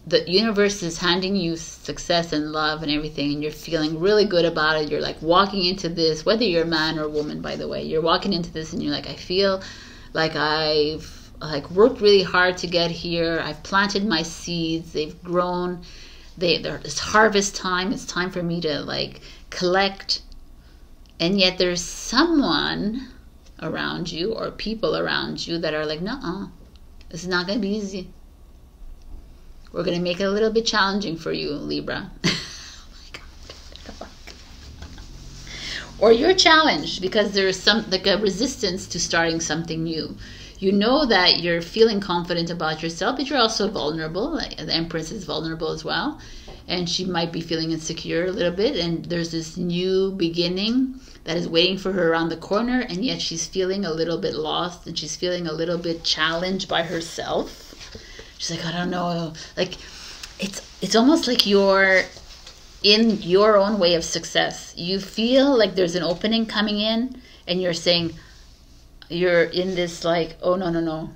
Speaker 2: The universe is handing you success and love and everything, and you're feeling really good about it. You're like walking into this, whether you're a man or a woman, by the way, you're walking into this and you're like, I feel like I've worked really hard to get here. I've planted my seeds. They've grown. It's harvest time. It's time for me to like collect. And yet there's someone around you or people around you that are like, nuh-uh, this is not going to be easy. We're going to make it a little bit challenging for you, Libra. Oh my God. Or you're challenged because there's some like a resistance to starting something new. You know that you're feeling confident about yourself, but you're also vulnerable. Like the Empress is vulnerable as well. And she might be feeling insecure a little bit. And there's this new beginning that is waiting for her around the corner. And yet she's feeling a little bit lost. And she's feeling a little bit challenged by herself. She's like, I don't know. Like, it's almost like you're in your own way of success. You feel like there's an opening coming in. And you're saying, you're in this like, oh, no.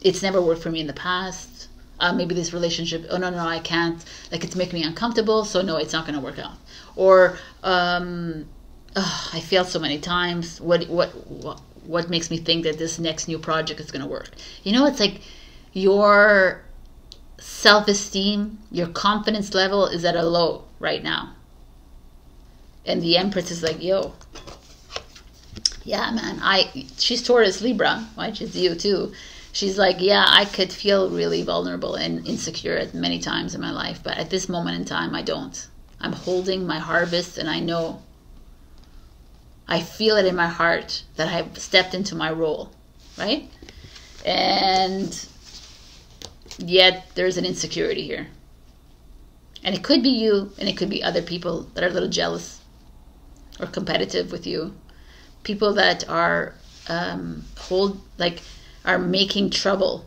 Speaker 2: It's never worked for me in the past. Maybe this relationship, oh, no, I can't. Like, it's making me uncomfortable. So, no, it's not going to work out. Or, I failed so many times. What makes me think that this next new project is going to work? You know, it's like your self-esteem, your confidence level is at a low right now. And the Empress is like, yo, yeah, man, she's Taurus Libra, right? She's you too. She's like, yeah, I could feel really vulnerable and insecure at many times in my life, but at this moment in time, I don't. I'm holding my harvest, and I know, I feel it in my heart that I've stepped into my role, right? And yet there's an insecurity here. And it could be you, and it could be other people that are a little jealous or competitive with you. People that are are making trouble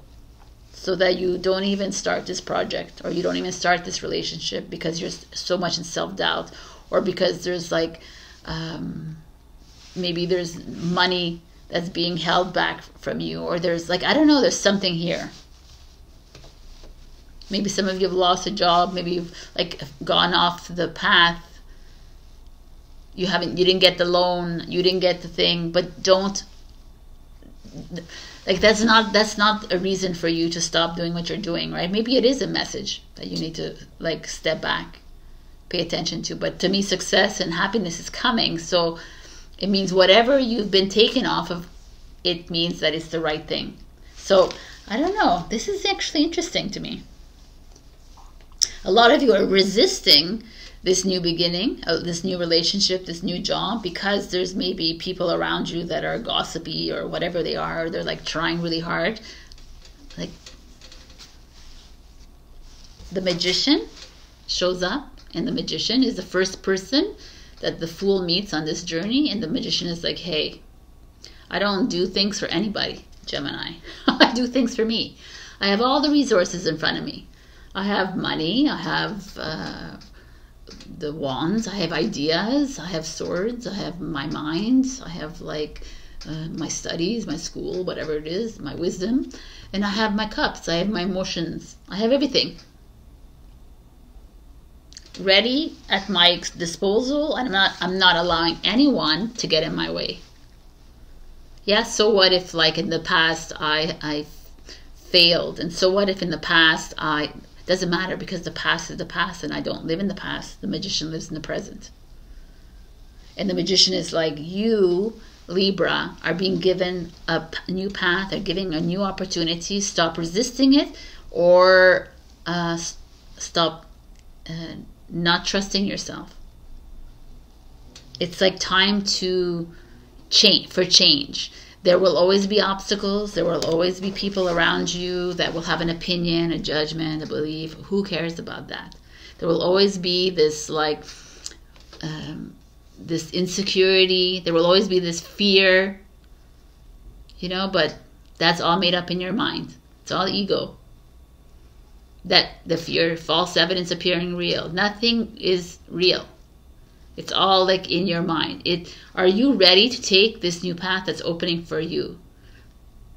Speaker 2: so that you don't even start this project, or you don't even start this relationship because you're so much in self-doubt, or because there's like maybe there's money that's being held back from you, or there's like, I don't know, there's something here. Maybe some of you have lost a job, maybe you've like gone off the path. You didn't get the loan, you didn't get the thing, but don't, like, that's not a reason for you to stop doing what you're doing, right? Maybe it is a message that you need to like step back, pay attention to. But to me, success and happiness is coming. So it means whatever you've been taken off of, it means that it's the right thing. So I don't know, this is actually interesting to me. A lot of you are resisting this new beginning, this new relationship, this new job, because there's maybe people around you that are gossipy or whatever they are, or they're like trying really hard. Like the Magician shows up, and the Magician is the first person that the Fool meets on this journey, and the Magician is like, hey, I don't do things for anybody, Gemini. I do things for me. I have all the resources in front of me. I have money, I have the wands. I have ideas. I have swords. I have my mind. I have like my studies, my school, whatever it is, my wisdom. And I have my cups. I have my emotions. I have everything ready at my disposal. I'm not allowing anyone to get in my way. Yeah, so what if like in the past I failed, and so what if in the past doesn't matter, because the past is the past and I don't live in the past. The magician lives in the present. And the magician is like, you, Libra, are being given a new path, are giving a new opportunity. Stop resisting it, or stop not trusting yourself. It's like time to change. There will always be obstacles. There will always be people around you that will have an opinion, a judgment, a belief. Who cares about that? There will always be this like this insecurity. There will always be this fear, you know, but that's all made up in your mind. It's all ego. That the fear, false evidence appearing real. Nothing is real. It's all like in your mind. Are you ready to take this new path that's opening for you?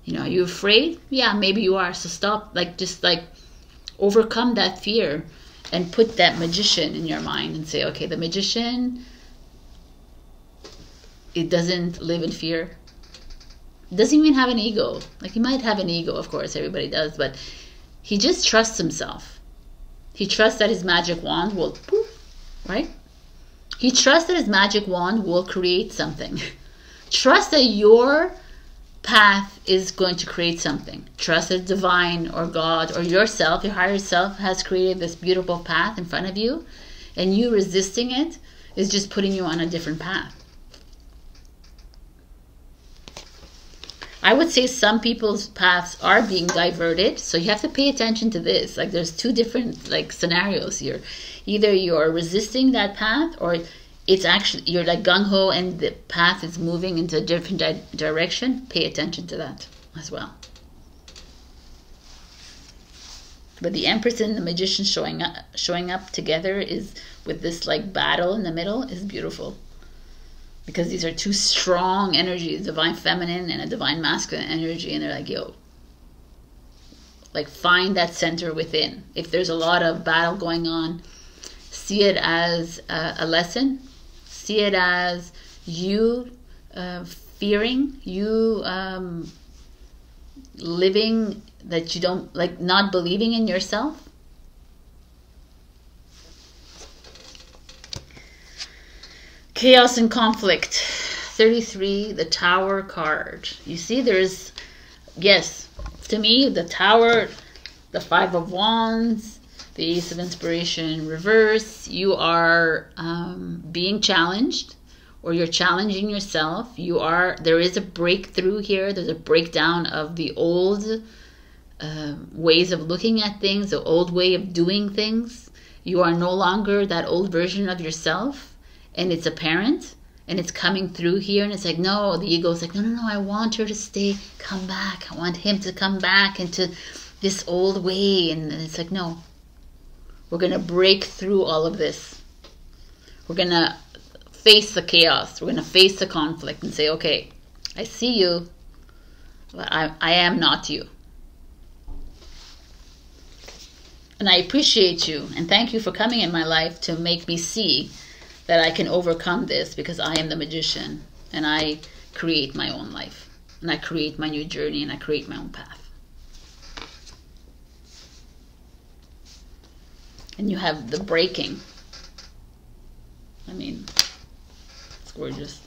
Speaker 2: You know, are you afraid? Yeah, maybe you are. So stop, just overcome that fear and put that magician in your mind and say, okay, the magician, it doesn't live in fear. It doesn't even have an ego. Like, he might have an ego, of course, everybody does, but he just trusts himself. He trusts that his magic wand will poof, right? He trusts that his magic wand will create something. Trust that your path is going to create something. Trust that divine or God or yourself, your higher self, has created this beautiful path in front of you, and you resisting it is just putting you on a different path. I would say some people's paths are being diverted, so you have to pay attention to this. Like, there's two different scenarios here. Either you're resisting that path, or it's actually you're like gung-ho and the path is moving into a different direction. Pay attention to that as well. But the Empress and the Magician showing up together is with this battle in the middle is beautiful. Because these are two strong energies, divine feminine and a divine masculine energy, and they're like, yo, find that center within. If there's a lot of battle going on, see it as a lesson. See it as you fearing, you living that you don't, not believing in yourself. Chaos and conflict. 33, the Tower card. You see, there's, yes, to me, the Tower, the Five of Wands, the Ace of Inspiration in reverse. You are being challenged, or you're challenging yourself. There is a breakthrough here. There's a breakdown of the old ways of looking at things, the old way of doing things. You are no longer that old version of yourself. And it's apparent, and it's coming through here, and it's like, no, the ego is like, no, I want her to stay, come back. I want him to come back into this old way. And it's like, no, we're going to break through all of this. We're going to face the chaos. We're going to face the conflict and say, okay, I see you, but I am not you. And I appreciate you, and thank you for coming in my life to make me see that I can overcome this, because I am the magician and I create my own life, and I create my new journey, and I create my own path. And you have the breaking. I mean, it's gorgeous.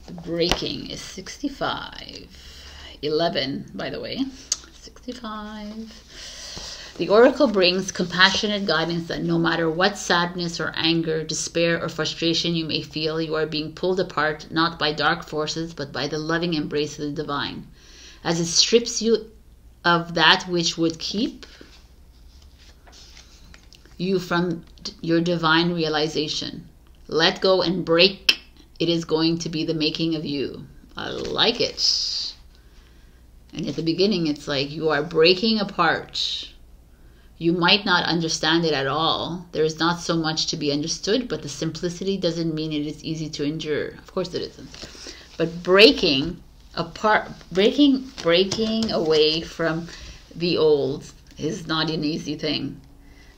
Speaker 2: The breaking is 65. 11, by the way. 65. The oracle brings compassionate guidance that no matter what sadness or anger, despair or frustration you may feel, you are being pulled apart not by dark forces but by the loving embrace of the divine. As it strips you of that which would keep you from your divine realization. Let go and break. It is going to be the making of you. I like it. And at the beginning it's like you are breaking apart. You might not understand it at all. There is not so much to be understood, but the simplicity doesn't mean it is easy to endure. Of course it isn't. But breaking apart, breaking away from the old is not an easy thing.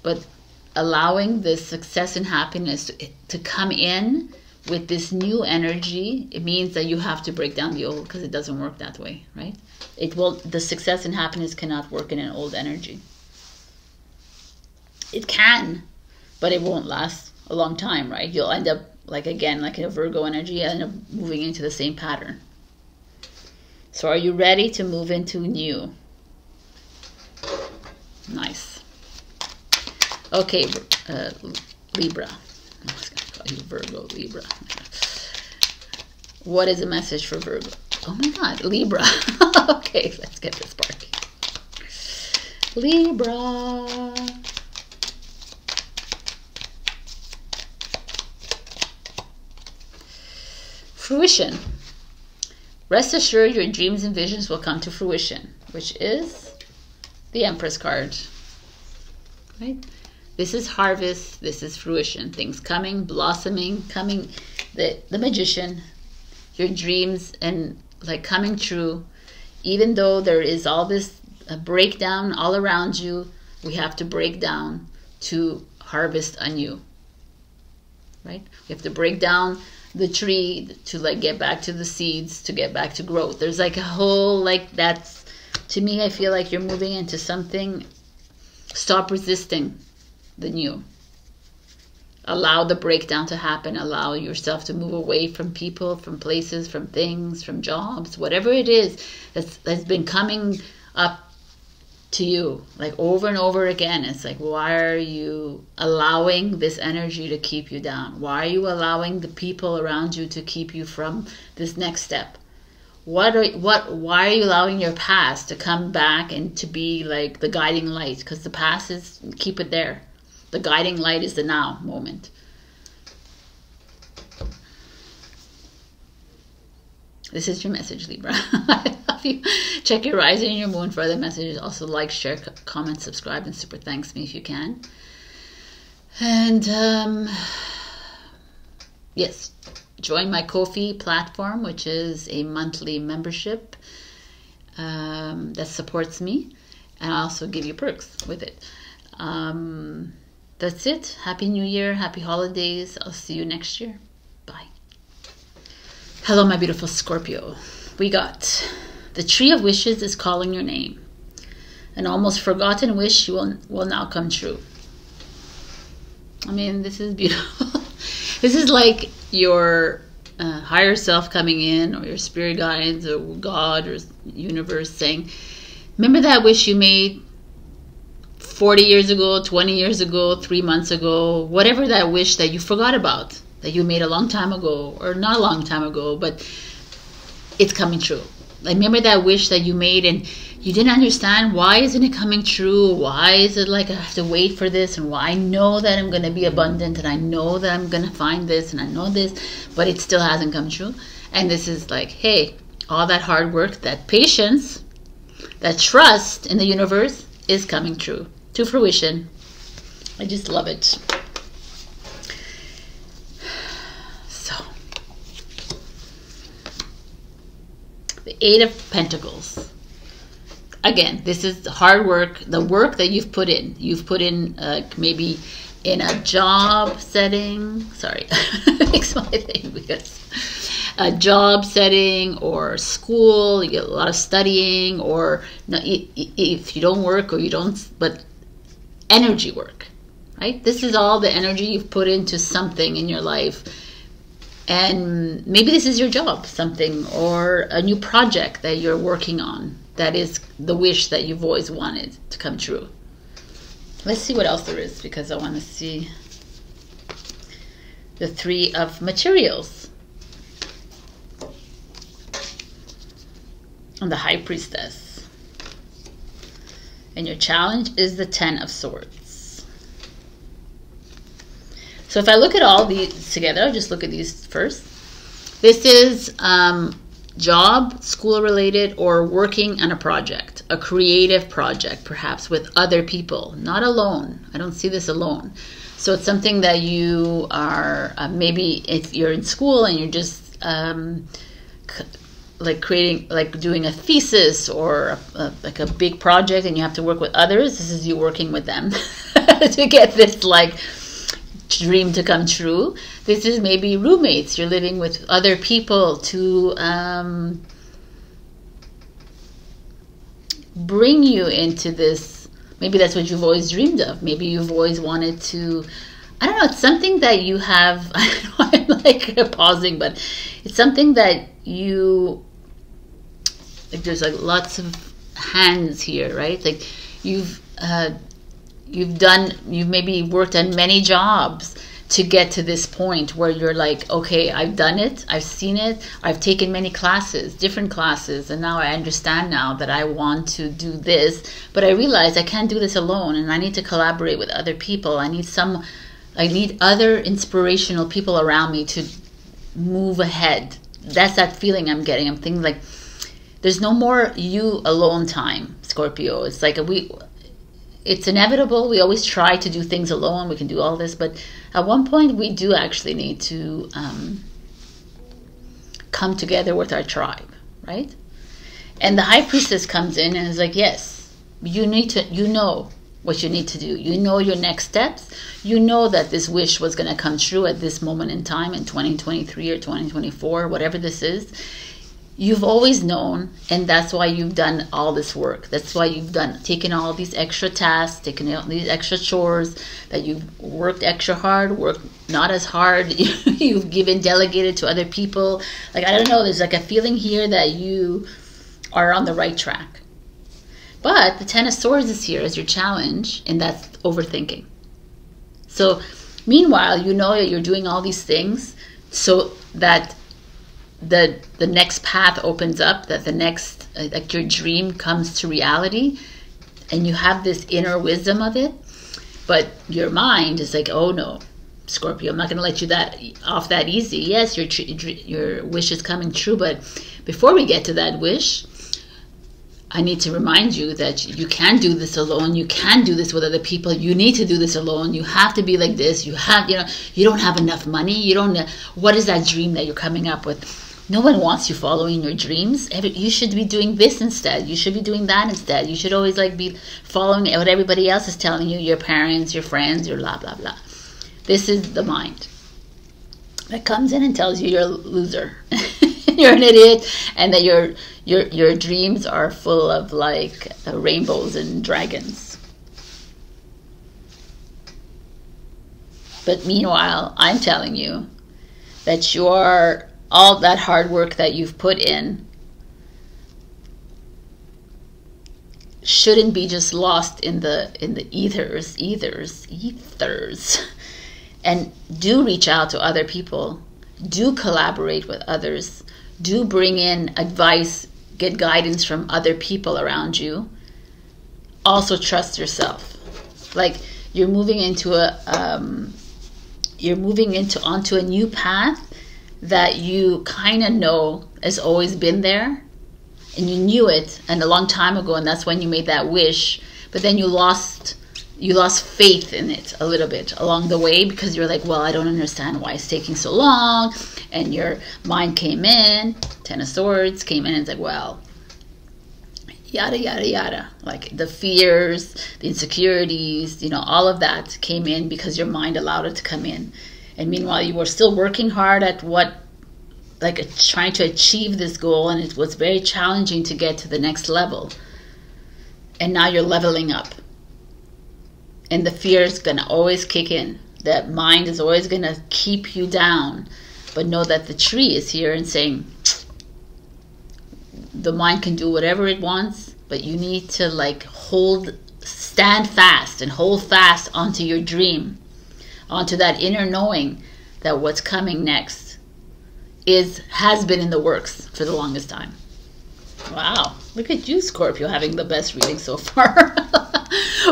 Speaker 2: But allowing this success and happiness to come in with this new energy, it means that you have to break down the old, because it doesn't work that way, right? The success and happiness cannot work in an old energy. It can, but it won't last a long time, right? You'll end up, like again, like in a Virgo energy, you end up moving into the same pattern. So are you ready to move into new? Nice. Okay, Libra. I was going to call you Virgo, Libra. What is the message for Virgo? Oh my God, Libra. Okay, let's get this sparky. Libra. Fruition. Rest assured your dreams and visions will come to fruition, which is the Empress card. Right? This is harvest, this is fruition. Things coming, blossoming, coming, the Magician, your dreams and like coming true. Even though there is all this breakdown all around you, we have to break down to harvest anew. Right? We have to break down the tree to like get back to the seeds, to get back to growth. There's like a whole, like that's, to me, I feel like you're moving into something. Stop resisting the new. Allow the breakdown to happen. Allow yourself to move away from people, from places, from things, from jobs, whatever it is that's been coming up to you like over and over again. It's like, why are you allowing this energy to keep you down? Why are you allowing the people around you to keep you from this next step? Why are you allowing your past to come back and to be like the guiding light? Because the past is, keep it there. The guiding light is the now moment. This is your message, Libra. I love you. Check your rising and your moon for other messages. Also like, share, comment, subscribe, and super thanks me if you can. And yes, join my Ko-fi platform, which is a monthly membership that supports me, and I also give you perks with it. That's it. Happy New Year. Happy holidays. I'll see you next year. Bye. Hello, my beautiful Scorpio. We got the Tree of Wishes is calling your name. An almost forgotten wish will now come true. I mean, this is beautiful. This is like your higher self coming in, or your spirit guides, or God, or universe saying, remember that wish you made 40 years ago, 20 years ago, 3 months ago, whatever that wish that you forgot about, that you made a long time ago, or not a long time ago, but it's coming true. Like, remember that wish that you made and you didn't understand, why isn't it coming true? Why is it like I have to wait for this? And why I know that I'm going to be abundant, and I know that I'm going to find this, and I know this, but it still hasn't come true. And this is like, hey, all that hard work, that patience, that trust in the universe is coming true, to fruition. I just love it. So, the Eight of Pentacles. Again, this is hard work, the work that you've put in. You've put in maybe in a job setting. Sorry, fix my thing, because a job setting or school, you get a lot of studying, or if you don't work or you don't, but energy work, right? This is all the energy you've put into something in your life. And maybe this is your job, something, or a new project that you're working on. That is the wish that you've always wanted to come true. Let's see what else there is, because I want to see the Three of Materials. And the High Priestess. And your challenge is the Ten of Swords. So if I look at all these together, I'll just look at these first. This is job, school related, or working on a project, a creative project, perhaps with other people, not alone. I don't see this alone. So it's something that you are, maybe if you're in school and you're just like creating, like doing a thesis or like a big project and you have to work with others. This is you working with them to get this like dream to come true. This is maybe roommates. You're living with other people to bring you into this. Maybe that's what you've always dreamed of. Maybe you've always wanted to, I don't know, it's something that you have, I don't know, I'm like pausing, but it's something that you, like there's like lots of hands here, right? Like you've maybe worked on many jobs to get to this point where you're like, okay, I've done it, I've seen it, I've taken many classes, different classes, and now I understand now that I want to do this, but I realize I can't do this alone, and I need to collaborate with other people. I need other inspirational people around me to move ahead. That's that feeling I'm getting. I'm thinking like, there's no more you alone time, Scorpio. It's like it's inevitable. We always try to do things alone. We can do all this, but at one point we do actually need to come together with our tribe, right? And the High Priestess comes in and is like, yes, you know what you need to do. You know your next steps. You know that this wish was going to come true at this moment in time in 2023 or 2024, whatever this is. You've always known, and that's why you've done all this work. That's why you've taken all these extra tasks, taken all these extra chores, that you've worked extra hard, worked not as hard, you've delegated to other people. Like, I don't know, there's like a feeling here that you are on the right track. But the Ten of Swords is here as your challenge, and that's overthinking. So, meanwhile, you know that you're doing all these things so that the next path opens up, that the next, like your dream comes to reality, and you have this inner wisdom of it, but your mind is like, oh no, Scorpio, I'm not going to let you off that easy. Yes, your wish is coming true, but before we get to that wish, I need to remind you that you can't do this alone. You can't do this with other people. You need to do this alone. You have to be like this. You don't have enough money. What is that dream that you're coming up with? No one wants you following your dreams. You should be doing this instead. You should be doing that instead. You should always like be following what everybody else is telling you, your parents, your friends, your blah, blah, blah. This is the mind that comes in and tells you you're a loser. You're an idiot, and that your dreams are full of like rainbows and dragons. But meanwhile, I'm telling you that all that hard work that you've put in shouldn't be just lost in the ethers. And do reach out to other people. Do collaborate with others. Do bring in advice, get guidance from other people around you. Also trust yourself. Like you're moving onto a new path that you kind of know has always been there, and you knew it and a long time ago, and that's when you made that wish, but then you lost faith in it a little bit along the way, because you're like, well, I don't understand why it's taking so long. And your mind came in, Ten of Swords came in, and it's like, well, yada yada yada, like the fears, the insecurities, all of that came in because your mind allowed it to come in. And meanwhile, you were still working hard at trying to achieve this goal, and it was very challenging to get to the next level. And now you're leveling up. And the fear is going to always kick in. That mind is always going to keep you down. But know that the tree is here and saying, the mind can do whatever it wants, but you need to stand fast and hold fast onto your dream, onto that inner knowing that what's coming next has been in the works for the longest time. Wow, look at you, Scorpio, having the best reading so far.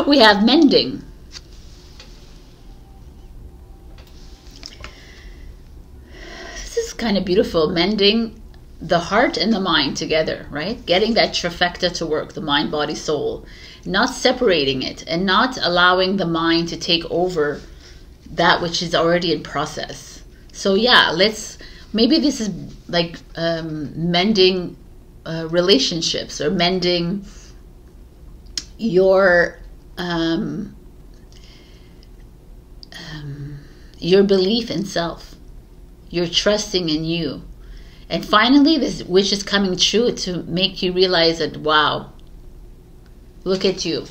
Speaker 2: We have mending. This is kind of beautiful. Mending the heart and the mind together, right? Getting that trifecta to work, the mind, body, soul. Not separating it and not allowing the mind to take over that which is already in process. So yeah, maybe this is like mending relationships, or mending your belief in self, your trusting in you. And finally, this wish is coming true to make you realize that, wow, look at you.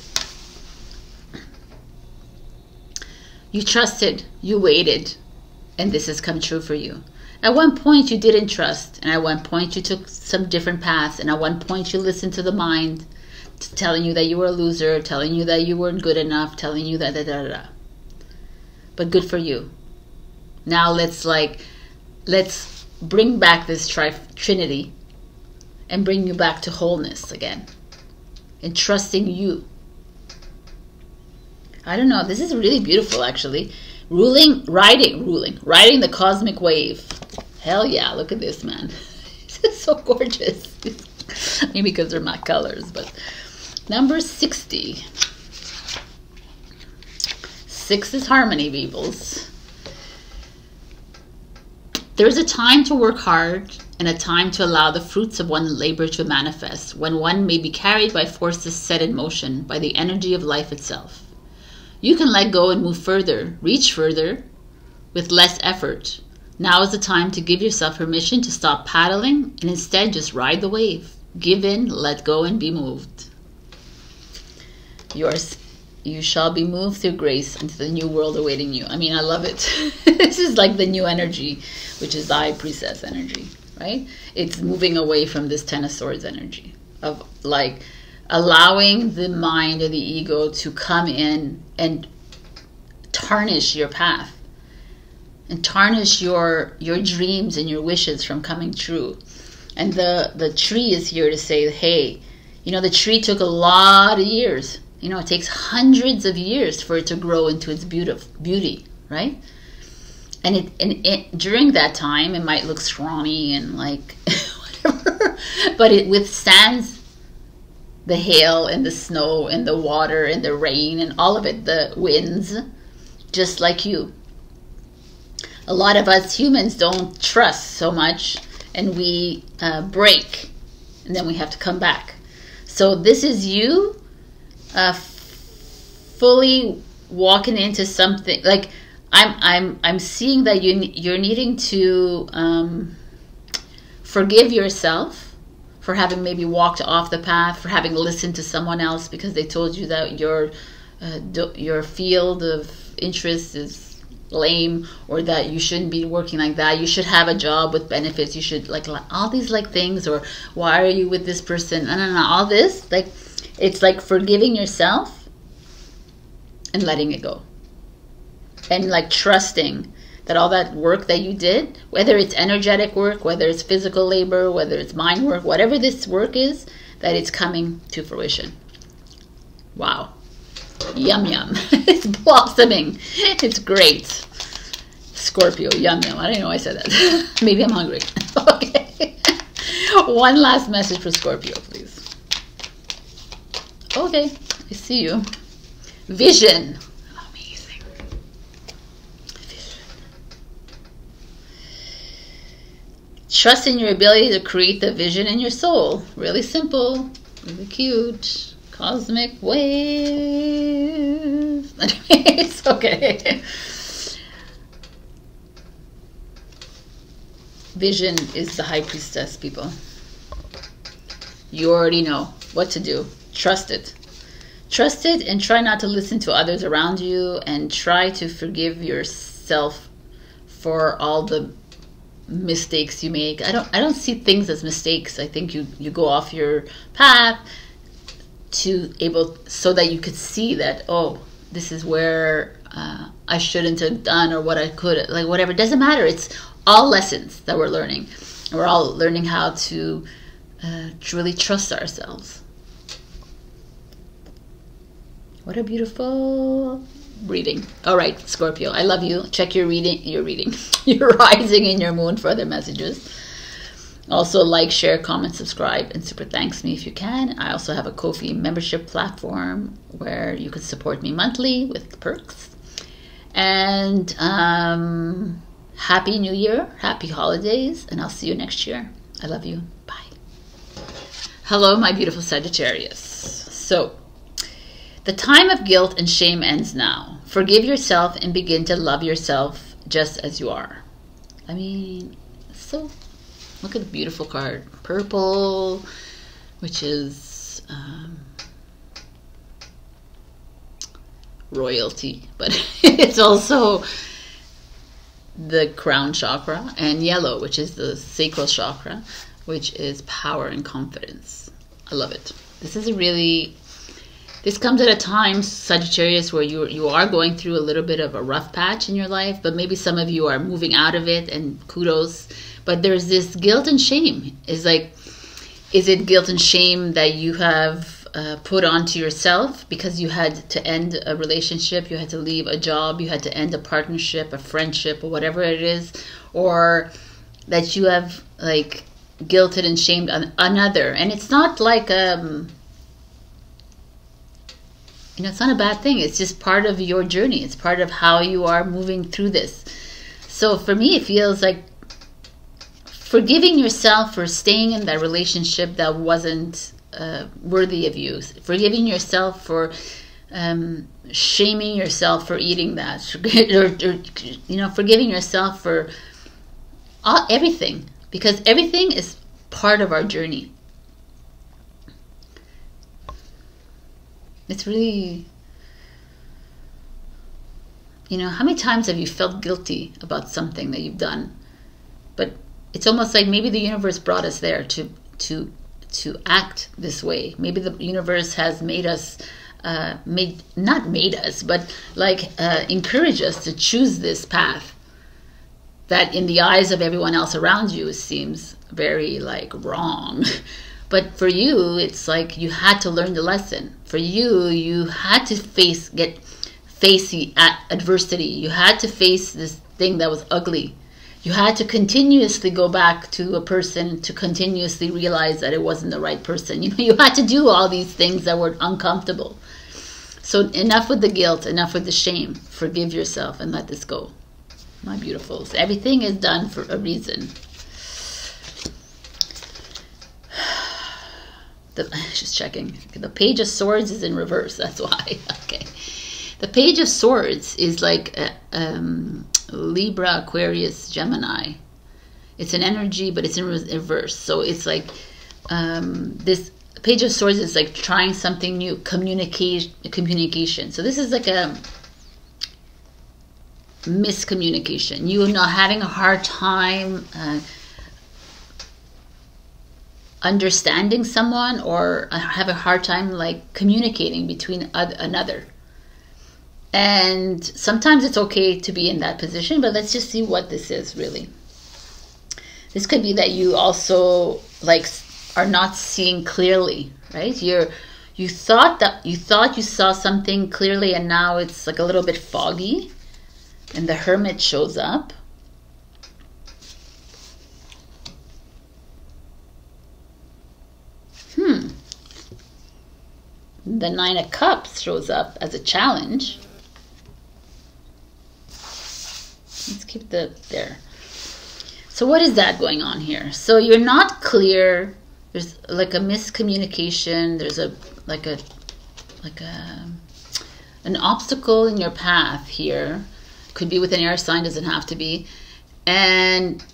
Speaker 2: You trusted, you waited, and this has come true for you. At one point you didn't trust, and at one point you took some different paths, and at one point you listened to the mind telling you that you were a loser, telling you that you weren't good enough, telling you that da-da-da-da. But good for you. Now let's bring back this trinity and bring you back to wholeness again, and trusting you. I don't know, this is really beautiful actually. Riding the cosmic wave. Hell yeah, look at this, man. This is so gorgeous. Maybe because they're my colors, but number 60. 6 is harmony, peoples. There's a time to work hard and a time to allow the fruits of one's labor to manifest, when one may be carried by forces set in motion by the energy of life itself. You can let go and move further, reach further with less effort. Now is the time to give yourself permission to stop paddling and instead just ride the wave. Give in, let go, and be moved. You shall be moved through grace into the new world awaiting you. I mean, I love it. This is like the new energy, which is the High Priestess energy, right? It's moving away from this Ten of Swords energy of like allowing the mind or the ego to come in and tarnish your path and tarnish your dreams and your wishes from coming true. And the tree is here to say, hey, you know, the tree took a lot of years. You know, it takes hundreds of years for it to grow into its beauty, right? And during that time, it might look scrawny and like whatever, but it withstands the hail and the snow and the water and the rain and all of it, the winds, just like you. A lot of us humans don't trust so much, and we break, and then we have to come back. So this is you fully walking into something. Like I'm seeing that you're needing to forgive yourself for having maybe walked off the path, for having listened to someone else because they told you that your field of interest is lame, or that you shouldn't be working like that, you should have a job with benefits, you should like all these like things, or why are you with this person, no, all this, like it's like forgiving yourself and letting it go, and like trusting that all that work that you did, whether it's energetic work, whether it's physical labor, whether it's mind work, whatever this work is, that it's coming to fruition. Wow. Yum yum. It's blossoming. It's great. Scorpio, yum yum. I didn't know I said that. Maybe I'm hungry. Okay. One last message for Scorpio, please. Okay, I see you. Vision. Amazing. Vision. Trust in your ability to create the vision in your soul. Really simple. Really cute. Cosmic wave. It's okay. Vision is the High Priestess, people. You already know what to do. Trust it. Trust it, and try not to listen to others around you, and try to forgive yourself for all the mistakes you make. I don't see things as mistakes. I think you go off your path so that you could see that, oh, this is where I shouldn't have done, or what I could, like whatever. It doesn't matter. It's all lessons that we're learning. We're all learning how to really trust ourselves. What a beautiful reading. All right, Scorpio, I love you. Check your reading, your rising and your moon for other messages. Also, like, share, comment, subscribe, and super thanks me if you can. I also have a Ko-fi membership platform where you can support me monthly with perks. And Happy New Year, happy holidays, and I'll see you next year. I love you. Bye. Hello, my beautiful Sagittarius. So, the time of guilt and shame ends now. Forgive yourself and begin to love yourself just as you are. I mean, so look at the beautiful card. Purple, which is royalty, but it's also the crown chakra, and yellow, which is the sacral chakra, which is power and confidence. I love it. This is a really, this comes at a time, Sagittarius, where you are going through a little bit of a rough patch in your life, but maybe some of you are moving out of it, and kudos. But there's this guilt and shame. It's like, is it guilt and shame that you have put onto yourself because you had to end a relationship, you had to leave a job, you had to end a partnership, a friendship, or whatever it is, or that you have like guilted and shamed another? And it's not like you know, it's not a bad thing. It's just part of your journey. It's part of how you are moving through this. So for me, it feels like forgiving yourself for staying in that relationship that wasn't worthy of you. Forgiving yourself for shaming yourself for eating that. or, you know, forgiving yourself for everything. Because everything is part of our journey. It's really, you know, how many times have you felt guilty about something that you've done? But it's almost like maybe the universe brought us there to act this way. Maybe the universe has made us, not made us, but like encourage us to choose this path that in the eyes of everyone else around you seems very like wrong. But for you, it's like you had to learn the lesson. For you, you had to face the adversity. You had to face this thing that was ugly. You had to continuously go back to a person to continuously realize that it wasn't the right person. You know, you had to do all these things that were uncomfortable. So enough with the guilt, enough with the shame. Forgive yourself and let this go. My beautifuls. Everything is done for a reason. Just checking. The Page of Swords is in reverse. That's why. Okay. The Page of Swords is like Libra, Aquarius, Gemini. It's an energy, but it's in reverse. So it's like this Page of Swords is like trying something new, communication. So this is like a miscommunication. You are not having a hard time understanding someone, or have a hard time like communicating between another. And sometimes it's okay to be in that position, but let's just see what this is really. This could be that you also like are not seeing clearly, right? You thought you saw something clearly, and now it's like a little bit foggy, and the Hermit shows up. The Nine of Cups shows up as a challenge. Let's keep the there. So what is that going on here? So you're not clear. There's like a miscommunication. There's an obstacle in your path here. Could be with an air sign, doesn't have to be. And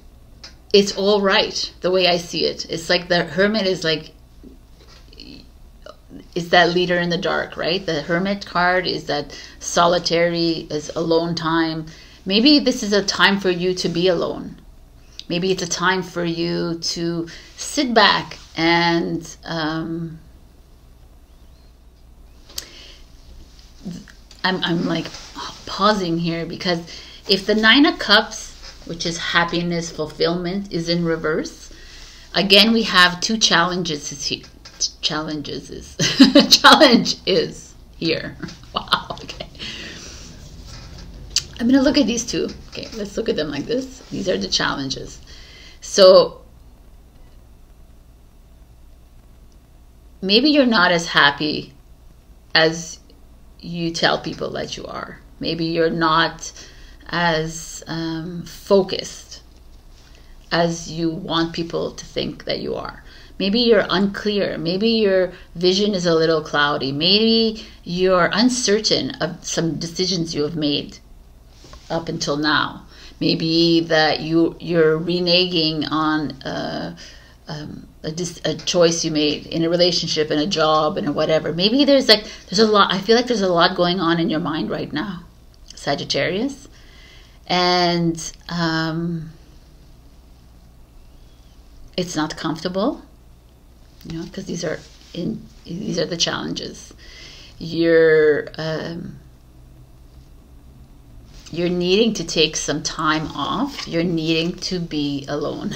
Speaker 2: it's all right the way I see it. It's like the Hermit is like, is that leader in the dark, right? The Hermit card is that solitary, is alone time. Maybe this is a time for you to be alone. Maybe it's a time for you to sit back and I'm like pausing here, because if the Nine of Cups, which is happiness, fulfillment, is in reverse, again we have two challenges here. Challenge is here. Wow. Okay. I'm gonna look at these two. Okay, let's look at them like this. These are the challenges. So maybe you're not as happy as you tell people that you are. Maybe you're not as focused as you want people to think that you are. Maybe you're unclear. Maybe your vision is a little cloudy. Maybe you're uncertain of some decisions you have made up until now. Maybe that you're reneging on a choice you made in a relationship, in a job, and whatever. Maybe there's a lot. I feel like there's a lot going on in your mind right now, Sagittarius, and it's not comfortable, you know, because these are the challenges. You're needing to take some time off. You're needing to be alone.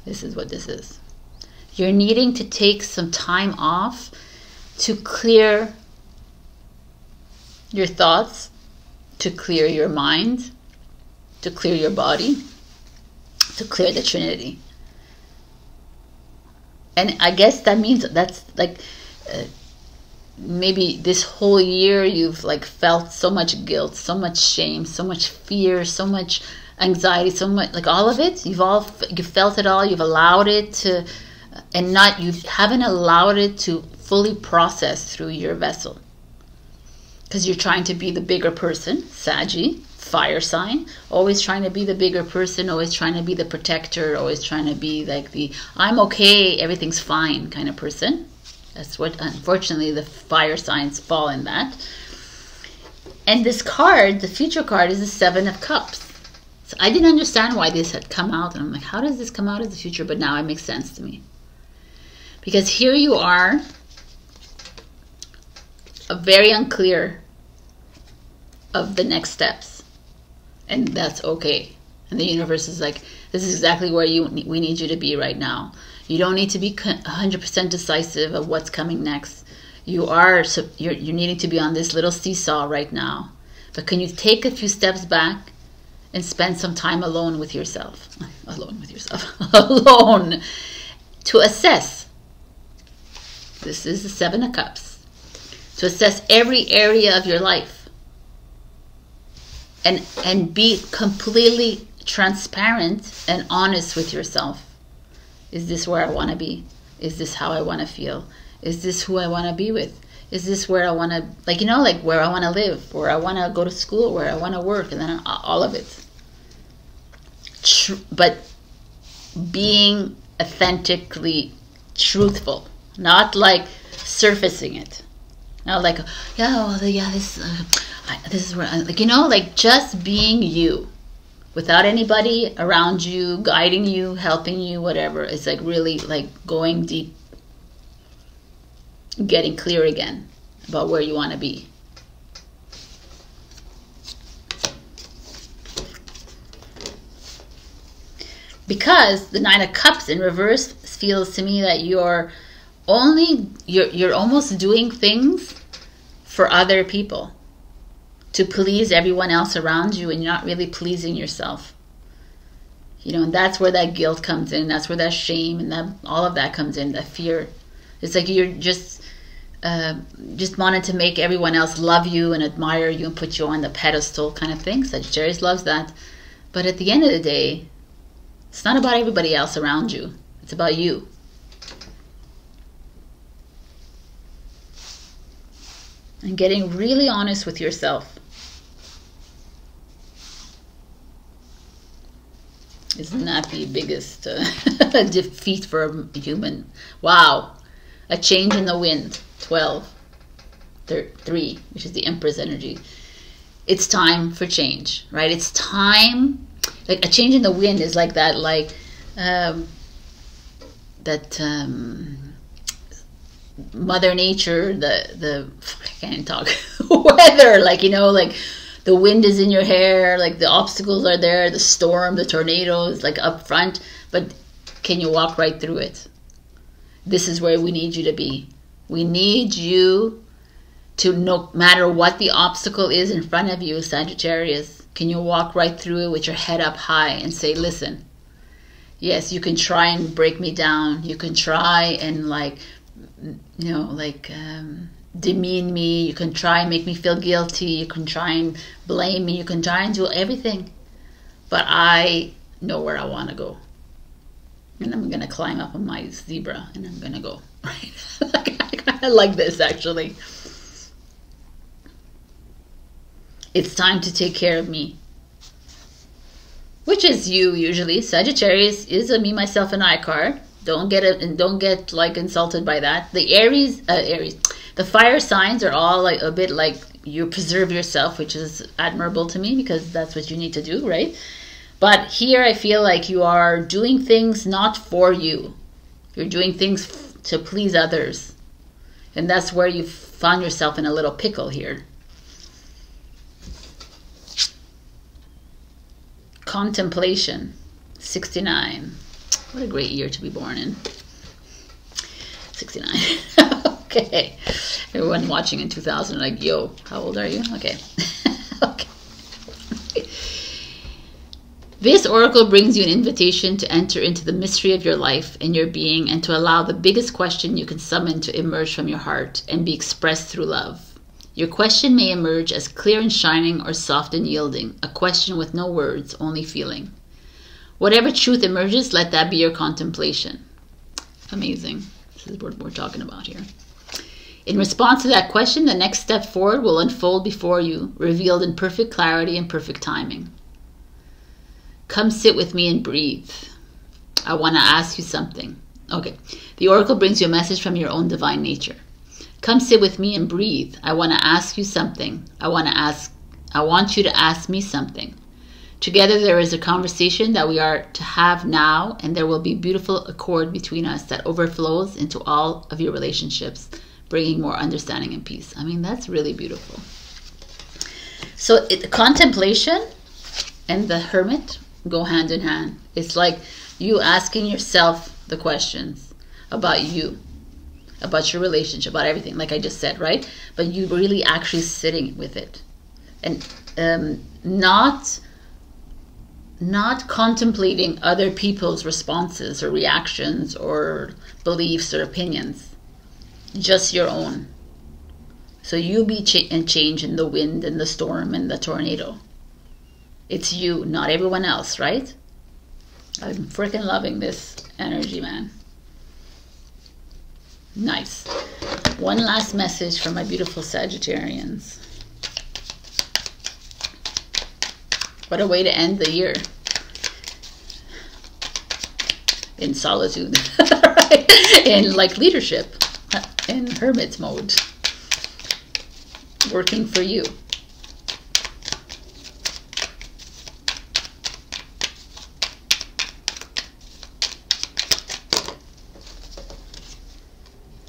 Speaker 2: This is what this is. You're needing to take some time off to clear your thoughts, to clear your mind, to clear your body, to clear the Trinity. And I guess that means that's like maybe this whole year you've like felt so much guilt, so much shame, so much fear, so much anxiety, so much, like all of it. You've felt it all. You've allowed it to, and not, you haven't allowed it to fully process through your vessel, because you're trying to be the bigger person. Saggy, fire sign, always trying to be the bigger person, always trying to be the protector, always trying to be like the I'm okay, everything's fine kind of person. That's what, unfortunately, the fire signs fall in that. And this card, the future card, is the Seven of Cups. So I didn't understand why this had come out, and I'm like, how does this come out as the future? But now it makes sense to me, because here you are, very unclear of the next steps, and that's okay. And the universe is like, this is exactly where we need you to be right now. You don't need to be 100% decisive of what's coming next. You're needing to be on this little seesaw right now. But can you take a few steps back and spend some time alone with yourself? Alone to assess. This is the Seven of Cups. To assess every area of your life. And be completely transparent and honest with yourself. Is this where I want to be? Is this how I want to feel? Is this who I want to be with? Is this where I want to, like, you know, like where I want to live, where I want to go to school, where I want to work, and then all of it. But being authentically truthful, not like surfacing it. Not like, this is where, like, you know, like just being you. Without anybody around you, guiding you, helping you, whatever. It's like really like going deep. Getting clear again about where you want to be. Because the Nine of Cups in reverse feels to me that you're almost doing things for other people, to please everyone else around you, and you're not really pleasing yourself. You know, and that's where that guilt comes in. That's where that shame and that all of that comes in, that fear. It's like you're just wanted to make everyone else love you and admire you and put you on the pedestal kind of thing. Sagittarius loves that. But at the end of the day, it's not about everybody else around you. It's about you. And getting really honest with yourself. Isn't that the biggest defeat for a human? Wow. A change in the wind. 12. 3, which is the Empress energy. It's time for change, right? It's time. Like a change in the wind is like that, like Mother Nature, the I can't even talk. Weather, like, you know, like the wind is in your hair, like the obstacles are there, the storm, the tornadoes, like up front, but can you walk right through it? This is where we need you to be. We need you to, no matter what the obstacle is in front of you, Sagittarius, can you walk right through it with your head up high and say, listen, Yes, you can try and break me down. You can try and like, you know, like demean me. You can try and make me feel guilty. You can try and blame me. You can try and do everything. But I know where I want to go. And I'm going to climb up on my zebra and I'm going to go. Right? I kind of like this, actually. It's time to take care of me. Which is you usually. Sagittarius is a me, myself, and I card. Don't get it, and don't get like insulted by that. The Aries, the fire signs are all like a bit like you preserve yourself, which is admirable to me because that's what you need to do, right? But here I feel like you are doing things not for you. You're doing things to please others, and that's where you found yourself in a little pickle here. Contemplation, 69. What a great year to be born in. 69. Okay. Everyone watching in 2000 like, yo, how old are you? Okay. Okay. This oracle brings you an invitation to enter into the mystery of your life and your being, and to allow the biggest question you can summon to emerge from your heart and be expressed through love. Your question may emerge as clear and shining or soft and yielding, a question with no words, only feeling. Whatever truth emerges, let that be your contemplation. Amazing. This is what we're talking about here. In response to that question, the next step forward will unfold before you, revealed in perfect clarity and perfect timing. Come sit with me and breathe. I want to ask you something. Okay. The oracle brings you a message from your own divine nature. Come sit with me and breathe. I want to ask you something. I want you to ask me something. Together there is a conversation that we are to have now, and there will be beautiful accord between us that overflows into all of your relationships, bringing more understanding and peace. I mean, that's really beautiful. So contemplation and the hermit go hand in hand. It's like you asking yourself the questions about you, about your relationship, about everything, like I just said, right? But you really actually sitting with it, and not contemplating other people's responses or reactions or beliefs or opinions, just your own. So you be change in the wind and the storm and the tornado. It's you, not everyone else, right? I'm freaking loving this energy, man. Nice. One last message from my beautiful Sagittarians. What a way to end the year. In solitude. Right? In like leadership. In hermit mode. Working for you.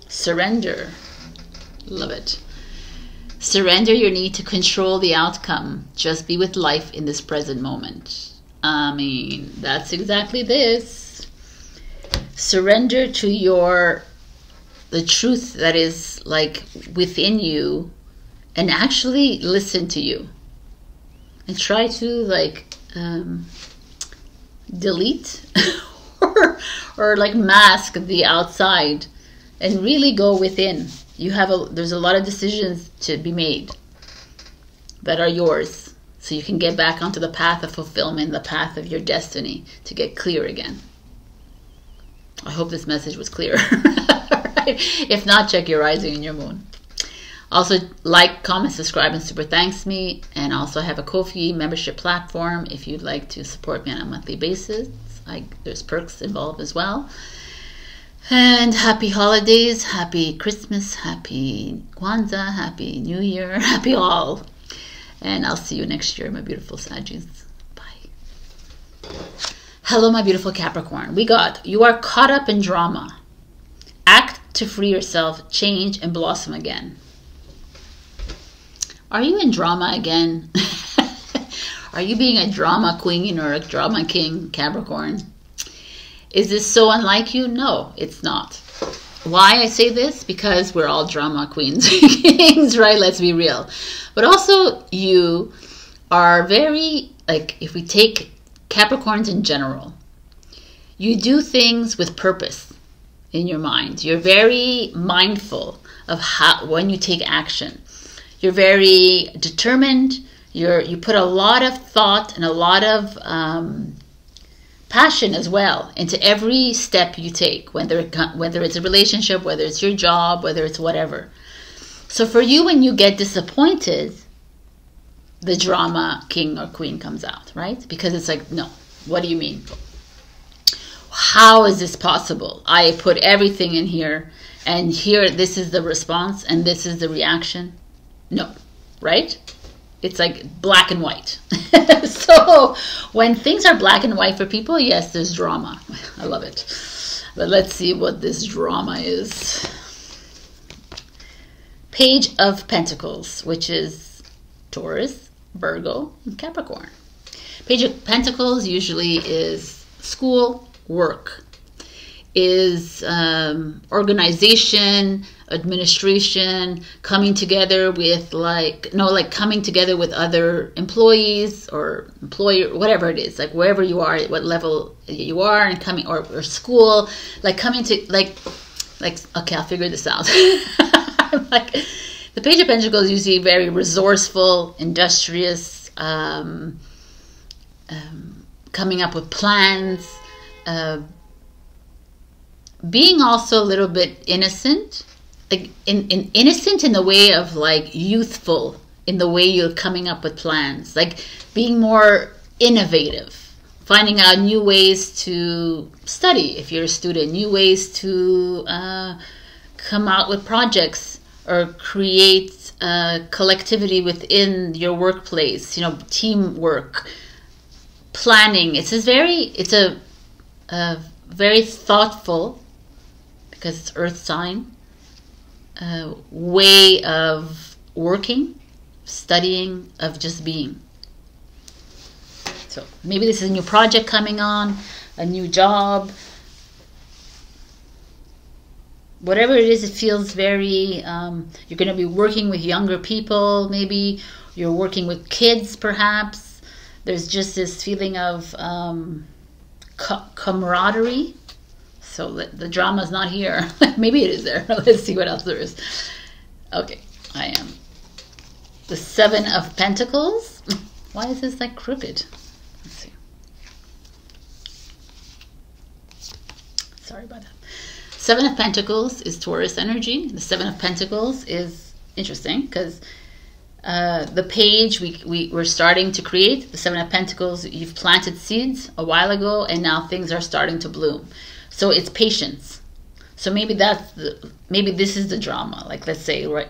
Speaker 2: Surrender. Love it. Surrender your need to control the outcome. Just be with life in this present moment. I mean, that's exactly this. Surrender to the truth that is like within you, and actually listen to you. And try to like delete or like mask the outside. And really go within. There's a lot of decisions to be made that are yours. So you can get back onto the path of fulfillment, the path of your destiny, to get clear again. I hope this message was clear. Right? If not, check your rising and your moon. Also, like, comment, subscribe, and super thanks me. And also I have a Ko-fi membership platform if you'd like to support me on a monthly basis. There's perks involved as well. And happy holidays, happy Christmas, happy Kwanzaa, happy New Year, happy all. And I'll see you next year, my beautiful Saggies. Bye. Hello, my beautiful Capricorn. We got, you are caught up in drama. Act to free yourself, change, and blossom again. Are you in drama again? Are you being a drama queen or a drama king, Capricorn? Is this so unlike you? No, it's not. Why I say this? Because we're all drama queens, kings, right? Let's be real. But also you are very, like, if we take Capricorns in general,
Speaker 1: You do things with purpose in your mind. You're very mindful of when you take action. You're very determined. You put a lot of thought and a lot of passion as well into every step you take, whether it's a relationship, whether it's your job, whether it's whatever. So for you, when you get disappointed, the drama king or queen comes out, right? Because it's like, no, what do you mean? How is this possible? I put everything in here, and here, this is the response, and this is the reaction. No, right? It's like black and white. So when things are black and white for people, yes, there's drama. I love it. But let's see what this drama is. Page of Pentacles, which is Taurus, Virgo, and Capricorn. Page of Pentacles usually is school, work, is organization, administration, coming together with coming together with other employees or employer, whatever it is, like wherever you are, what level you are, and coming, or school, like coming to like okay, I'll figure this out. Like, the Page of Pentacles is usually very resourceful, industrious, coming up with plans, being also a little bit innocent, like innocent in the way of like youthful, in the way you're coming up with plans, like being more innovative, finding out new ways to study if you're a student, new ways to come out with projects or create collectivity within your workplace, teamwork, planning. It's a very thoughtful, because it's earth sign, way of working, studying, of just being. So maybe this is a new project coming on, a new job, whatever it is. It feels very, you're going to be working with younger people, maybe you're working with kids perhaps. There's just this feeling of camaraderie. So the drama's not here. Maybe it is there. Let's see what else there is. Okay, I am. The Seven of Pentacles. Why is this like crooked? Let's see. Sorry about that. Seven of Pentacles is Taurus energy. The Seven of Pentacles is interesting because the page we're starting to create, the Seven of Pentacles, you've planted seeds a while ago and now things are starting to bloom. So it's patience. So maybe maybe this is the drama. Like, let's say, right,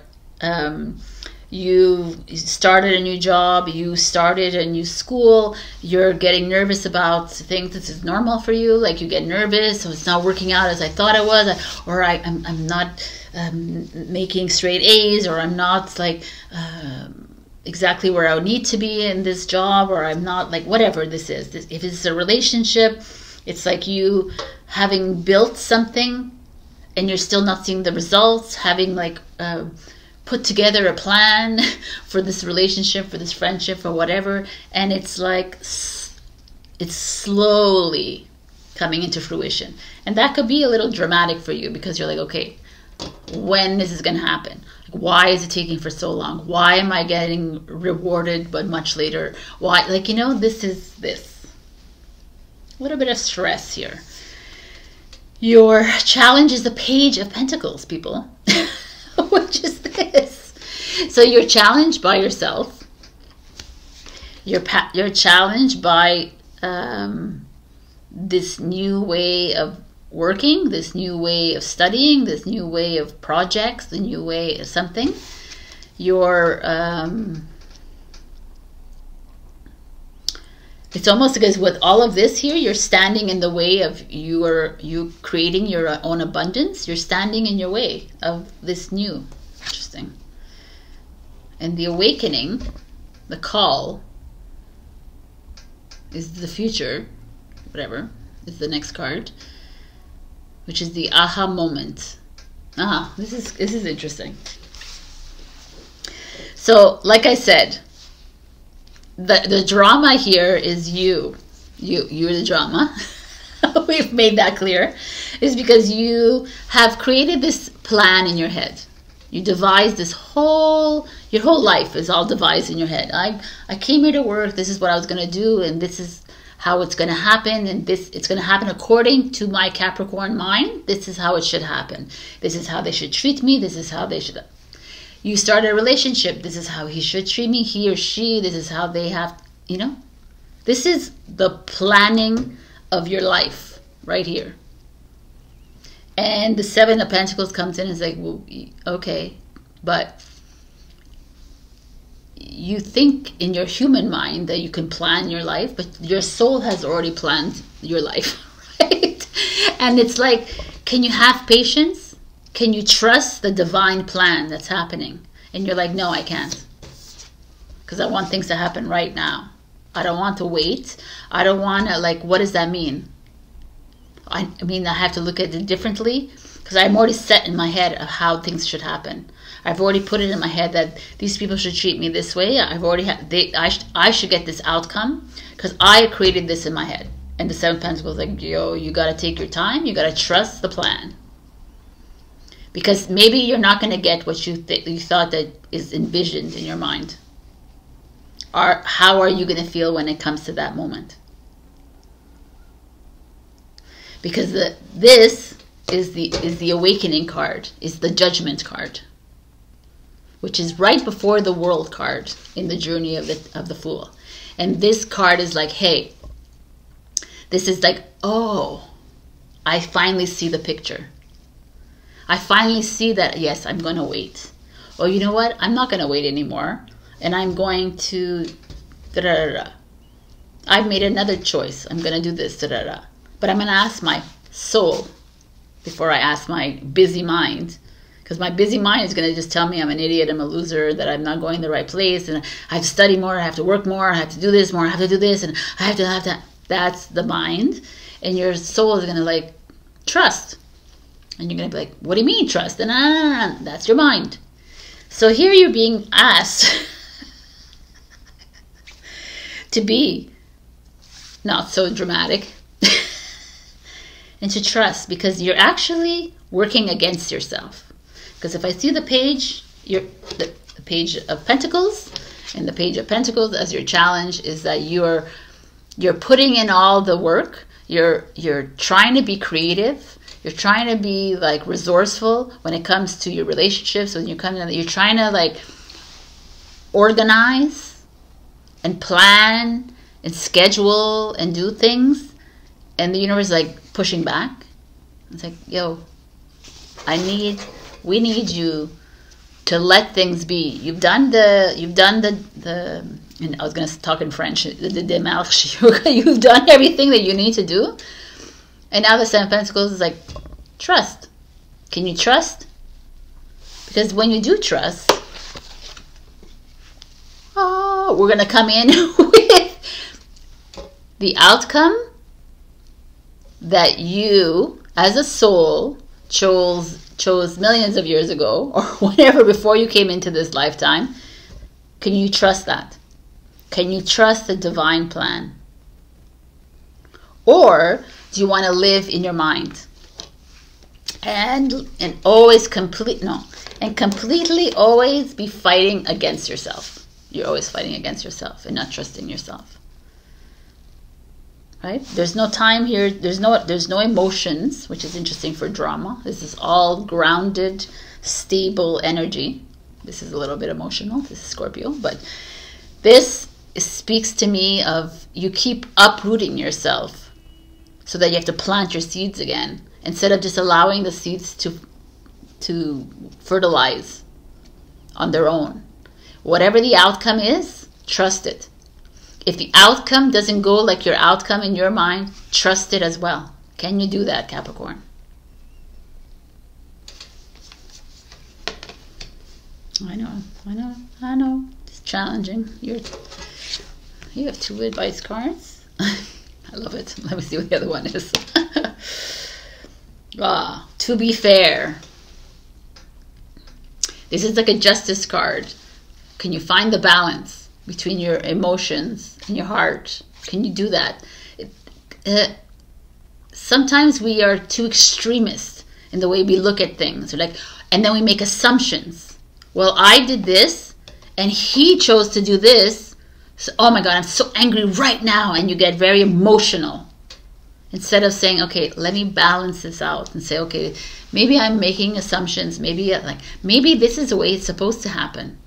Speaker 1: you started a new job, you started a new school, you're getting nervous about things. This is normal for you. Like, you get nervous, so it's not working out as I thought it was, or I'm not making straight A's, or I'm not like exactly where I would need to be in this job, or I'm not, like, whatever this is. If it's a relationship, it's like you having built something and you're still not seeing the results, having like put together a plan for this relationship, for this friendship, or whatever, and it's like it's slowly coming into fruition. And that could be a little dramatic for you, because you're like, okay, when is this going to happen? Why is it taking for so long? Why am I getting rewarded but much later? Why, like, this is this. A little bit of stress here. Your challenge is the Page of Pentacles, people. Which is this. So you're challenged by yourself. You're challenged by this new way of working, this new way of studying, this new way of projects, the new way of something. You're it's almost because with all of this here, you're standing in the way of you creating your own abundance. You're standing in your way of this new. Interesting. And the awakening, the call, is the future, whatever, is the next card, which is the aha moment. This is interesting. So, like I said, the drama here is you're the drama.
Speaker 2: we've made that clear, is because you have created this plan in your head. You devised this your whole life is all devised in your head. I came here to work, this is what I was going to do, and this is how it's going to happen, and it's going to happen according to my Capricorn mind. This is how it should happen. This is how they should treat me. This is how they should. You start a relationship. This is how he should treat me, he or she. This is how they have, you know. This is the planning of your life right here. And the Seven of Pentacles comes in and is like, well, okay, but you think in your human mind that you can plan your life, but your soul has already planned your life, right? And it's like, can you have patience? Can you trust the divine plan that's happening? And you're like, no, I can't. Because I want things to happen right now. I don't want to wait. I don't want to, like, what does that mean? I mean, I have to look at it differently because I'm already set in my head of how things should happen. I've already put it in my head that these people should treat me this way. I've already had, I should get this outcome because I created this in my head. And the Seven of Pentacles like, yo, you got to take your time. You got to trust the plan. Because maybe you're not going to get what you thought that is envisioned in your mind. Or how are you going to feel when it comes to that moment? Because this is the awakening card, is the judgment card, which is right before the world card in the journey of the Fool. And this card is like, hey, this is like, oh, I finally see the picture. I finally see that, yes, I'm going to wait. Or you know what? I'm not going to wait anymore. And I'm going to, da-da-da-da. I've made another choice. I'm going to do this, da-da-da. But I'm going to ask my soul before I ask my busy mind. Because my busy mind is going to just tell me I'm an idiot, I'm a loser, that I'm not going the right place, and I have to study more, I have to work more, I have to do this more, I have to do this, and I have to. That's the mind. And your soul is going to like, trust. And you're going to be like, what do you mean trust? And that's your mind. So here you're being asked to be not so dramatic. And to trust, because you're actually working against yourself. Because if I see the page, the page of Pentacles, and the page of Pentacles as your challenge is that you're putting in all the work. You're trying to be creative. You're trying to be like resourceful when it comes to your relationships. When you're trying to like organize and plan and schedule and do things. And the universe is like pushing back. It's like, yo, we need you to let things be. You've done the and I was going to talk in French, the démarche. You've done everything that you need to do. And now the Seven of Pentacles is like, trust. Can you trust? Because when you do trust, we're going to come in with the outcome that you, as a soul, chose millions of years ago, or whatever, before you came into this lifetime. Can you trust that? Can you trust the divine plan? Or do you want to live in your mind and always completely always be fighting against yourself? You're always fighting against yourself and not trusting yourself. Right? There's no time here. There's no emotions, which is interesting for drama. This is all grounded, stable energy. This is a little bit emotional. This is Scorpio, but this speaks to me of you keep uprooting yourself so that you have to plant your seeds again instead of just allowing the seeds to fertilize on their own. Whatever the outcome is, trust it. If the outcome doesn't go like your outcome in your mind, trust it as well. Can you do that, Capricorn? I know. It's challenging. You have 2 advice cards. I love it. Let me see what the other one is. To be fair. This is like a justice card. Can you find the balance between your emotions and your heart? Can you do that? sometimes we are too extremist in the way we look at things. We're like, and then we make assumptions. Well, I did this and he chose to do this. So, oh my God, I'm so angry right now. And you get very emotional. Instead of saying, okay, let me balance this out and say, okay, maybe I'm making assumptions. Maybe this is the way it's supposed to happen.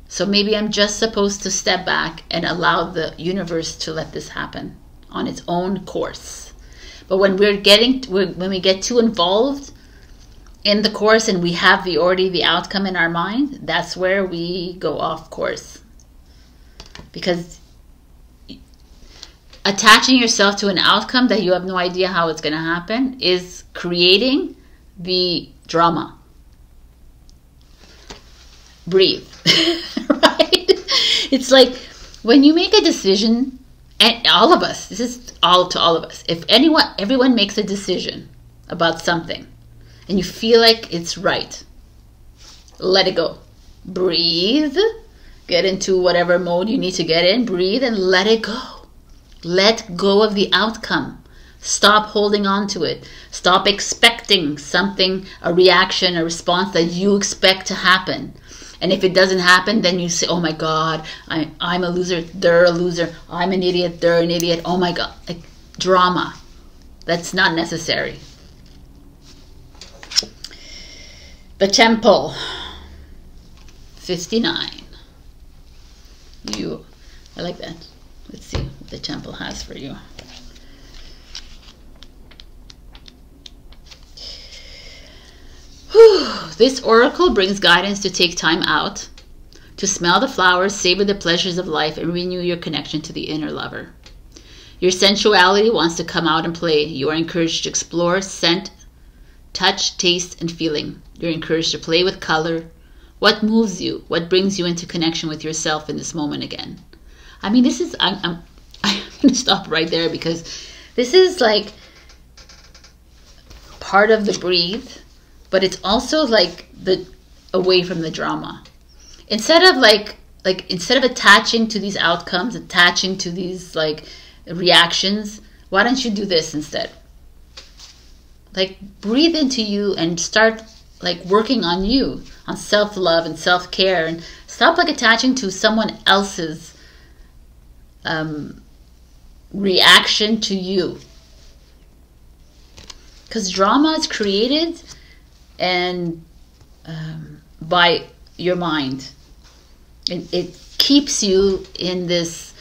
Speaker 2: So maybe I'm just supposed to step back and allow the universe to let this happen on its own course. But when we get too involved in the course and we have already the outcome in our mind, that's where we go off course. Because attaching yourself to an outcome that you have no idea how it's going to happen is creating the drama. Breathe. Right? It's like when you make a decision, and all of us, this is all to all of us. If everyone makes a decision about something and you feel like it's right, let it go. Breathe. Get into whatever mode you need to get in. Breathe and let it go. Let go of the outcome. Stop holding on to it. Stop expecting something, a reaction, a response that you expect to happen. And if it doesn't happen, then you say, oh my God, I'm a loser, they're a loser. I'm an idiot, they're an idiot. Oh my God. Like, drama. That's not necessary. The Temple. 59. I like that. Let's see what the Temple has for you. This oracle brings guidance to take time out, to smell the flowers, savor the pleasures of life, and renew your connection to the inner lover. Your sensuality wants to come out and play. You are encouraged to explore scent, touch, taste, and feeling. You're encouraged to play with color. What moves you? What brings you into connection with yourself in this moment again? I mean, this is, I'm going to stop right there because this is like part of the breathe, but it's also like the away from the drama. Instead of instead of attaching to these outcomes, attaching to these like reactions, why don't you do this instead? Like, breathe into you and start like working on you, on self-love and self-care, and stop like attaching to someone else's reaction to you. Because drama is created and by your mind. It keeps you in this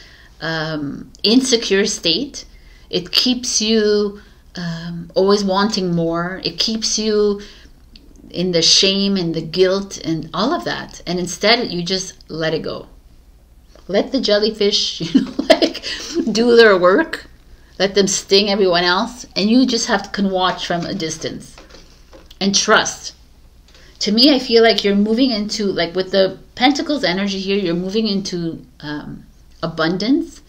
Speaker 2: insecure state. It keeps you always wanting more. It keeps you in the shame and the guilt and all of that. And instead, you just let it go. Let the jellyfish, do their work. Let them sting everyone else. And you just can watch from a distance. And trust. To me, I feel like you're moving into, like with the Pentacles energy here, you're moving into abundance.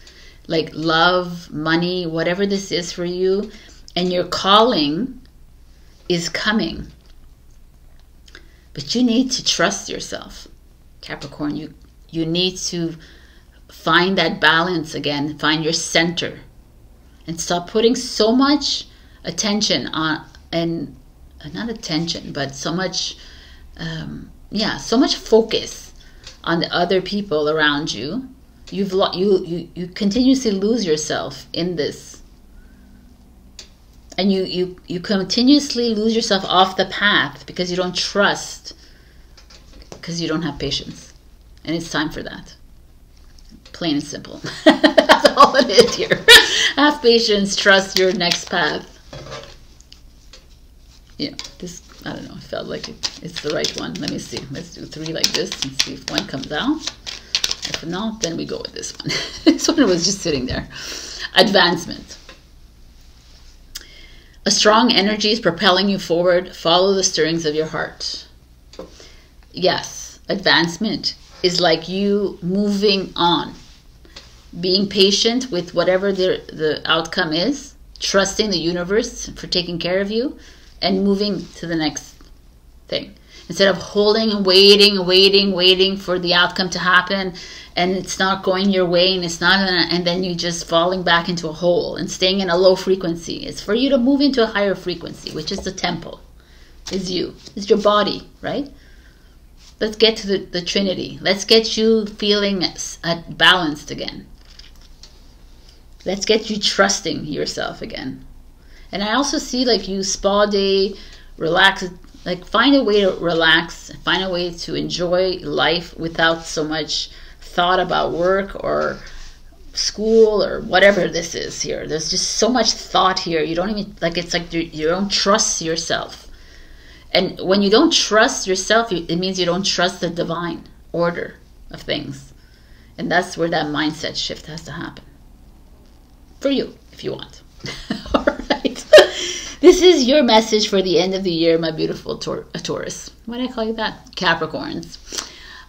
Speaker 2: Like love, money, whatever this is for you. And your calling is coming. But you need to trust yourself, Capricorn. You need to find that balance again. Find your center. And stop putting so much attention on, and not attention, but so much, so much focus on the other people around you. You continuously lose yourself in this. And you continuously lose yourself off the path because you don't trust, because you don't have patience. And it's time for that. Plain and simple. That's all it is here. Have patience, trust your next path. This, I don't know, I felt like it's the right one. Let me see. Let's do 3 like this and see if one comes out. If not, then we go with this one. This one was just sitting there. Advancement. A strong energy is propelling you forward. Follow the stirrings of your heart. Yes, advancement is like you moving on. Being patient with whatever the outcome is. Trusting the universe for taking care of you. And moving to the next thing. Instead of holding and waiting for the outcome to happen, and it's not going your way, and it's not, and then you just falling back into a hole and staying in a low frequency. It's for you to move into a higher frequency, which is the temple, is you, is your body, right? Let's get to the Trinity. Let's get you feeling balanced again. Let's get you trusting yourself again. And I also see like you spa day, relax, like find a way to relax, find a way to enjoy life without so much thought about work or school or whatever this is here. There's just so much thought here. You don't even, like, it's like you don't trust yourself. And when you don't trust yourself, it means you don't trust the divine order of things. And that's where that mindset shift has to happen. For you, if you want. All right. This is your message for the end of the year, my beautiful Taurus. Why did I call you that? Capricorns.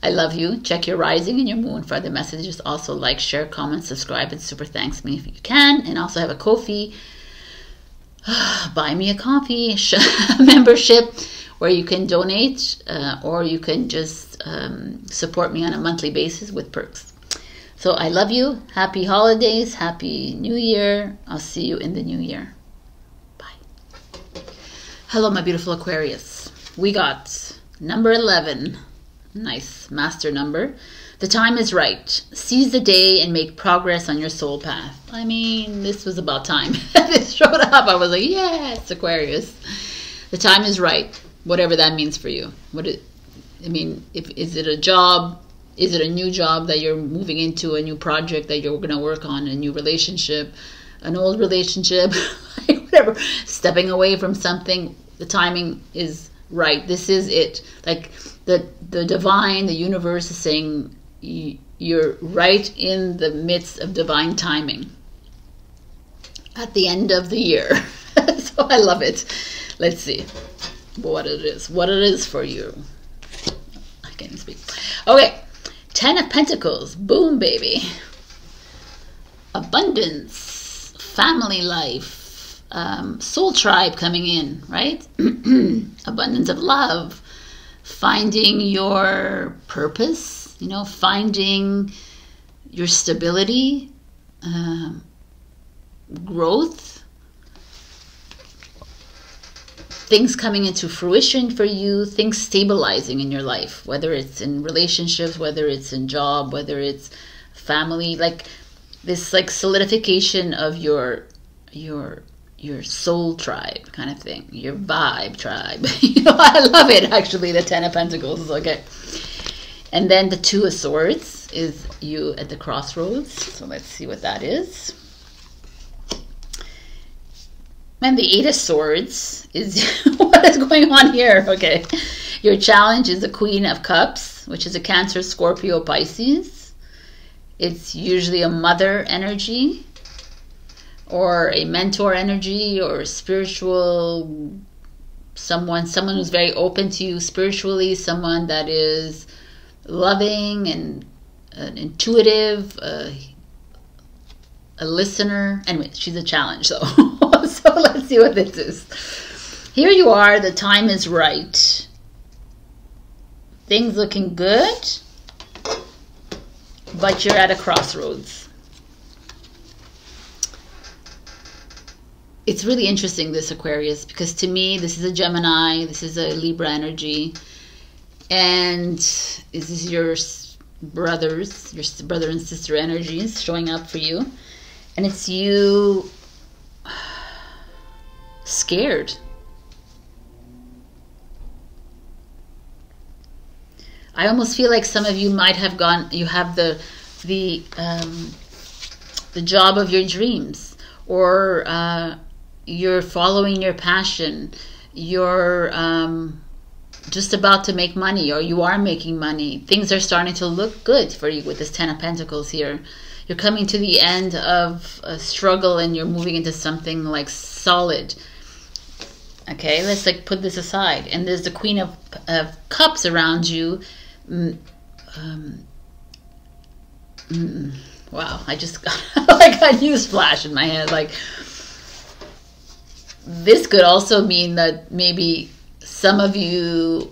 Speaker 2: I love you. Check your rising and your moon for other messages. Also like, share, comment, subscribe, and super thanks me if you can. And also have a Ko-fi. Buy me a coffee membership where you can donate or you can just support me on a monthly basis with perks. So I love you. Happy holidays. Happy New Year. I'll see you in the new year. Bye. Hello, my beautiful Aquarius. We got number 11. Nice master number. The time is right. Seize the day and make progress on your soul path. I mean, this was about time. This showed up. I was like, yes, Aquarius. The time is right. Whatever that means for you. Is it a job? Is it a new job that you're moving into, a new project that you're going to work on, a new relationship, an old relationship, whatever, stepping away from something? The timing is right. This is it. Like the divine, the universe is saying you're right in the midst of divine timing at the end of the year. So I love it. Let's see what it is for you. I can't even speak. Okay. 10 of Pentacles. Boom, baby. Abundance. Family life. Soul tribe coming in, right? Abundance of love. Finding your purpose. You know, finding your stability. Growth. Things coming into fruition for you, things stabilizing in your life, whether it's in relationships, whether it's in job, whether it's family, like this like solidification of your soul tribe kind of thing, your vibe tribe. You know, I love it actually, the 10 of Pentacles. Okay. And then the 2 of Swords is you at the crossroads. So let's see what that is. And the 8 of Swords is what is going on here. Okay. Your challenge is the Queen of Cups, which is a Cancer, Scorpio, Pisces. It's usually a mother energy or a mentor energy or spiritual someone who's very open to you spiritually, someone that is loving and intuitive, a listener. Anyway, she's a challenge though. So let's see what this is. Here you are. The time is right. Things looking good, but you're at a crossroads. It's really interesting, this Aquarius, because to me, this is a Gemini, this is a Libra energy, and this is your brother and sister energies showing up for you, and it's you scared. I almost feel like some of you might have gone, you have the job of your dreams, or you're following your passion, you're just about to make money, or you are making money. Things are starting to look good for you with this 10 of Pentacles here. You're coming to the end of a struggle and you're moving into something like solid. Okay, let's like put this aside. And there's the Queen of Cups around you. Wow, I just got like a news flash in my head. Like, this could also mean that maybe some of you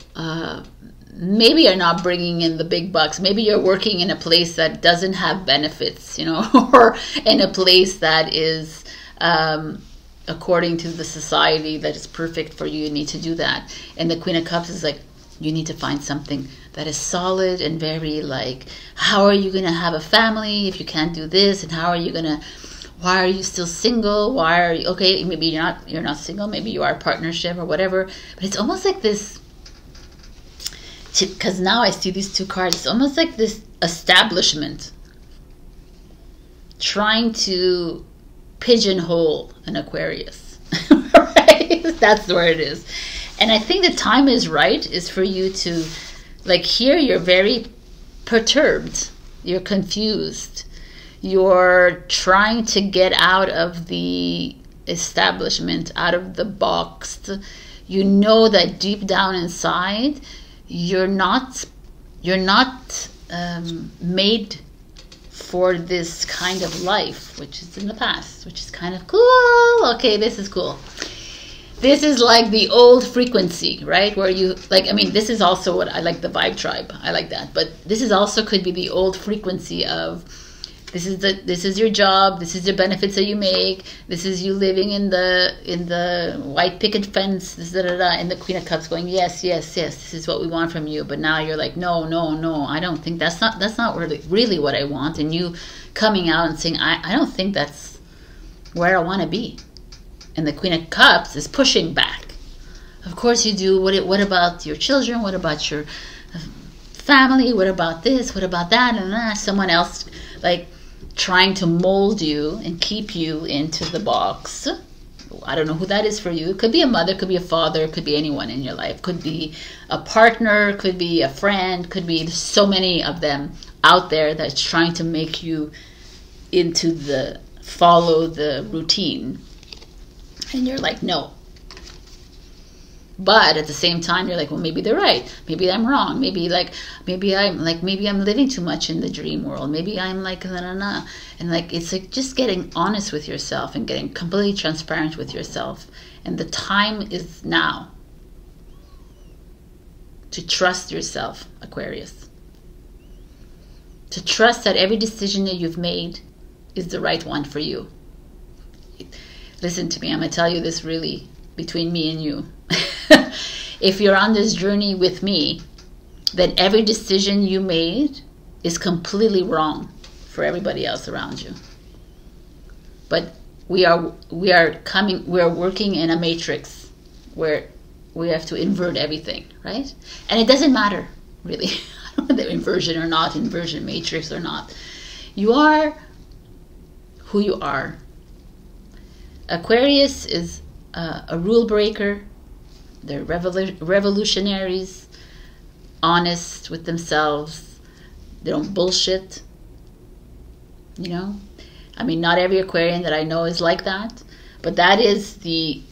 Speaker 2: maybe you're not bringing in the big bucks. Maybe you're working in a place that doesn't have benefits, you know, or in a place that is according to the society that is perfect for you. You need to do that. And the Queen of Cups is like, you need to find something that is solid and very like, how are you going to have a family if you can't do this? And how are you going to, why are you still single? Why are you, okay, maybe you're not single, maybe you are a partnership or whatever. But it's almost like this, because now I see these two cards, it's almost like this establishment trying to pigeonhole an Aquarius. Right? That's where it is. And I think the time is right, is for you to, like, here you're very perturbed, you're confused, you're trying to get out of the establishment, out of the box. You know that deep down inside you're not made for this kind of life, which is in the past, which is kind of cool. Okay, this is cool. This is like the old frequency, right? Where you, like, I mean, this is also what I like, the vibe tribe. I like that. But this is also could be the old frequency of, this is your job, this is the benefits that you make, this is you living in the white picket fence, this, and the Queen of Cups going, yes, yes, yes, this is what we want from you. But now you're like, no, no, no, I don't think that's not really what I want. And you coming out and saying, I don't think that's where I want to be. And the Queen of Cups is pushing back. Of course you do. What about your children? What about your family? What about this? What about that? And someone else, like, trying to mold you and keep you into the box. I don't know who that is for you. It could be a mother, could be a father, could be anyone in your life. Could be a partner, could be a friend, could be so many of them out there that's trying to make you into the, follow the routine. And you're like, no. But at the same time, you're like, well, maybe they're right. Maybe I'm wrong. Maybe I'm living too much in the dream world. Maybe I'm like, and like, it's like just getting honest with yourself and getting completely transparent with yourself. And the time is now to trust yourself, Aquarius. To trust that every decision that you've made is the right one for you. Listen to me, I'm going to tell you this really between me and you. If you're on this journey with me, then every decision you made is completely wrong for everybody else around you. But we are working in a matrix where we have to invert everything, right? And it doesn't matter, really. I don't know the inversion or not, inversion matrix or not. You are who you are. Aquarius is a rule breaker. They're revolutionaries, honest with themselves. They don't bullshit. You know? I mean, not every Aquarian that I know is like that. But that is the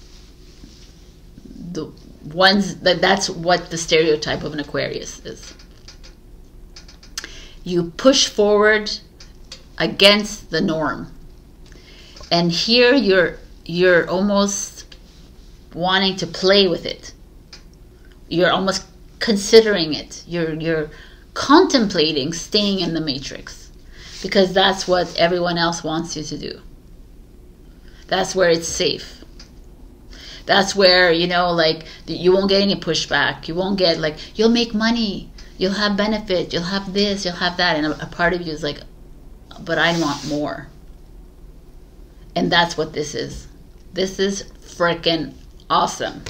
Speaker 2: ones, that's what the stereotype of an Aquarius is. You push forward against the norm. And here you're almost wanting to play with it. You're almost considering it. You're contemplating staying in the matrix because that's what everyone else wants you to do. That's where it's safe. That's where, you know, like, you won't get any pushback. You won't get, like, you'll make money, you'll have benefit, you'll have this, you'll have that. And a part of you is like, but I want more. And that's what this is. This is freaking awesome.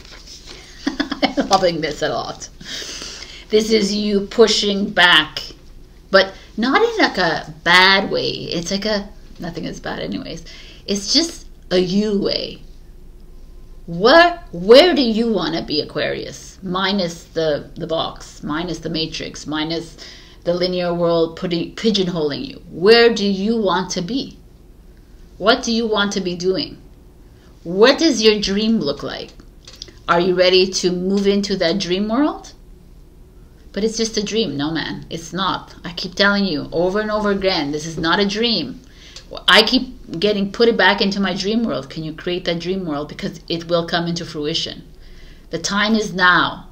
Speaker 2: I'm loving this a lot. This is you pushing back, but not in like a bad way. It's like a, nothing is bad anyways. It's just a you way. Where do you want to be, Aquarius? Minus the box, minus the matrix, minus the linear world pigeonholing you. Where do you want to be? What do you want to be doing? What does your dream look like? Are you ready to move into that dream world? But it's just a dream. No, man, it's not. I keep telling you over and over again, this is not a dream. I keep getting put it back into my dream world. Can you create that dream world? Because it will come into fruition. The time is now.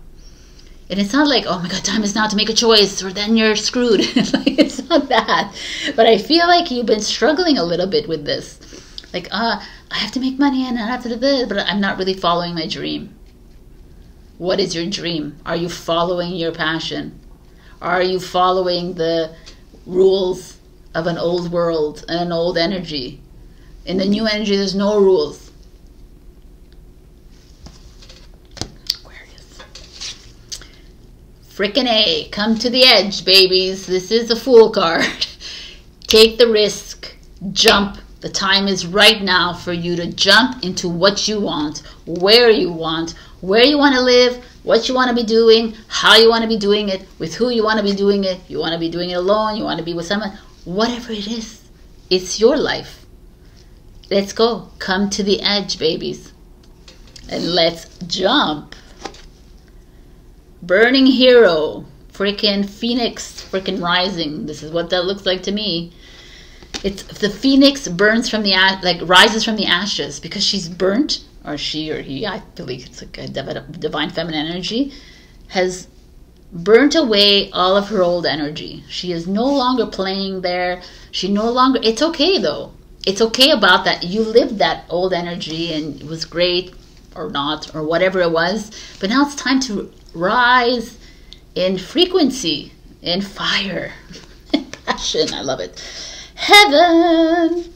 Speaker 2: And it's not like, oh my God, time is now to make a choice or then you're screwed. It's not that. But I feel like you've been struggling a little bit with this. Like, I have to make money and I have to do this, but I'm not really following my dream. What is your dream? Are you following your passion? Are you following the rules of an old world and an old energy? In the new energy, there's no rules. Aquarius. Frickin' A. Come to the edge, babies. This is a Fool card. Take the risk. Jump. The time is right now for you to jump into what you want, where you want to live, what you want to be doing, how you want to be doing it, with who you want to be doing it. You want to be doing it alone, you want to be with someone, whatever it is. It's your life. Let's go. Come to the edge, babies. And let's jump. Burning Hero. Freaking Phoenix. Freaking Rising. This is what that looks like to me. It's the Phoenix burns from the rises from the ashes because she's burnt, or she or he, I believe it's like a divine feminine energy, has burnt away all of her old energy. She is no longer playing there. She no longer, it's okay though. It's okay about that. You lived that old energy and it was great or not, or whatever it was. But now it's time to rise in frequency, in fire, in passion. I love it. Heaven.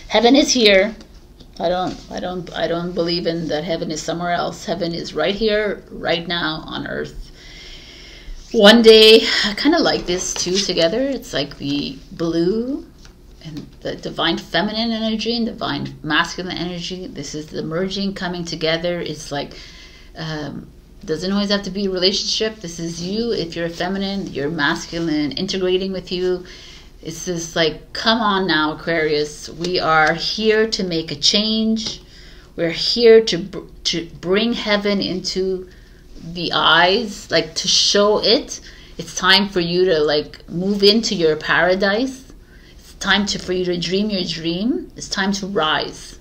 Speaker 2: Heaven is here. I don't believe in that heaven is somewhere else. Heaven is right here, right now on earth. One day, I kind of like this too together. It's like the blue and the divine feminine energy and divine masculine energy. This is the merging, coming together. It's like, doesn't always have to be a relationship. This is you. If you're feminine, you're masculine, integrating with you. It's just like, come on now, Aquarius. We are here to make a change. We're here to bring heaven into the eyes, like to show it. It's time for you to like move into your paradise. It's time for you to dream your dream. It's time to rise.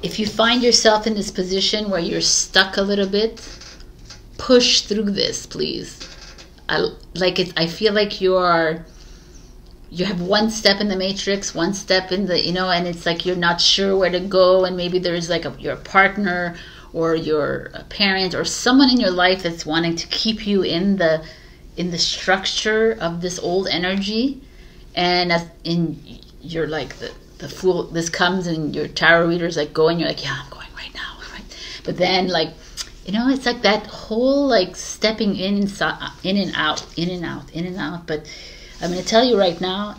Speaker 2: If you find yourself in this position where you're stuck a little bit, push through this, please. I feel like you have one step in the matrix, one step in the, and it's like you're not sure where to go, and maybe there's like your partner or your parent or someone in your life that's wanting to keep you in the structure of this old energy, and you're like the Fool. This comes and your tarot reader's like going, you're like, yeah, I'm going right now, right? But then like, it's like that whole like stepping in and out. But I'm going to tell you right now,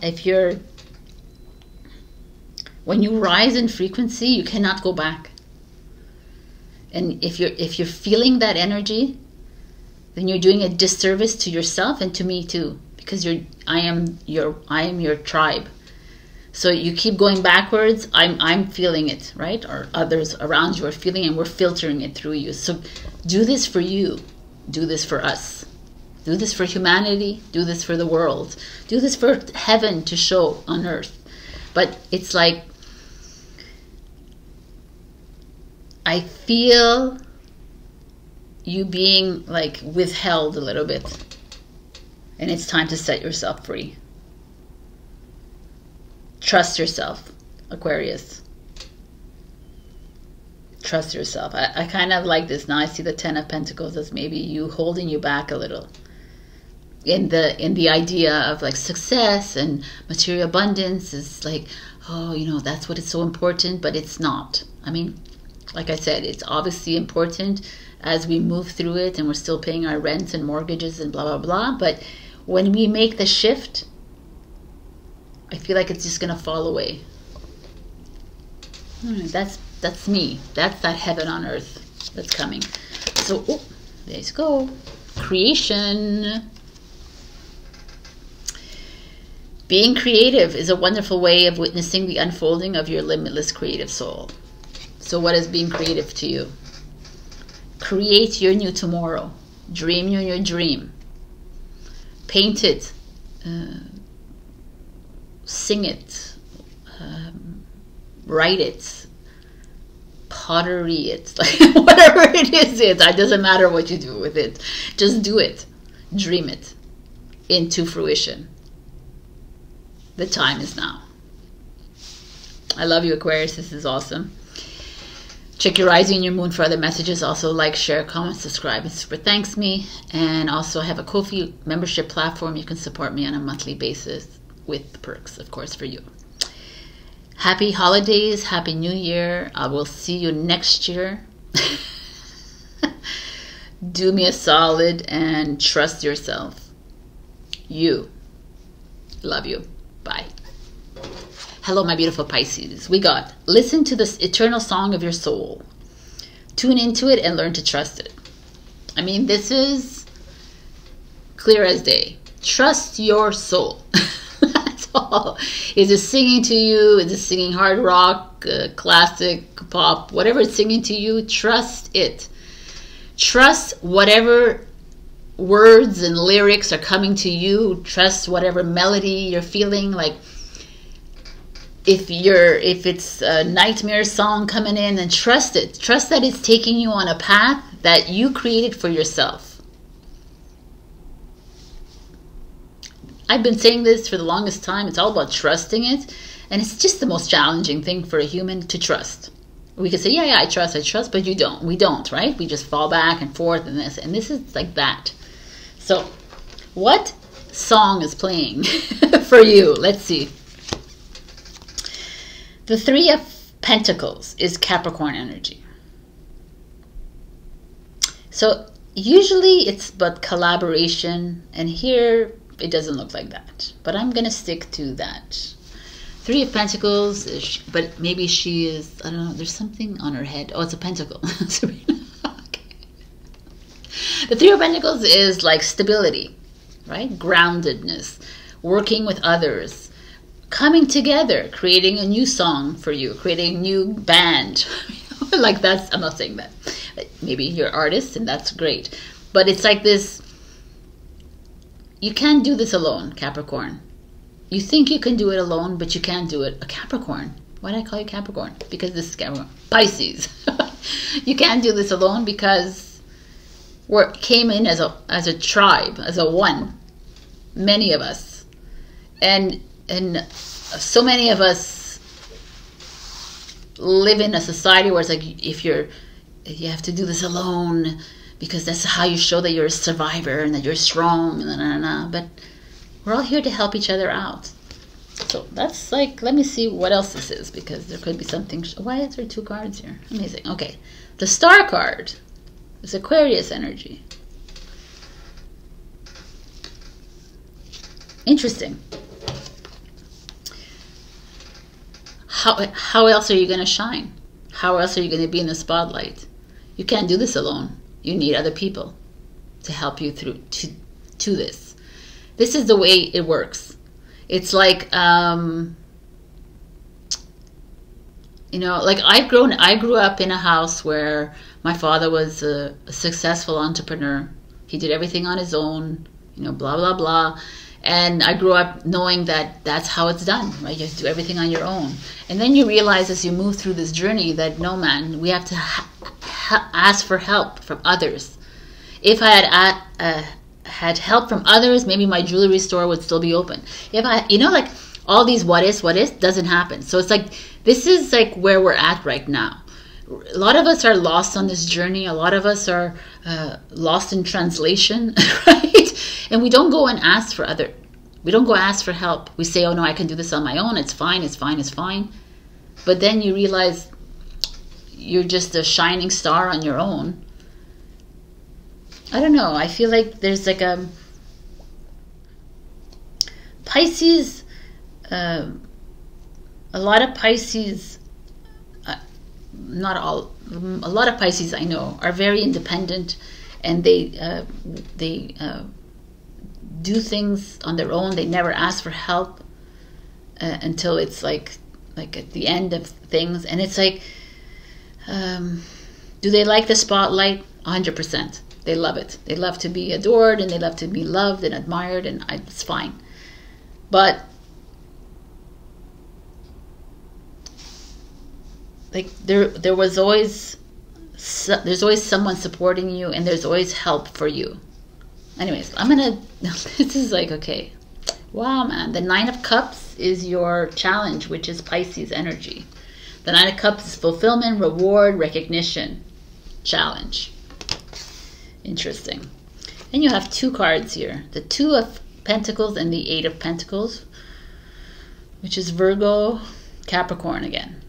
Speaker 2: when you rise in frequency, you cannot go back. And if you're feeling that energy, then you're doing a disservice to yourself and to me too, because I am your tribe. So you keep going backwards, I'm feeling it, right? Or others around you are feeling it, and we're filtering it through you. So do this for you. Do this for us. Do this for humanity. Do this for the world. Do this for heaven to show on earth. But it's like, I feel you being like withheld a little bit. And it's time to set yourself free. Trust yourself, Aquarius. Trust yourself. I kind of like this. Now I see the Ten of Pentacles as maybe you holding you back a little. In the idea of like success and material abundance is like, oh, that's what is so important, but it's not. I mean, like I said, it's obviously important as we move through it and we're still paying our rents and mortgages and blah, blah, blah. But when we make the shift, I feel like it's just going to fall away. That's me. That's that heaven on earth that's coming. So, let's go. Creation. Being creative is a wonderful way of witnessing the unfolding of your limitless creative soul. So what is being creative to you? Create your new tomorrow. Dream your new dream. Paint it. Sing it. write it, pottery it, like whatever it is, it doesn't matter what you do with it. Just do it. Dream it into fruition. The time is now. I love you, Aquarius. This is awesome. Check your rising and your moon for other messages. Also like, share, comment, subscribe. It super thanks me. And also I have a Ko-fi membership platform. You can support me on a monthly basis with perks, of course, for you. Happy holidays. Happy New Year. I will see you next year. Do me a solid and trust yourself. You. Love you. Bye. Hello, my beautiful Pisces. We got, listen to this eternal song of your soul. Tune into it and learn to trust it. I mean, this is clear as day. Trust your soul. That's all. Is it singing to you? Is it singing hard rock, classic, pop, whatever it's singing to you? Trust it. Trust whatever words and lyrics are coming to you. Trust whatever melody you're feeling. Like, if it's a nightmare song coming in, then trust it. Trust that it's taking you on a path that you created for yourself. I've been saying this for the longest time. It's all about trusting it. And it's just the most challenging thing for a human to trust. We could say, yeah, I trust, but you don't. We don't, right? We just fall back and forth and this. And this is like that. So, what song is playing for you? Let's see. The Three of Pentacles is Capricorn energy. So usually it's but collaboration, and here it doesn't look like that. But I'm going to stick to that. Three of Pentacles, but maybe she is, I don't know, there's something on her head. Oh, it's a pentacle. Sabrina. Okay. The Three of Pentacles is like stability, right? Groundedness, working with others, coming together, creating a new song for you, creating a new band. Like that's, I'm not saying that. Maybe you're artists and that's great. But it's like this, you can't do this alone, Capricorn. You think you can do it alone, but you can't do it. A Capricorn. Why did I call you Capricorn? Because this is Capricorn. Pisces. You can't do this alone because we came in as a tribe, as a one. Many of us. And so many of us live in a society where it's like, if you have to do this alone because that's how you show that you're a survivor and that you're strong, but we're all here to help each other out. So that's like, let me see what else this is, because there could be something. Why is there two cards here? Amazing. Okay, the Star card is Aquarius energy. Interesting. How else are you going to shine? How else are you going to be in the spotlight? You can't do this alone. You need other people to help you through to this. This is the way it works. It's like, you know, like I grew up in a house where my father was a successful entrepreneur. He did everything on his own, you know, blah, blah, blah. And I grew up knowing that that's how it's done, right? You have to do everything on your own. And then you realize as you move through this journey that, no, man, we have to ask for help from others. If I had help from others, maybe my jewelry store would still be open. If I, you know, like all these what ifs doesn't happen. So it's like, this is like where we're at right now. A lot of us are lost on this journey. A lot of us are lost in translation, right? And we don't go and ask for we don't go ask for help. We say, oh no, I can do this on my own. It's fine, it's fine, it's fine. But then you realize you're just a shining star on your own. I don't know. I feel like there's like a Pisces, a lot of Pisces, not all, a lot of Pisces I know are very independent, and they do things on their own. They never ask for help until it's like at the end of things. And it's like, do they like the spotlight? 100%. They love it. They love to be adored, and they love to be loved and admired, and it's fine. But like there was always, there's always someone supporting you, and there's always help for you. Anyways, I'm gonna, this is like, okay, wow, man. The Nine of Cups is your challenge, which is Pisces energy. The Nine of Cups is fulfillment, reward, recognition, challenge. Interesting. And you have two cards here, the Two of Pentacles and the Eight of Pentacles, which is Virgo, Capricorn again.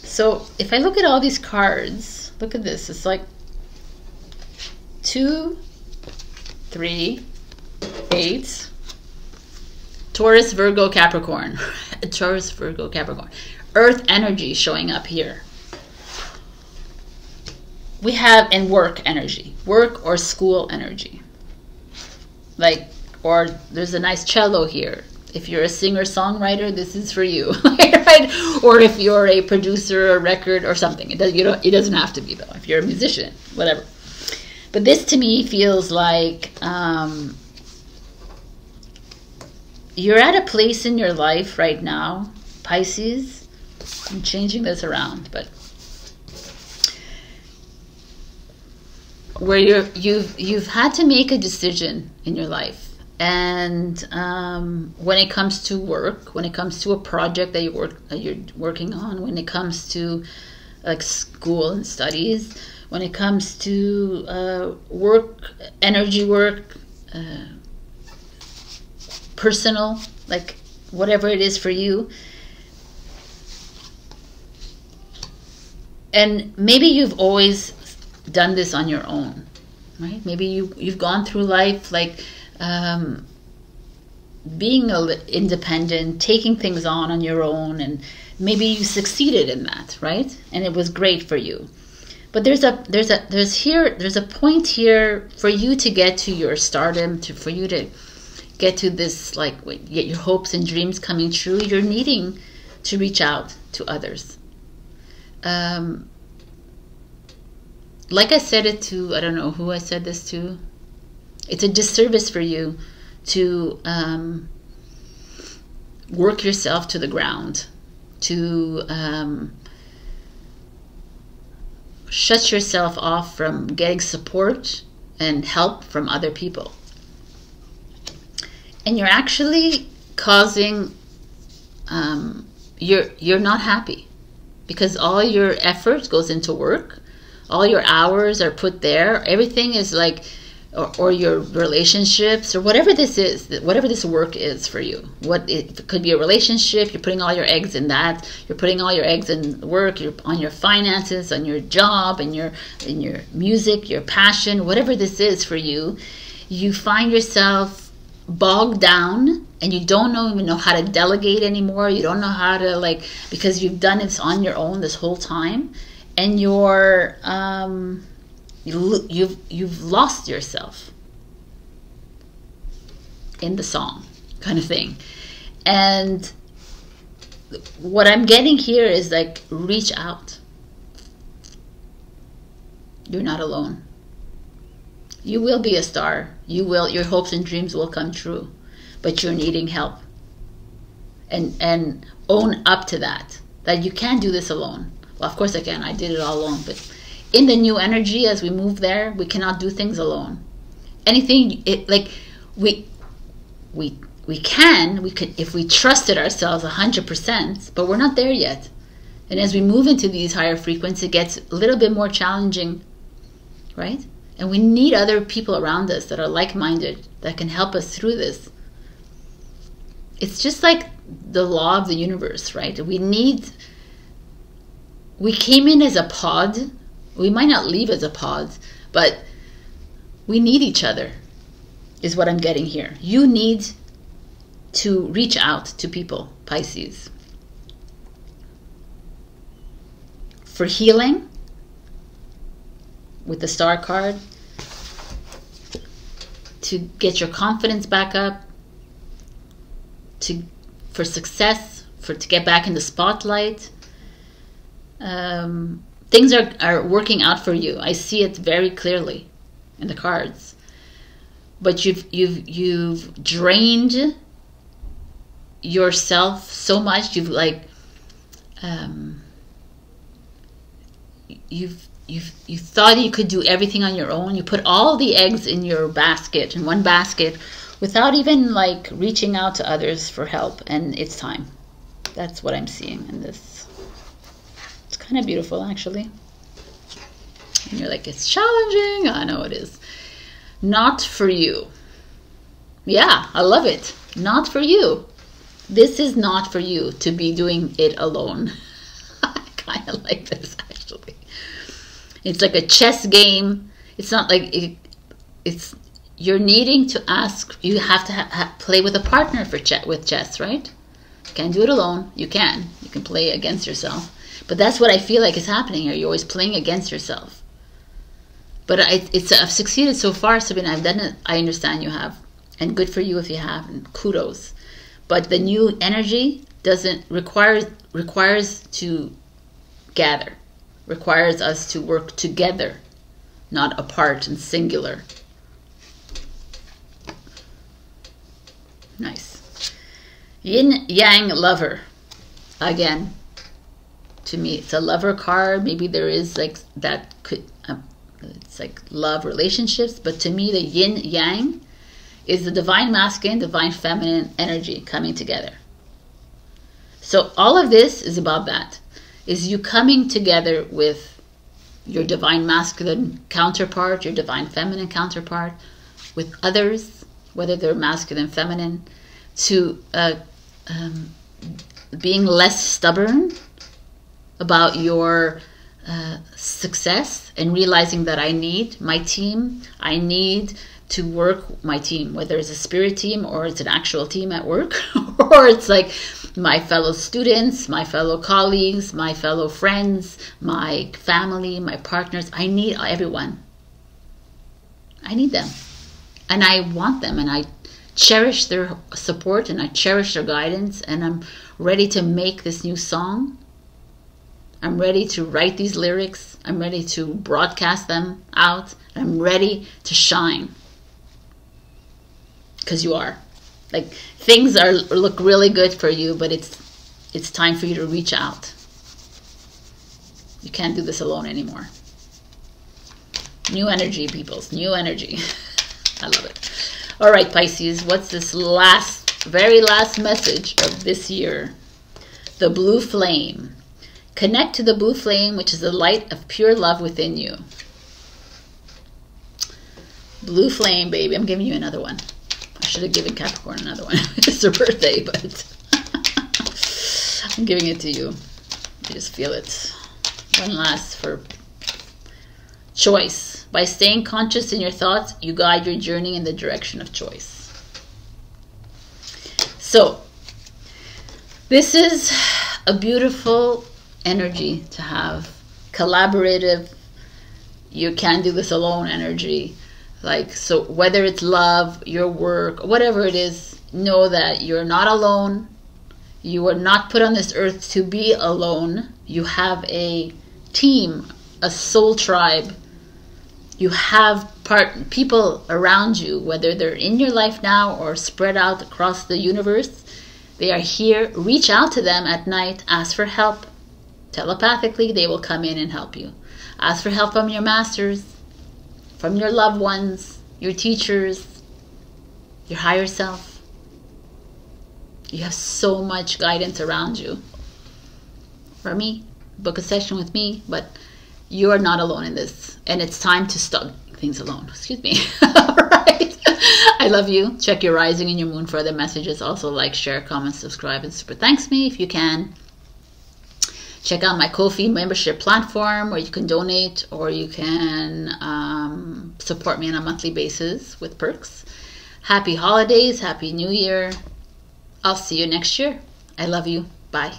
Speaker 2: So if I look at all these cards, look at this. It's like 2, 3, 8, Taurus, Virgo, Capricorn. Taurus, Virgo, Capricorn. Earth energy showing up here. We have, and work energy, work or school energy. Like, or there's a nice cello here. If you're a singer-songwriter, this is for you, right? Or if you're a producer, or record, or something. It doesn't have to be, though. If you're a musician, whatever. But this, to me, feels like you're at a place in your life right now, Pisces. I'm changing this around, but where you've had to make a decision in your life. And when it comes to work, when it comes to a project that you're working on, when it comes to like school and studies, when it comes to work, energy work, personal, like whatever it is for you. And maybe you've always done this on your own, right? Maybe you've gone through life like being independent, taking things on your own, and maybe you succeeded in that, right? And it was great for you. But there's a point here for you to get to your stardom, for you to get to this, like, get your hopes and dreams coming true. You're needing to reach out to others. Like I said it to, I don't know who I said this to. It's a disservice for you to work yourself to the ground, to shut yourself off from getting support and help from other people. And you're actually causing, you're not happy, because all your effort goes into work, all your hours are put there, everything is like, or your relationships, or whatever this is, whatever this work is for you. It could be a relationship, you're putting all your eggs in that, you're putting all your eggs in work, you're on your finances, on your job, in your music, your passion, whatever this is for you. You find yourself bogged down, and you don't even know how to delegate anymore. You don't know how to, like, because you've done it on your own this whole time, and you're you've lost yourself in the song, kind of thing. And what I'm getting here is like, reach out. You're not alone. You will be a star. Your hopes and dreams will come true, but you're needing help. And own up to that you can't do this alone. Well, of course I can. I did it all alone, but in the new energy, as we move there, we cannot do things alone. Anything, we could if we trusted ourselves 100%, but we're not there yet. And as we move into these higher frequencies, it gets a little bit more challenging, right? And we need other people around us that are like-minded, that can help us through this. It's just like the law of the universe, right? We came in as a pod. We might not leave as a pod, but we need each other, is what I'm getting here. You need to reach out to people, Pisces. For healing, with the Star card, to get your confidence back up, for success, to get back in the spotlight. Things are working out for you. I see it very clearly in the cards. But you've drained yourself so much. You've like, you thought you could do everything on your own. You put all the eggs in your basket, in one basket, without even like reaching out to others for help. And it's time. That's what I'm seeing in this. It's kind of beautiful, actually. And you're like, it's challenging. I know it is. Not for you. Yeah, I love it. Not for you. This is not for you to be doing it alone. I kind of like this, actually. It's like a chess game. It's not like it's you're needing to ask. You have to play with a partner for with chess, right? You can't do it alone. You can play against yourself. But that's what I feel like is happening here. You're always playing against yourself. But I've succeeded so far, Sabrina. I've done it. I understand you have, and good for you if you have, and kudos. But the new energy requires to gather, requires us to work together, not apart and singular. Nice. Yin Yang Lover. Again, to me, it's a lover card. Maybe there is like that could. It's like love relationships, but to me the yin yang is the divine masculine, divine feminine energy coming together. So all of this is about that, is you coming together with your divine masculine counterpart, your divine feminine counterpart, with others, whether they're masculine, feminine, to being less stubborn about your success, and realizing that I need my team. I need to work my team, whether it's a spirit team or it's an actual team at work, or it's like my fellow students, my fellow colleagues, my fellow friends, my family, my partners. I need everyone. I need them. And I want them, and I cherish their support, and I cherish their guidance, and I'm ready to make this new song. I'm ready to write these lyrics. I'm ready to broadcast them out. I'm ready to shine. Because you are. Like, things look really good for you, but it's time for you to reach out. You can't do this alone anymore. New energy, peoples. New energy. I love it. All right, Pisces. What's this very last message of this year? The blue flame. Connect to the blue flame, which is the light of pure love within you. Blue flame, baby. I'm giving you another one. I should have given Capricorn another one. It's her birthday, but I'm giving it to you. I just feel it. One last for choice. By staying conscious in your thoughts, you guide your journey in the direction of choice. So, this is a beautiful energy to have. Collaborative, you can't do this alone energy. Like, so whether it's love, your work, whatever it is, know that you're not alone. You are not put on this earth to be alone. You have a team, a soul tribe. You have people around you, whether they're in your life now or spread out across the universe. They are here. Reach out to them at night. Ask for help. Telepathically, they will come in and help you. Ask for help from your masters, from your loved ones, your teachers, your higher self. You have so much guidance around you. For me, book a session with me, but you are not alone in this. And it's time to stop things alone. Excuse me. All right. I love you. Check your rising and your moon for other messages. Also like, share, comment, subscribe, and super thanks me if you can. Check out my Ko-fi membership platform where you can donate, or you can support me on a monthly basis with perks. Happy holidays. Happy New Year. I'll see you next year. I love you. Bye.